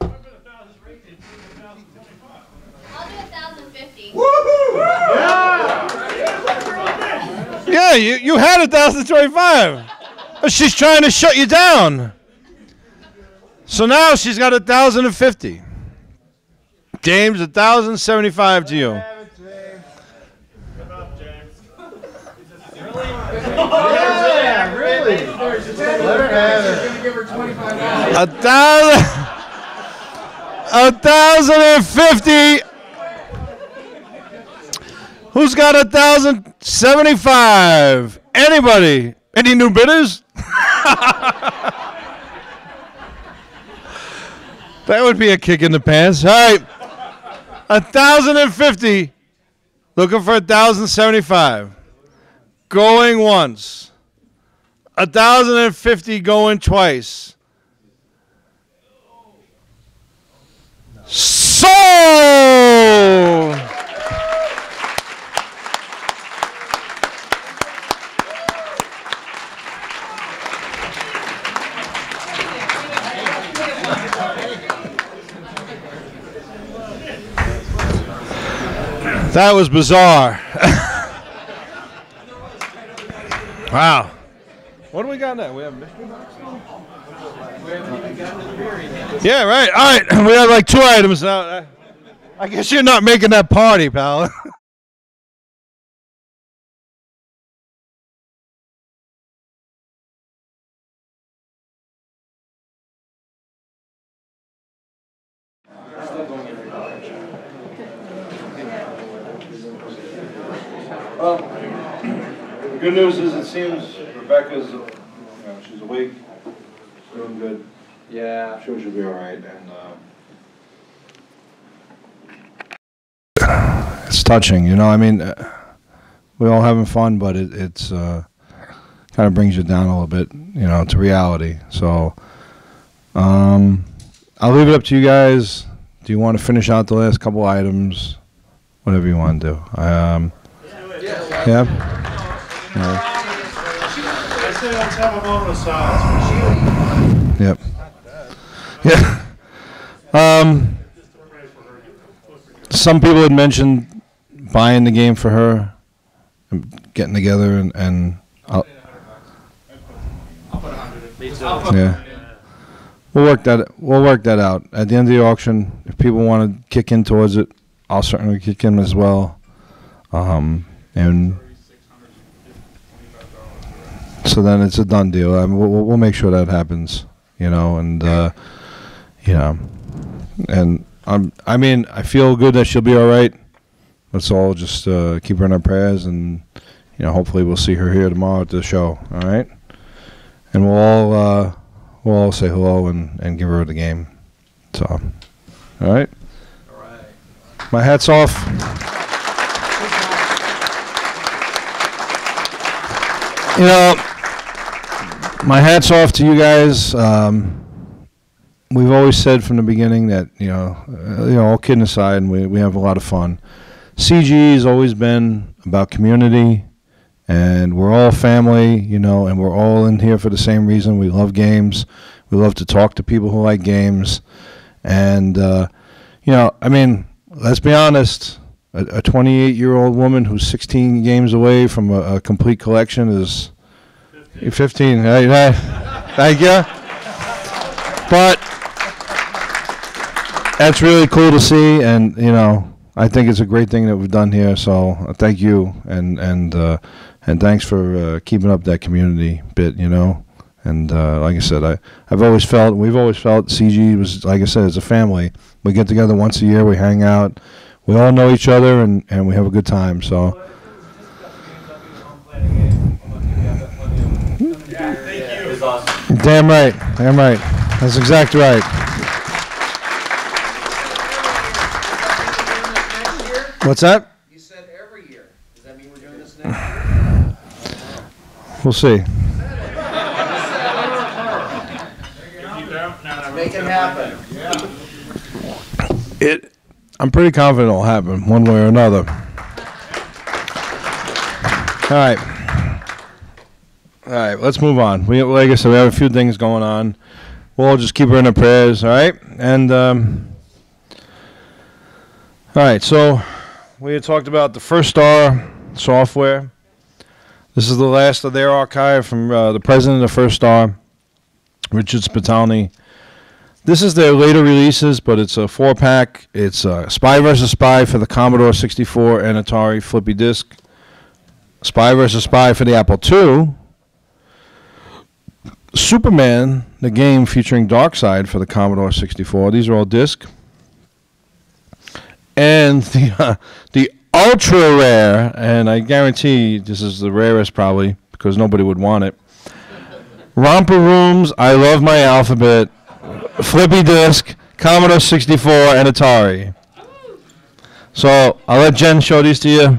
I'll do 1,050. Yeah, you had 1,025. She's trying to shut you down. So now she's got 1,050. James, 1,075 to you. Yeah, really. Let her have it. Gonna give her $25. 1,050. Who's got 1,075? Anybody? Any new bidders? That would be a kick in the pants. All right. 1,050. Looking for 1,075. Going once. 1,050 going twice. Sold! That was bizarre. Wow. What do we got now? We have mystery box now? Yeah, right. All right. We have like 2 items now. I guess you're not making that party, pal. Well, the good news is it seems Rebecca's, she's awake, she's doing good. Yeah. I'm sure she'll be all right. And it's touching, you know. I mean, we're all having fun, but it's kind of brings you down a little bit, you know, to reality. So I'll leave it up to you guys. Do you want to finish out the last couple items? Whatever you want to do. Yeah. I say let's have a moment of silence. Yep. Yeah. Some people had mentioned buying the game for her, and getting together, and I'll yeah. We'll work that out. At the end of the auction, if people want to kick in towards it, I'll certainly kick in as well. And so then it's a done deal. I mean, we'll make sure that happens, you know, and you know, and I mean, I feel good that she'll be all right. Let's all just keep her in our prayers, and you know, hopefully we'll see her here tomorrow at the show. All right, and we'll all say hello and give her the game. So, All right. My hat's off. You know, my hat's off to you guys. We've always said from the beginning that, all kidding aside, and we have a lot of fun. CG has always been about community, and we're all family, and we're all in here for the same reason. We love games. We love to talk to people who like games. And, let's be honest, a 28-year-old woman who's 16 games away from a complete collection is 15. Thank you. But that's really cool to see, and, I think it's a great thing that we've done here, so thank you, and thanks for keeping up that community bit, And like I said, we've always felt CG was, like I said, it's a family. We get together once a year, we hang out, we all know each other, and we have a good time. So. Damn right, damn right. That's exactly right. What's that? You said every year. Does that mean we're doing this next year? We'll see. Make it happen. I'm pretty confident it'll happen one way or another. All right, let's move on. Like I said, we have a few things going on. We'll all just keep her in our prayers, all right? And, all right, so we had talked about the First Star software. This is the last of their archive from the president of First Star, Richard Spitalny. This is their later releases, but it's a 4-pack. It's Spy vs. Spy for the Commodore 64 and Atari floppy disk. Spy vs. Spy for the Apple II. Superman, the game featuring Darkseid for the Commodore 64. These are all disc. And the ultra rare, and I guarantee this is the rarest probably because nobody would want it. Romper Room's I Love My Alphabet, floppy disk, Commodore 64, and Atari. So I'll let Jen show these to you.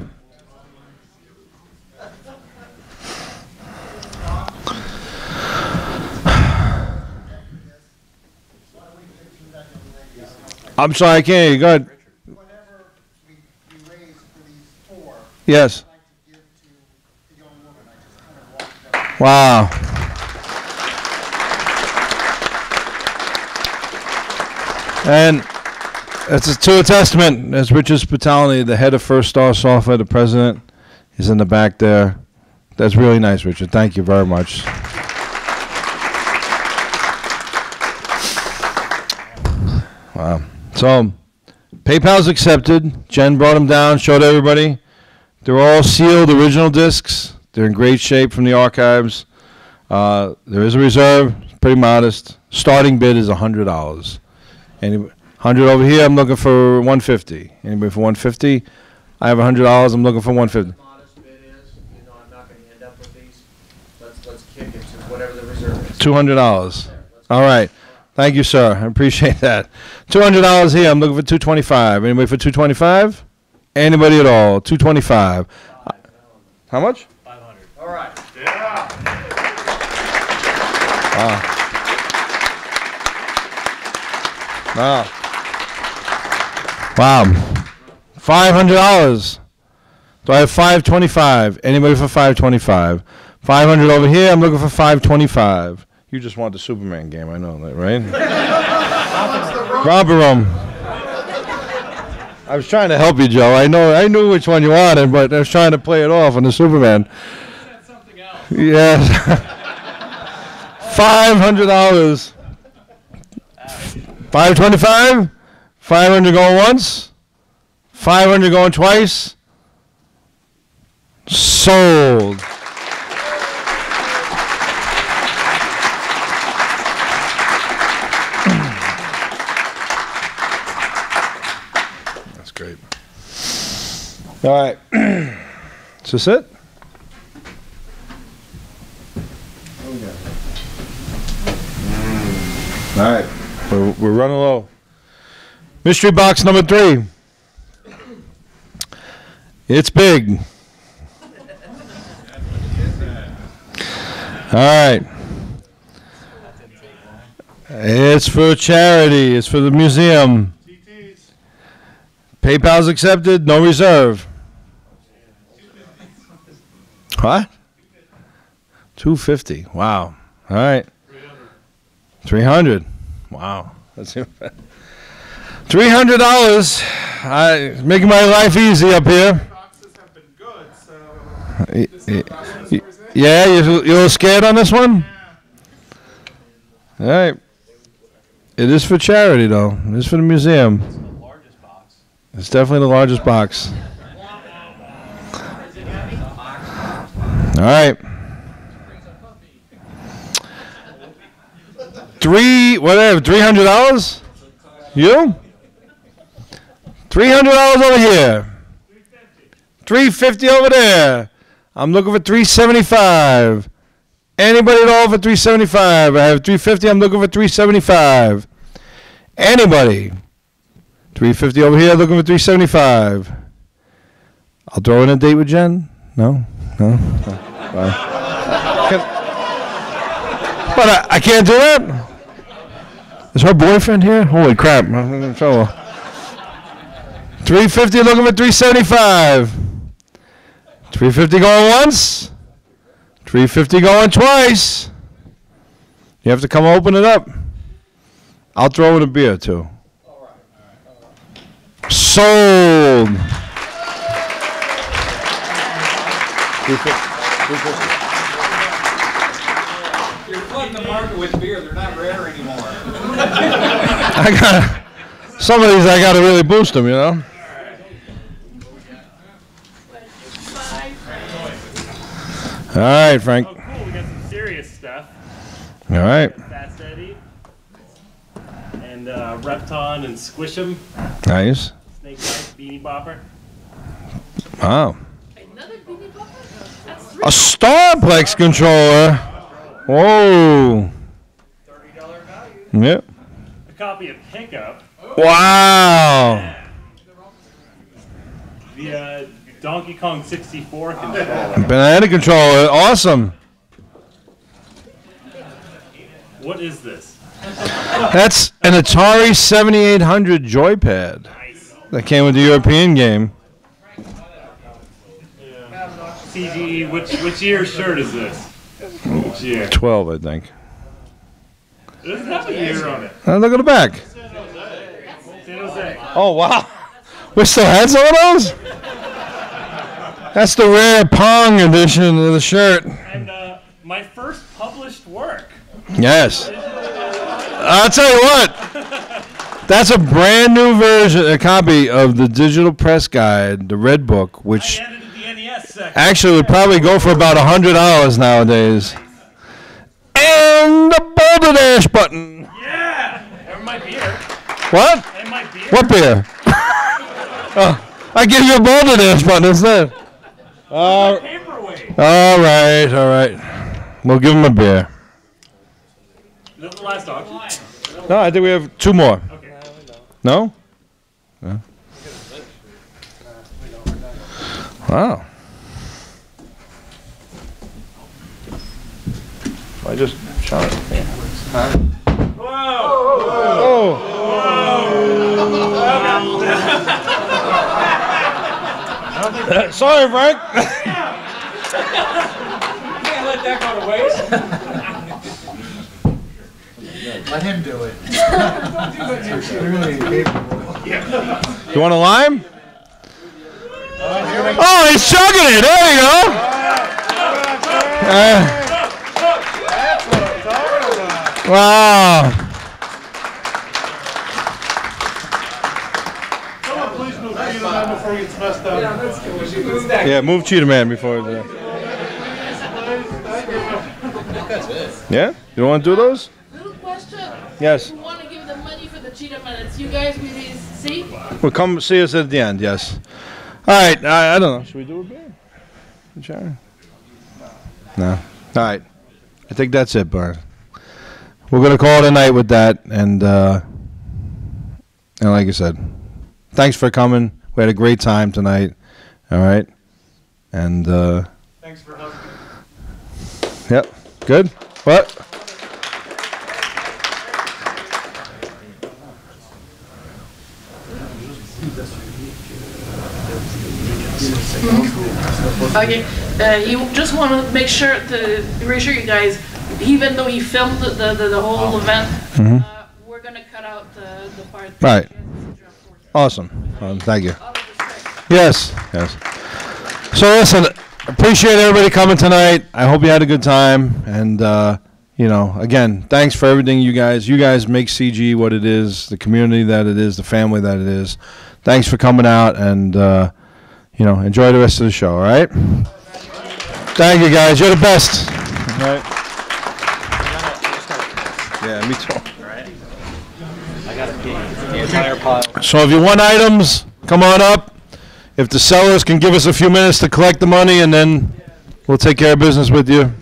I'm sorry, I can't hear you. Go ahead. Whatever we raise for these four, Yes. I'd like to give to the young woman. I just kind of walked up. Wow. And it's to a testament, as Richard Spitalny, the head of First Star Software, the president, is in the back there. That's really nice, Richard. Thank you very much. Wow. So, PayPal's accepted. Jen brought them down, showed everybody. They're all sealed original discs. They're in great shape from the archives. There is a reserve, pretty modest. Starting bid is $100. Anybody, 100 over here, I'm looking for 150. Anybody for 150? I have $100, I'm looking for 150. Modest bid is, I'm not going to end up with these. Let's kick it to whatever the reserve is. $200. All right. Thank you, sir. I appreciate that. $200 here. I'm looking for $225. Anybody for $225? Anybody at all? $225. How much? 500. All right. Yeah. Wow. Wow. $500. So I have $525. Anybody for $525? 500 over here. I'm looking for $525. You just want the Superman game, I know that, right? Romper Room. I was trying to help you, Joe. I knew which one you wanted, but I was trying to play it off on the Superman. Yes. $500. 525. 500 going once. 500 going twice. Sold. That's great. All right. Is this it? All right. We're running low. Mystery box number 3. It's big. All right. It's for charity. It's for the museum. PayPal's accepted. No reserve. What? $250. Wow. All right. 300. Wow. That's $300. Making my life easy up here. Yeah, you're a little scared on this one? All right. It is for charity, though. It is for the museum. It's definitely the largest box. All right. $300? You? $300 over here. $350 over there. I'm looking for $375. Anybody at all for $375? I have $350. I'm looking for $375. Anybody? $350 over here. Looking for $375. I'll throw in a date with Jen. No. But I can't do that. Is her boyfriend here? Holy crap! I'm in trouble. $350. Looking for $375. $350 going once. $350 going twice. You have to come open it up. I'll throw in a beer too. Sold. You're flooding the market with beer. They're not rare anymore. Some of these I gotta really boost them, you know. All right, Frank. Oh, cool. We got some serious stuff. All right. Fast Eddie. And Repton and Squish'em. Nice. Snake Bite, Beanie Bopper. Wow. Another Beanie Bopper? That's A Starplex controller. Whoa. $30 value. Yep. A copy of Pickup. Wow. The Donkey Kong 64 controller. Banana controller. Awesome. What is this? That's an Atari 7800 joypad. Nice. That came with the European game. CGE, which year's shirt is this? Which year? 12, I think. It doesn't have a year on it. Look at the back. San Jose. Oh, wow. We still had some of those? That's the rare Pong edition of the shirt. And my first published work. Yes. I'll tell you what. That's a brand new version, a copy of the digital press guide, the Red Book, which actually would probably go for about $100 nowadays. And the Boulder Dash button. Yeah! And my beer. What? And my beer. What beer? Oh, I give you a Boulder Dash button instead. Paperweight. All right. We'll give him a beer. Is that the last auction? No, I think we have 2 more. Okay. No? No. Wow. I just shot it. Sorry, Frank. Can't let that go to waste. Let him do it. You want a lime? Oh, he's chugging it. There you go. Wow. Someone please move Cheetah Man before he gets messed up. Yeah, move Cheetah Man before. Yeah? You don't want to do those? Little question. Yes. Who want to give the money for the Cheetah Man? It's you guys we see? Well, come see us at the end, yes. All right, I don't know. Should we do a beer? Sure. No. All right. I think that's it, Bart. We're going to call it a night with that, and And like I said, thanks for coming. We had a great time tonight. All right. And Thanks for having me. yep. Good. What? Okay, you just want to make sure to reassure you guys, even though he filmed the whole event, we're going to cut out the part. Right. Awesome. Thank you. Yes. Yes. So listen, appreciate everybody coming tonight. I hope you had a good time. And, you know, again, thanks for everything, you guys. You guys make CG what it is, the community that it is, the family that it is. Thanks for coming out, and, you know, enjoy the rest of the show, all right? Thank you, guys. You're the best. All right. Yeah, me too. So if you want items, come on up. If the sellers can give us a few minutes to collect the money, and then we'll take care of business with you.